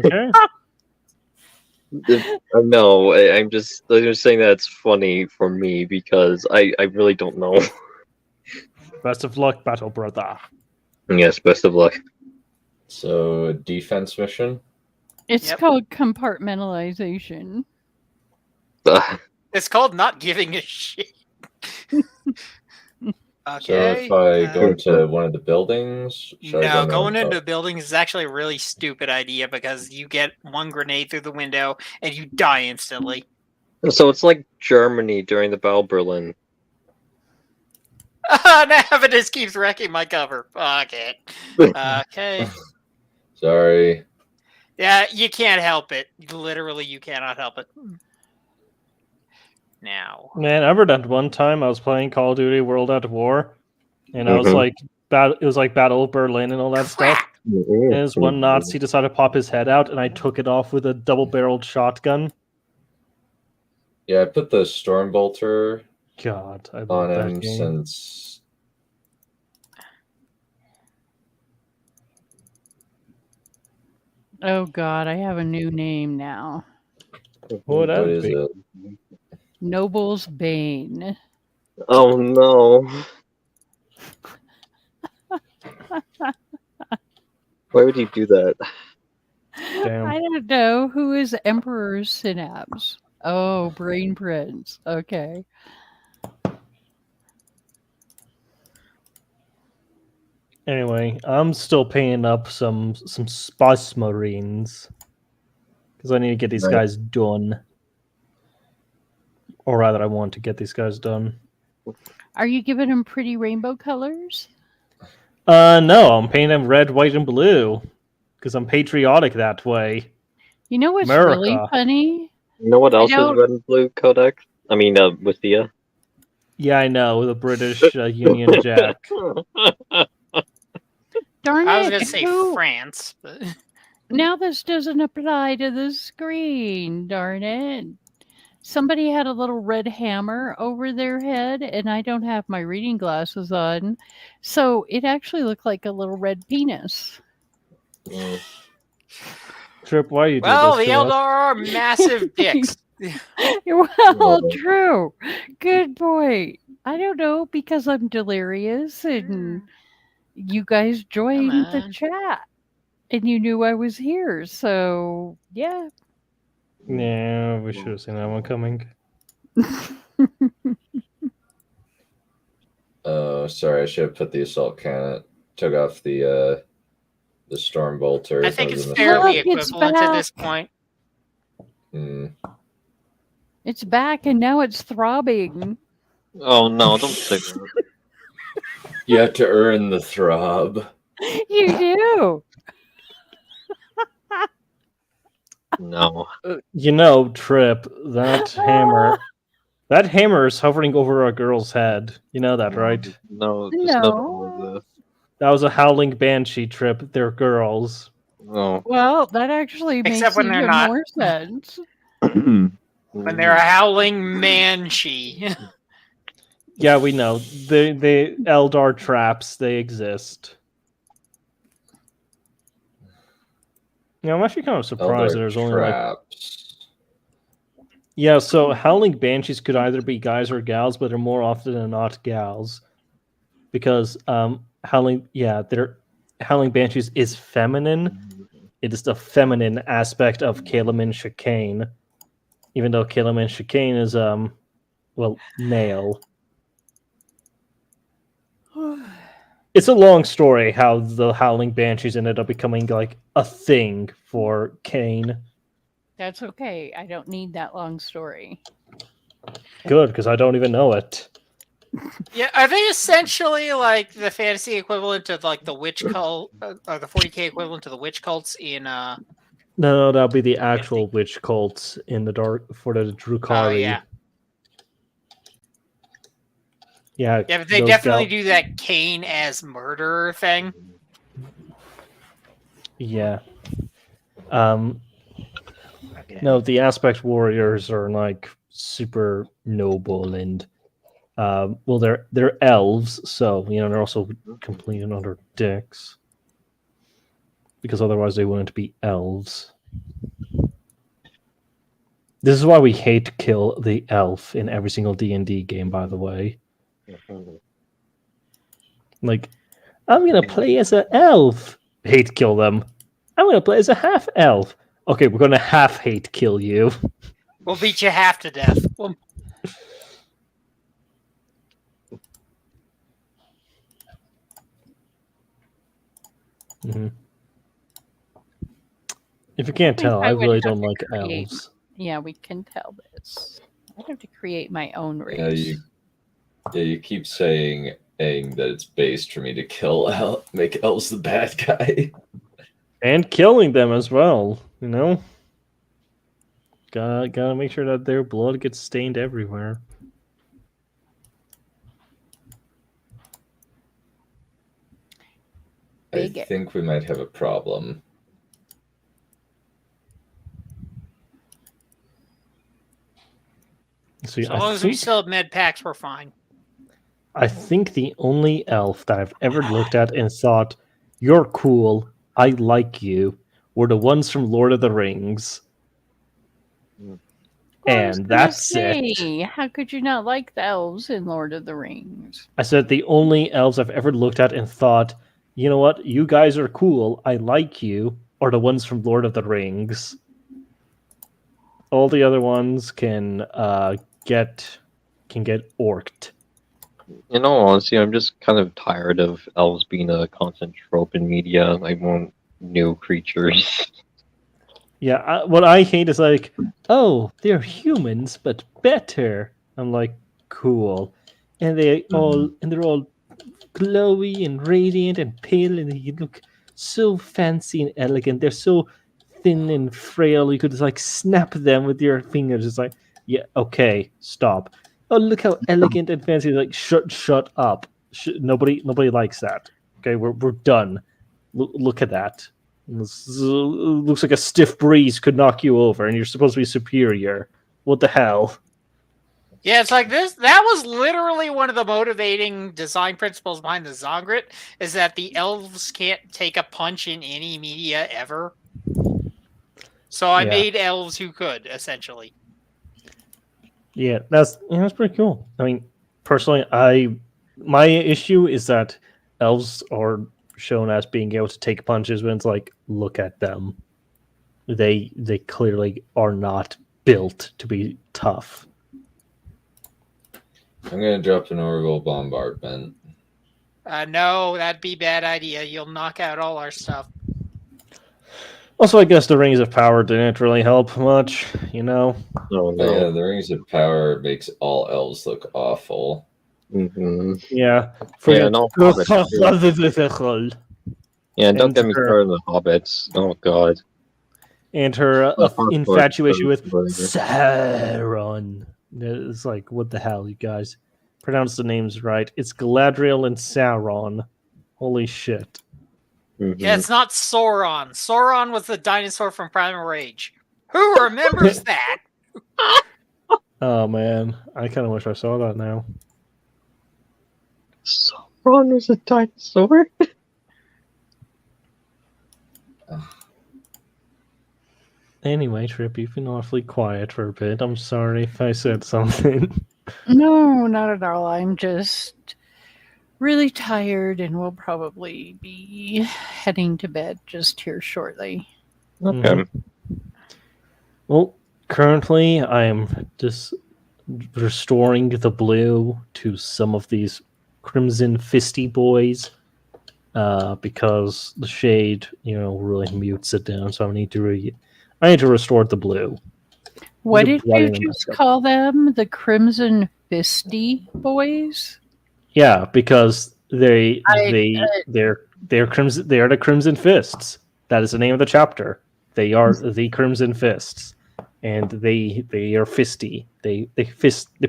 I know. I'm just saying that it's funny for me because I really don't know. Best of luck, battle brother. Yes, best of luck. So defense mission. It's Yep. called compartmentalization. It's called not giving a shit. Okay. So if I go into one of the buildings, should I No, go going on into top? buildings is actually a really stupid idea because you get one grenade through the window and you die instantly. So it's like Germany during the Battle of Berlin. Now just keeps wrecking my cover. Fuck it. Okay. Sorry. Yeah, you can't help it. Literally, you cannot help it. Now. Man, I remember that one time I was playing Call of Duty World at War, and I was Mhm. like, it was like Battle of Berlin and all that stuff. Crap! And this one Nazi decided to pop his head out, and I took it off with a double-barreled shotgun. Yeah, I put the Stormbolter God, I love on that him game. since. Oh God, I have a new name now. What What is be? it? Noble's Bane. Oh no! Why would you do that? Damn. I don't know. Who is Emperor's Synapse? Oh, Brain Prince. Okay. Anyway, I'm still paying up some spice marines because I need to get these Right. guys done, or rather, I want to get these guys done. Are you giving him pretty rainbow colors? No, I'm painting them red, white, and blue because I'm patriotic that way. You know what's really America. funny? You know what else is don't- red and blue codex? I mean, with the. Yeah, I know, the British Union Jack. Darn I was it. going to say who- France, but Now this doesn't apply to the screen. Darn it. Somebody had a little red hammer over their head, and I don't have my reading glasses on. So it actually looked like a little red penis. Mm. Trip, why you do Well, this the to Eldar us? are massive dicks. Well, true. Good point. I don't know, because I'm delirious and you guys joined the on. chat and you knew I was here. So, yeah. Yeah, we should have seen that one coming. Oh, sorry, I should have put the assault cannon. Took off the storm bolter. I That think was it's a fairly Look, it's equivalent at this back. point. mistake. It's back and now it's throbbing. Oh no! Don't say that. You have to earn the throb. You do. No. You know, Trip, that hammer is hovering over a girl's head. You know that, right? No. Just not all of No. this. That was a howling banshee, Trip. They're girls. No. Well, that actually Except makes when they're even not. more sense. When they're a howling manshee. Yeah, we know. The Eldar traps, they exist. Yeah, I'm actually kind of surprised Eldar there's only like... traps. Yeah, so howling banshees could either be guys or gals, but they're more often than not gals. Because howling banshees is feminine. It is the feminine aspect of Kalamin Chicane. Even though Kalamin Chicane is male. It's a long story how the howling banshees ended up becoming like a thing for Kane. That's okay. I don't need that long story. Good, because I don't even know it. Yeah, are they essentially like the fantasy equivalent of like the witch cult, or the 40k equivalent to the witch cults in No, that'll be the actual witch cults in the dark for the Drukari. Oh yeah. Yeah, Yeah, but they definitely do that Cain as murderer thing. Yeah. No, the aspect warriors are like super noble and they're elves, so they're also complete and utter dicks. Because otherwise they wouldn't be elves. This is why we hate to kill the elf in every single D&D game, by the way. Like, I'm gonna play as an elf. Hate kill them. I'm gonna play as a half elf. Okay, we're gonna half hate kill you. We'll beat you half to death. Mm-hmm. If you can't tell, I really don't like elves. Yeah, we can tell this. I have to create my own race. Yeah, you keep saying that it's based for me to make elves the bad guy. And killing them as well, Gotta make sure that their blood gets stained everywhere. I think we might have a problem. See, as long as we still have med packs, we're fine. I think the only elf that I've ever looked at and thought, you're cool, I like you, were the ones from Lord of the Rings. And that's it. How could you not like the elves in Lord of the Rings? I said the only elves I've ever looked at and thought, you know what, you guys are cool, I like you, are the ones from Lord of the Rings. All the other ones can get orked. Honestly, I'm just kind of tired of elves being a constant trope in media. I want new creatures. Yeah, what I hate is like, oh, they're humans, but better. I'm like, cool, and they're all glowy and radiant and pale, and they look so fancy and elegant. They're so thin and frail. You could just like snap them with your fingers. It's like, yeah, okay, stop. Oh, look how elegant and fancy. Like, shut up. Nobody likes that. Okay, we're done. Look at that. Looks like a stiff breeze could knock you over, and you're supposed to be superior. What the hell? Yeah, it's like this. That was literally one of the motivating design principles behind the Zongrit, is that the elves can't take a punch in any media ever. So I Yeah. made elves who could, essentially. Yeah, that's pretty cool. I mean, personally, my issue is that elves are shown as being able to take punches when it's like, look at them. They clearly are not built to be tough. I'm gonna drop an orbital bombardment. No, that'd be a bad idea. You'll knock out all our stuff. Also, I guess the Rings of Power didn't really help much, you know? Oh But yeah, no. the Rings of Power makes all elves look awful. Mm-hmm. Yeah. Yeah, and all hobbits. Yeah, don't get me started on the hobbits. Oh god. And her The hardcore infatuation with whatever. Sauron. It's like, what the hell, you guys? Pronounce the names right. It's Galadriel and Sauron. Holy shit. Mhm. Yeah, it's not Sauron. Sauron was the dinosaur from Primal Rage. Who remembers that? Oh man, I kind of wish I saw that now. Sauron was a dinosaur? Anyway, Trip, you've been awfully quiet for a bit. I'm sorry if I said something. No, not at all. I'm just really tired and will probably be heading to bed just here shortly. Okay. Mhm. Well, currently I am just restoring the blue to some of these Crimson Fisty boys because the shade, really mutes it down. So I need to restore the blue. What The did you brighten just back up. call them? The Crimson Fisty boys? Yeah, because they're crimson. They are the Crimson Fists. That is the name of the chapter. They are the Crimson Fists, and they are fisty. They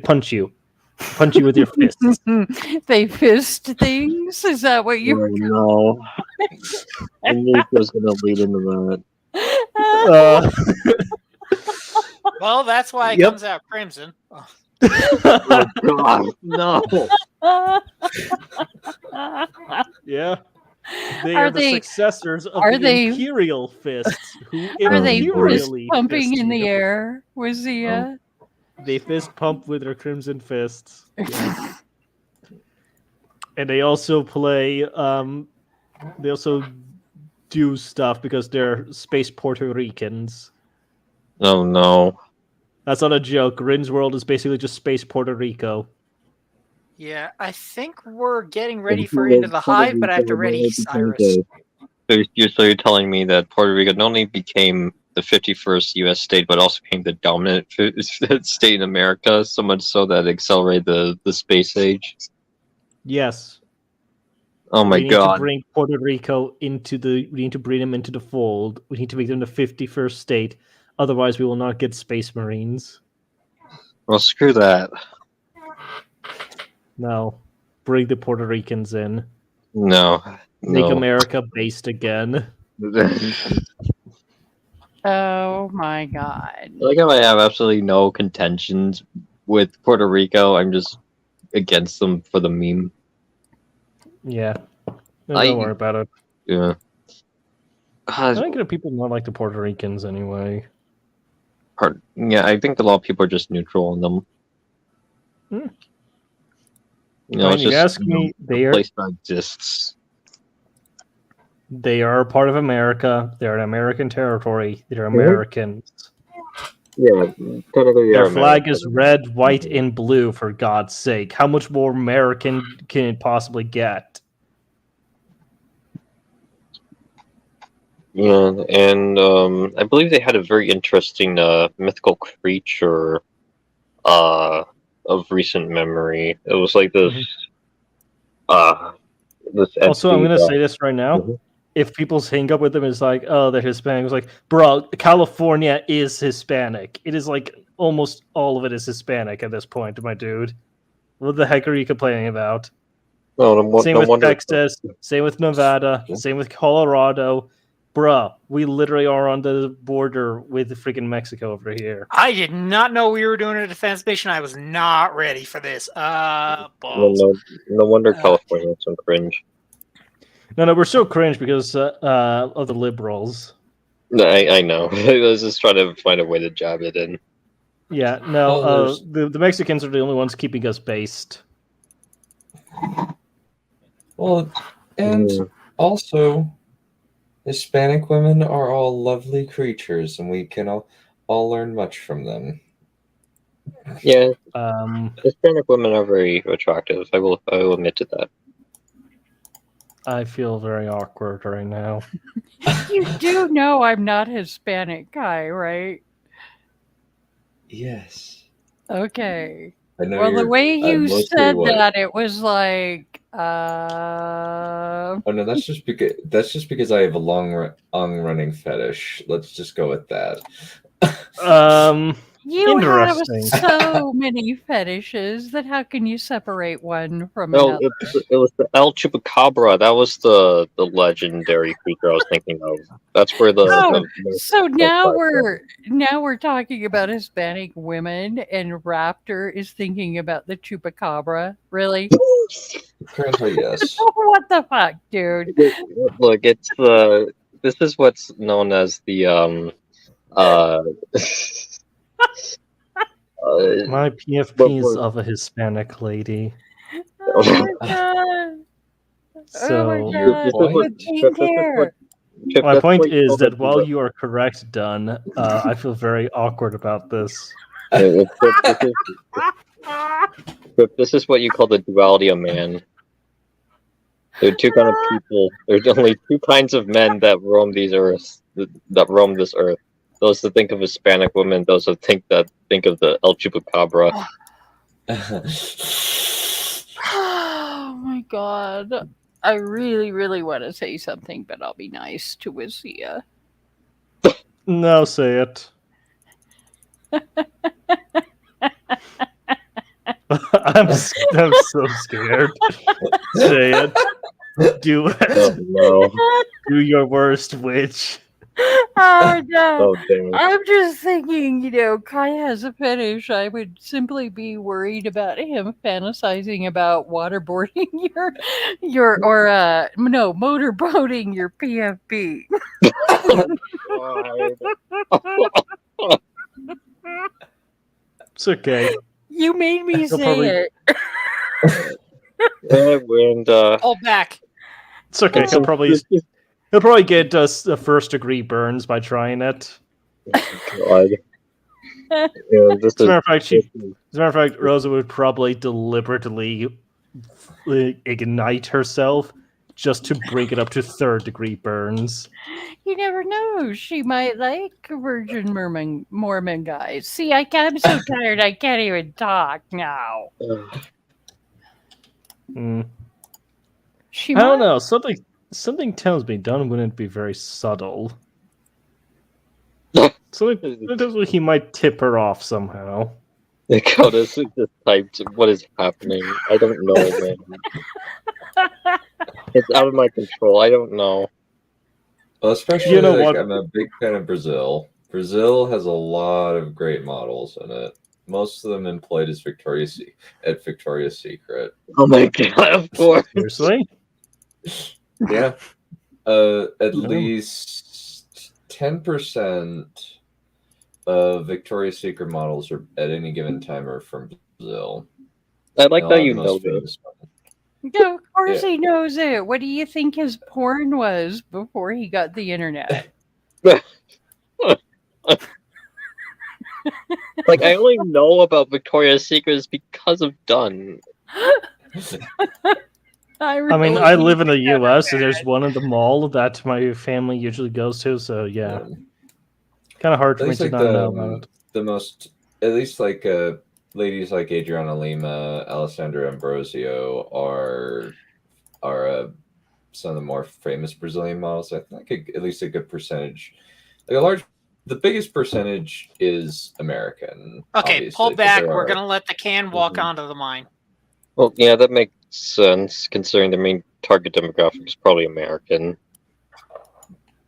punch you with your fists. They fist things? Is that what you were no. I knew it was going to lead into that. Uh, Well, that's why it Yep. comes out crimson. Oh. Oh god, no. yeah, they Are are the they- successors of are the they- Imperial Fists, who Are they fist imperially pumping fist in the you. air? Was the They fist pump with their Crimson Fists. Yeah. And they also play. They also do stuff because they're space Puerto Ricans. Oh no. That's not a joke. Rin's world is basically just space Puerto Rico. Yeah, I think we're getting ready for Into the Hive, but I have to ready Cyrus. So you're telling me that Puerto Rico not only became the 51st U.S. state, but also became the dominant state in America, so much so that it accelerated the space age? Yes. Oh my we need god. to bring Puerto Rico we need to bring them into the fold. We need to make them the 51st state. Otherwise, we will not get Space Marines. Well, screw that. No. Bring the Puerto Ricans in. No. Make No. America based again. Oh my god. I like how I have absolutely no contentions with Puerto Rico. I'm just against them for the meme. Yeah. No, I- don't worry about it. Yeah. I think that people not like the Puerto Ricans anyway. Yeah, I think a lot of people are just neutral on them. Hmm. You know, I it's mean, you just ask me, a place that exists. They are part of America. They're an American territory. They're Americans. Yeah, technically Their flag is red, white, and blue, for God's sake. How much more American can it possibly get? Yeah, and I believe they had a very interesting mythical creature of recent memory. It was like this this Also, I'm entity going to that- say this right now. Mhm. If people's hang up with them is like, oh, they're Hispanic, it's like, bro, California is Hispanic. It is like almost all of it is Hispanic at this point, my dude. What the heck are you complaining about? Same with Texas, same with Nevada, same with Colorado. Bruh, we literally are on the border with freaking Mexico over here. I did not know we were doing a defense mission. I was not ready for this. Balls. No wonder California is so cringe. No, we're so cringe because of the liberals. No, I know. I was just trying to find a way to jab it in. Yeah, no, Well, the Mexicans are the only ones keeping us based. Well, and also, Hispanic women are all lovely creatures, and we can all learn much from them. Yeah, Um, Hispanic women are very attractive. I will admit to that. I feel very awkward right now. You do know I'm not Hispanic, Kai, right? Yes. Okay. I know Well, the you're way you mostly said white. that, it was like, Oh no, that's just because I have a long running fetish. Let's just go with that. you have Interesting. so many fetishes that how can you separate one from No, another? it was the El Chupacabra. That was the legendary creature I was thinking of. That's where Oh, the so now from. we're talking about Hispanic women, and Raptor is thinking about the chupacabra. Really? Currently, yes. What the fuck, dude? Look, it's this is what's known as the My PFP is of a Hispanic lady. Oh my god! Oh my So god! What? With pink hair. my that's point what you is call that while the- you are correct, Dunn, I feel very awkward about this. this is what you call the duality of man. There are two kind of people. There's only two kinds of men that roam these earths. That roam this earth. Those that think of Hispanic women. Those that think of the El Chupacabra. Oh my god! I really, really want to say something, but I'll be nice to Wizia. No, say it. I'm so scared. Say it. Do it. Oh no! Do your worst, witch. Oh no! Oh damn! I'm just thinking, Kai has a fetish. I would simply be worried about him fantasizing about waterboarding motorboating your PFB. It's okay. You made me He'll say probably- it. And Hold back. It's okay. He'll probably get us the first degree burns by trying it. God. Yeah, As a matter of fact, Rosa would probably deliberately ignite herself just to bring it up to third degree burns. You never know. She might like Virgin Mormon guys. See, I'm so tired I can't even talk now. She I don't might. know. Something tells me Dunn wouldn't be very subtle. Something tells me he might tip her off somehow. God, this is just typed. What is happening? I don't know, man. It's out of my control. I don't know. Well, especially You know what? I'm a big fan of Brazil. Brazil has a lot of great models in it. Most of them employed as Victoria's Secret. Oh my god! Of course. Seriously? Yeah. At No. least 10% of Victoria's Secret models are at any given time are from Brazil. I like A that lot of you the know most this. famous ones. Yeah, of course Yeah. he knows it. What do you think his porn was before he got the internet? Like I only know about Victoria's Secrets because of Dunn. I mean, I live in the U.S. and there's one in the mall that my family usually goes to. So yeah, kind of hard At for me least to like not know about it. the most, at least like ladies like Adriana Lima, Alessandra Ambrosio are some of the more famous Brazilian models. I think at least a good percentage, the biggest percentage is American. Okay, obviously, hold but back. there We're are- gonna let the can walk Mhm. onto the mine. Well, yeah, that makes sense considering the main target demographic is probably American.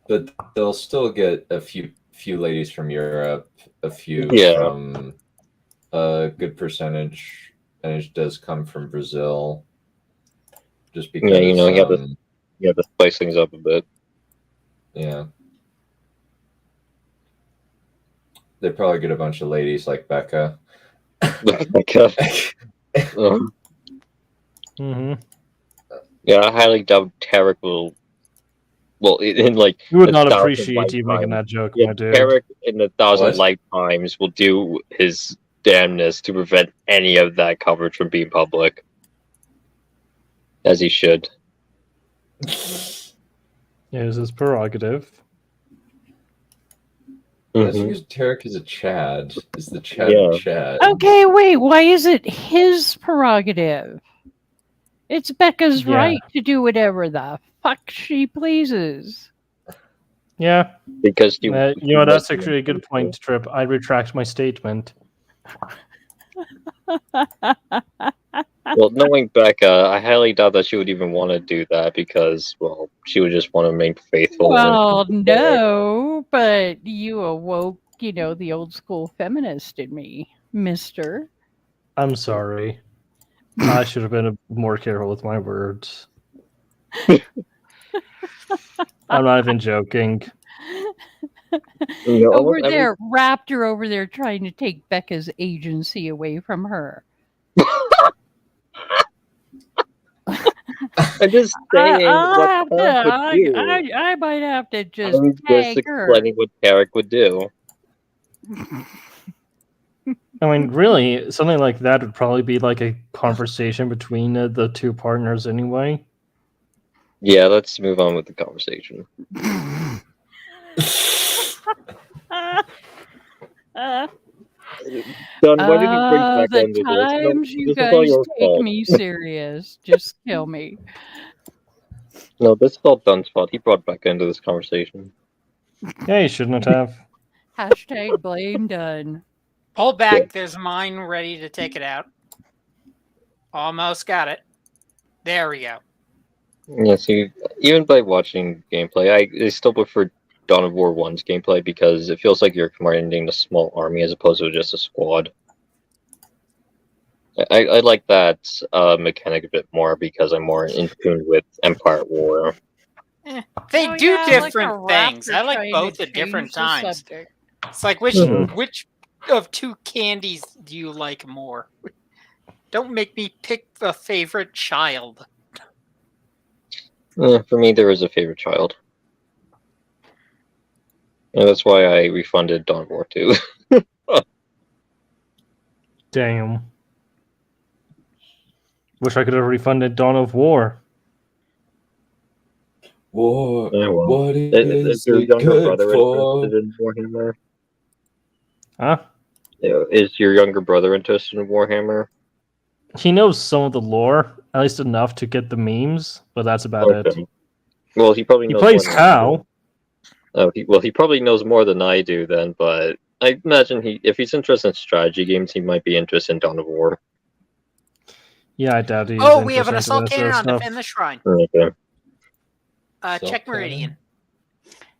But they'll still get a few ladies from Europe, a few Yeah. from a good percentage, and it does come from Brazil. Just because, Yeah, you have to spice things up a bit. yeah. They probably get a bunch of ladies like Becca. Mm-hmm. Yeah, I highly doubt Tarek will. Well, in like You would a not 1,000 appreciate you making lifetimes. that joke, Yeah, my dude. Tarek in 1,000 What? lifetimes will do his damnness to prevent any of that coverage from being public, as he should. It is his prerogative. That's Mhm. because Tarek is a Chad. Is the Chad Yeah. Chad? Okay, wait. Why is it his prerogative? It's Becca's Yeah. right to do whatever the fuck she pleases. Yeah. Because You know, that's actually a good point, Trip. I retract my statement. Well, knowing Becca, I highly doubt that she would even want to do that because, well, she would just want to remain faithful. Well, no, but you awoke, the old school feminist in me, mister. I'm sorry. I should have been more careful with my words. I'm not even joking. Over there, Raptor over there trying to take Becca's agency away from her. I'm just saying what Tarek would do. I might have to I just was just tag her. explaining what Tarek would do. I mean, really, something like that would probably be like a conversation between the two partners anyway. Yeah, let's move on with the conversation. Dunn, why did you bring back the into this? times you this is all guys your take fault. me serious. Just kill me. No, this is all Dunn's fault. He brought back into this conversation. Yeah, you shouldn't have. Hashtag blame done. Pull back. There's mine ready to take it out. Almost got it. There we go. Yeah, see, even by watching gameplay, I still prefer Dawn of War 1's gameplay because it feels like you're commanding a small army as opposed to just a squad. I like that mechanic a bit more because I'm more in tune with Empire War. They Oh, do yeah, like a different things. raptor I like trying both to at different change the times. subject. It's like which of two candies do you like more? Don't make me pick a favorite child. For me, there is a favorite child. And that's why I refunded Dawn of War 2. Damn. Wish I could have refunded Dawn of War. War. Yeah, well, What is your it younger good brother for? interested in Warhammer? Huh? Yeah, is your younger brother interested in Warhammer? He knows some of the lore, at least enough to get the memes, but that's about it. Well, he probably He knows plays more than I do. Tau. He probably knows more than I do then, but I imagine if he's interested in strategy games, he might be interested in Dawn of War. Yeah, I doubt he's Oh, we have an interested in assault this sort cannon of on stuff. defend the shrine. Okay. Check Meridian.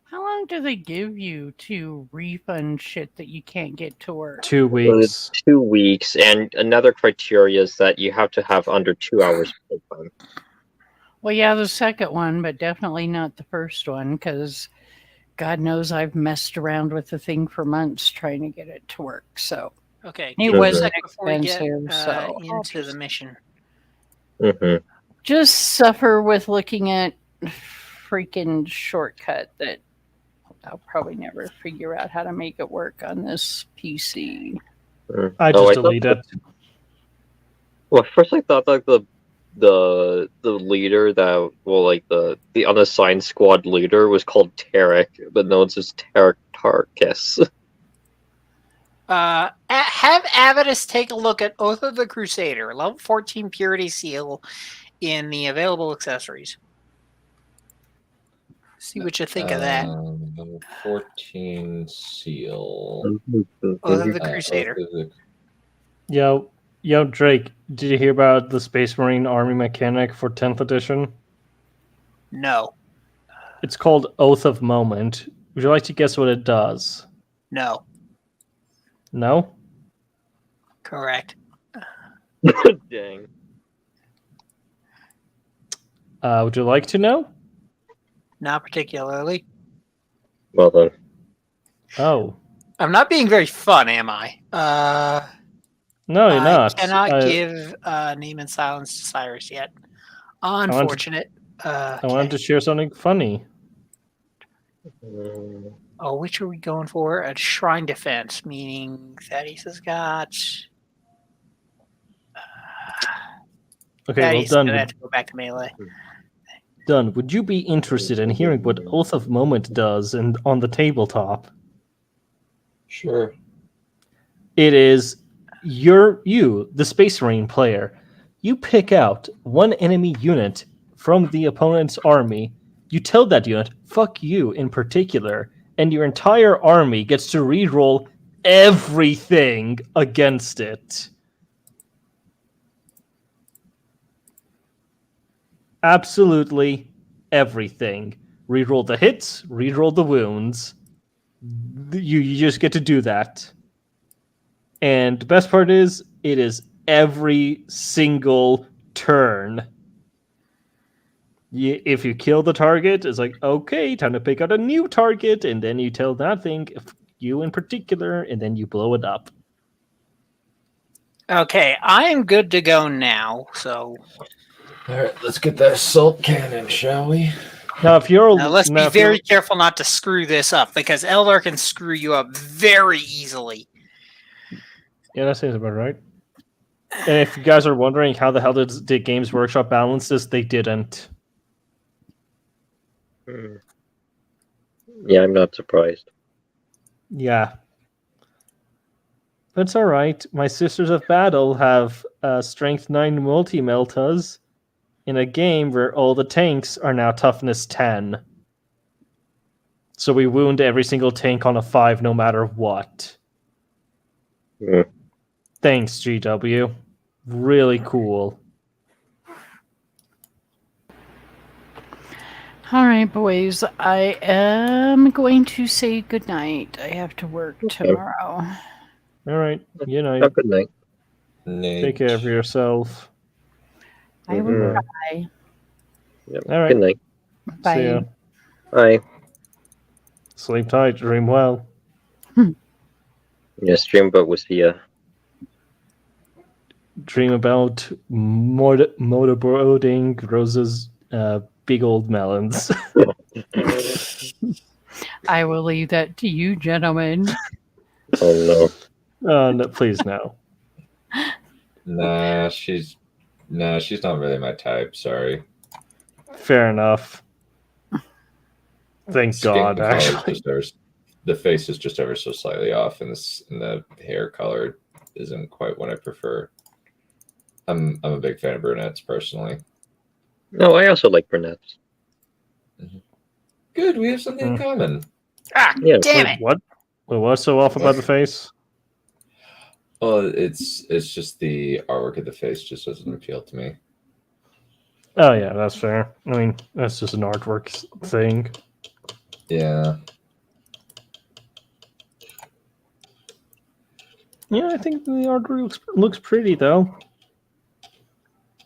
How long do they give you to refund shit that you can't get to work? 2 weeks. 2 weeks, and another criteria is that you have to have under 2 hours playtime. Well, yeah, the second one, but definitely not the first one, because God knows I've messed around with the thing for months trying to get it to work. So Okay. it give me a wasn't sec before we get expensive. So into the mission. Mm-hmm. just suffer with looking at freaking shortcut that I'll probably never figure out how to make it work on this PC. I just delete it. Well, first I thought like the leader that like the unassigned squad leader was called Tarek, but no, it's just Tarek Tarkus. Have Avidus take a look at Oath of the Crusader, level 14 Purity Seal in the available accessories. See what you think of that. Level 14 seal. Oath of the Crusader. Yo, Drake, did you hear about the Space Marine Army mechanic for 10th edition? No. It's called Oath of Moment. Would you like to guess what it does? No. No? Correct. Dang. Would you like to know? Not particularly. Well then. Oh. I'm not being very fun, am I? No, you're not. I cannot give name and silence to Cyrus yet. Unfortunate. I wanted to share something funny. Oh, which are we going for? A shrine defense, meaning Thaddeus has got. Okay, well, Thaddeus is gonna have to go back to melee. Dunn, would you be interested in hearing what Oath of Moment does on the tabletop? Sure. It is you, the Space Marine player. You pick out one enemy unit from the opponent's army. You tell that unit, fuck you in particular, and your entire army gets to reroll everything against it. Absolutely everything. Reroll the hits, reroll the wounds. You just get to do that. And the best part is, it is every single turn. If you kill the target, it's like, okay, time to pick out a new target, and then you tell that thing, you in particular, and then you blow it up. Okay, I am good to go now, so... Alright, let's get that assault cannon, shall we? Now, if you're... Now, let's be very careful not to screw this up, because Eldar can screw you up very easily. Yeah, that seems about right. And if you guys are wondering how the hell did Games Workshop balance this, they didn't. Yeah, I'm not surprised. Yeah. But it's alright. My Sisters of Battle have Strength 9 multi-meltas in a game where all the tanks are now Toughness 10. So we wound every single tank on a 5 no matter what. Thanks, GW. Really cool. All right, boys. I am going to say goodnight. I have to work tomorrow. All right. You know, Have a good night. take care of yourself. I will try. Yep. All right. Good night. Bye. See ya. Bye. Sleep tight. Dream well. Yeah, stream about with the Dream about motorboating Rose's big old melons. I will leave that to you, gentlemen. Oh no. No, please no. Nah, she's not really my type. Sorry. Fair enough. Thank Skin God, color is actually. the face is just ever so slightly off, and the hair color isn't quite what I prefer. I'm a big fan of brunettes personally. No, I also like brunettes. Good, we have something in common. Ah, Yeah. damn it! What? What's so off about the face? Well, it's just the artwork of the face just doesn't appeal to me. Oh yeah, that's fair. I mean, that's just an artwork thing. Yeah. Yeah, I think the artwork looks pretty though.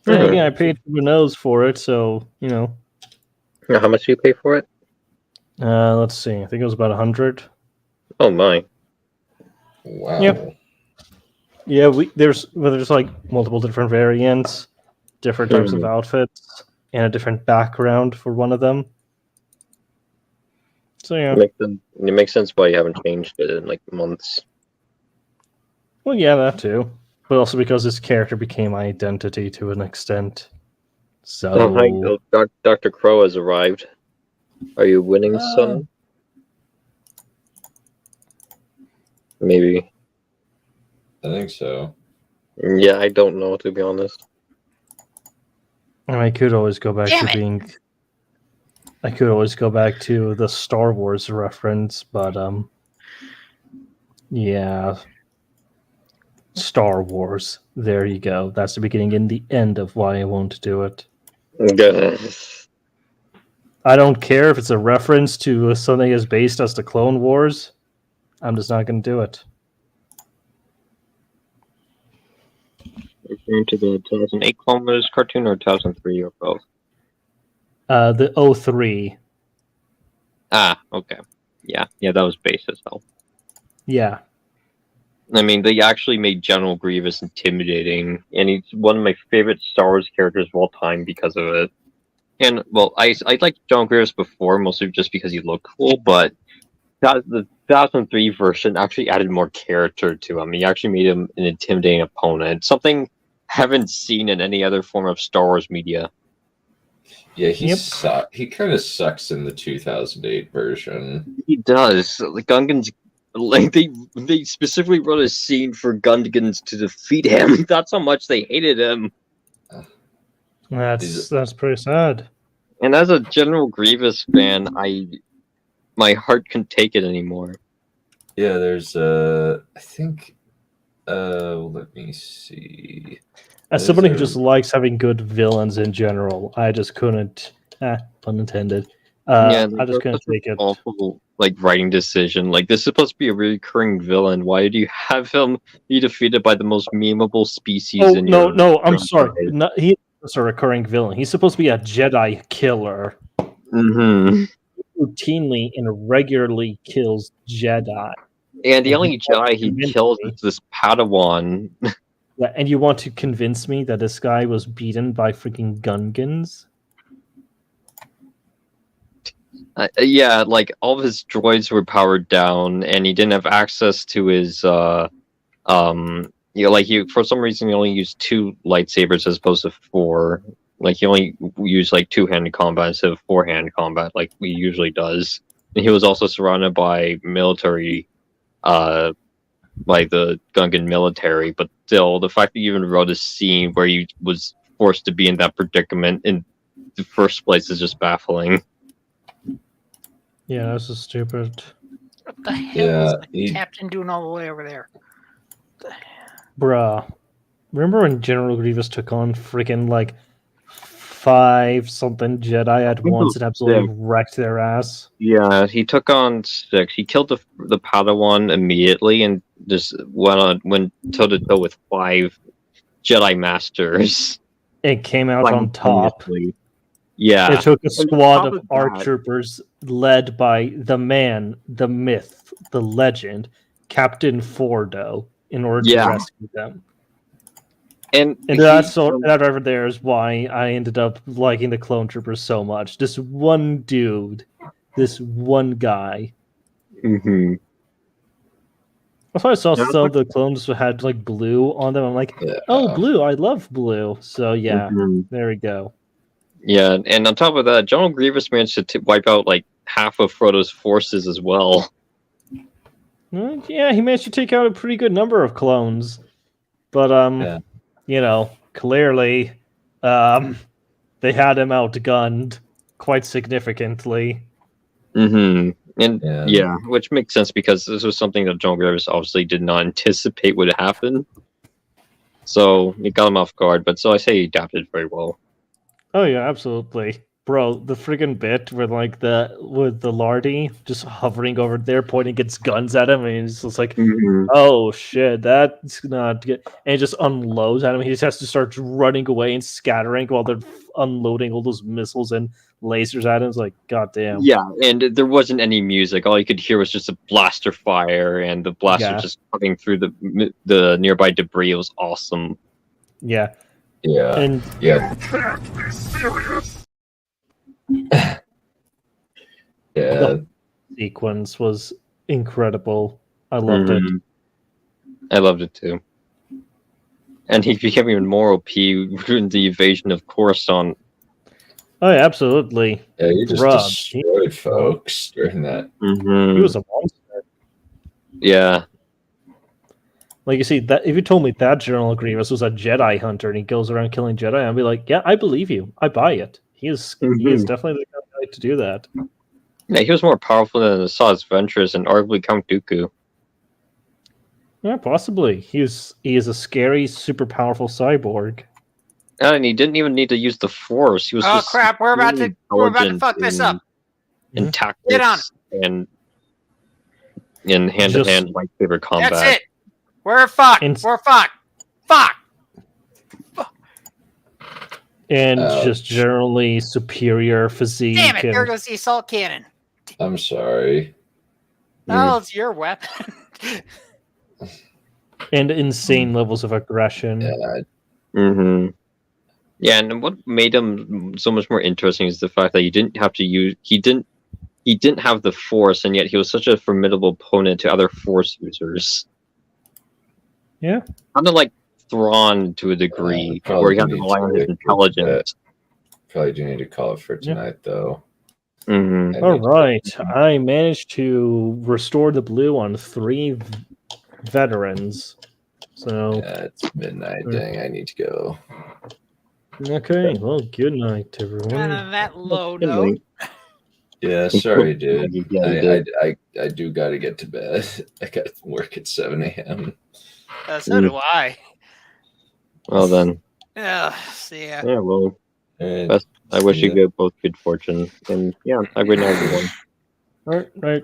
Then again, I paid for the nose for it, so you know. Now, how much do you pay for it? Let's see. I think it was about 100. Oh my. Wow. Yep. Yeah, there's like multiple different variants, different types of outfits, and a different background for one of them. So yeah. It makes sense why you haven't changed it in like months. Well, yeah, that too. But also because this character became my identity to an extent. So. Oh, hi, Dr. Crow has arrived. Are you winning, son? Maybe. I think so. Yeah, I don't know, to be honest. I could always go back Damn to it. being. I could always go back to the Star Wars reference, but yeah. Star Wars. There you go. That's the beginning and the end of why I won't do it. I don't care if it's a reference to something as based as the Clone Wars. I'm just not going to do it. Referring to the 2008 Clone Wars cartoon or 2003 or both? The 03. Ah, okay. Yeah, that was base as well. Yeah. I mean, they actually made General Grievous intimidating, and he's one of my favorite Star Wars characters of all time because of it. And well, I liked General Grievous before, mostly just because he looked cool, but the 2003 version actually added more character to him. He actually made him an intimidating opponent, something I haven't seen in any other form of Star Wars media. Yeah, Yep. he kind of sucks in the 2008 version. He does. The Gungans, like they specifically wrote a scene for Gungans to defeat him. That's how much they hated him. That's pretty sad. And as a General Grievous fan, my heart couldn't take it anymore. Yeah, there's I think let me see. As somebody who just likes having good villains in general, I just couldn't. Pun intended. I just couldn't take it. Awful, like writing decision. Like this is supposed to be a recurring villain. Why do you have him be defeated by the most memeable species? Oh in no, your no, I'm franchise? sorry. No, he's a recurring villain. He's supposed to be a Jedi killer. Mm-hmm. Routinely and regularly kills Jedi. And the And only he Jedi he convinced kills me. is this Padawan. Yeah, and you want to convince me that this guy was beaten by freaking Gungans? Yeah, like all of his droids were powered down, and he didn't have access to his like he for some reason he only used 2 lightsabers as opposed to 4. Like he only used like 2-handed combat instead of 4-hand combat, like he usually does. And he was also surrounded by military, by the Gungan military. But still, the fact that you even wrote a scene where he was forced to be in that predicament in the first place is just baffling. Yeah, this is stupid. What the hell Yeah, is the captain doing all the way over there? Bruh. Remember when General Grievous took on freaking like 5-something Jedi at think it once was and absolutely 6. wrecked their ass? Yeah, he took on 6. He killed the Padawan immediately and just went toe to toe with 5 Jedi Masters. It came out on top. simultaneously. Yeah, It took a squad top of of ARC that- troopers led by the man, the myth, the legend, Captain Fordo, in order Yeah. to rescue them. and And that right there is why I ended up liking the clone troopers so much. This one dude, this one guy. Mhm. That's why I saw Yeah, some of the clones had like blue on them. I'm like, oh, blue! I love blue. So yeah, Mhm. there we go. Yeah, and on top of that, General Grievous managed to wipe out like half of Frodo's forces as well. Yeah, he managed to take out a pretty good number of clones, but Yeah. you know, clearly, they had him outgunned quite significantly. Mm-hmm. And Yeah. yeah, which makes sense because this was something that General Grievous obviously did not anticipate would happen. So it got him off guard, but so I say he adapted very well. Oh yeah, absolutely, bro. The friggin' bit with the Lardy just hovering over there, pointing its guns at him, and it's just like, oh shit, that's not good. And it just unloads at him. He just has to start running away and scattering while they're unloading all those missiles and lasers at him. It's like, goddamn. Yeah, and there wasn't any music. All you could hear was just a blaster fire, and the blaster Yeah. just cutting through the nearby debris. It was awesome. Yeah. Yeah. And Yeah. Yeah. sequence was incredible. I loved it. Mhm. I loved it too. And he became even more OP during the invasion of Coruscant. Oh yeah, absolutely. Yeah, you just Bruh, destroyed folks during that. He was a monster. Yeah. Like you see that if you told me that General Grievous was a Jedi hunter and he goes around killing Jedi, I'd be like, yeah, I believe you. I buy it. He is definitely the kind of guy to do that. Yeah, he was more powerful than Asajj Ventress and arguably Count Dooku. Yeah, possibly. He is a scary, super powerful cyborg. And he didn't even need to use the Force. He was Oh just crap! We're about to intelligent fuck this up. in Mhm. tactics Get on. and in hand-to-hand lightsaber combat. That's it. We're fucked. And- We're fucked. Fuck. And Ouch. just generally superior physique. Damn it! and- There goes the assault cannon. I'm sorry. Oh, it's your weapon. And insane levels of aggression. Yeah, Mm-hmm. Yeah, and what made him so much more interesting is the fact that he didn't have to use he didn't have the force, and yet he was such a formidable opponent to other force users. Yeah. Kind of like Thrawn to a degree, where he had to rely on his intelligence. probably do need to call it for tonight, though. Mm-hmm. All right. I managed to restore the blue on 3 veterans. So, Yeah, it's midnight. Dang, I need to go. okay. Well, good night, And everyone. on that low Good note, night. Yeah, sorry, dude. Yeah, I do got to get to bed. I got work at 7 a.m. so do I. Well then, See ya. yeah. Well, And best. I wish see you ya. both good fortune, and yeah, have a good night, everyone. All right.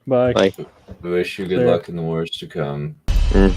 Bye. Bye. I wish you good There. luck in the wars to come. Mm.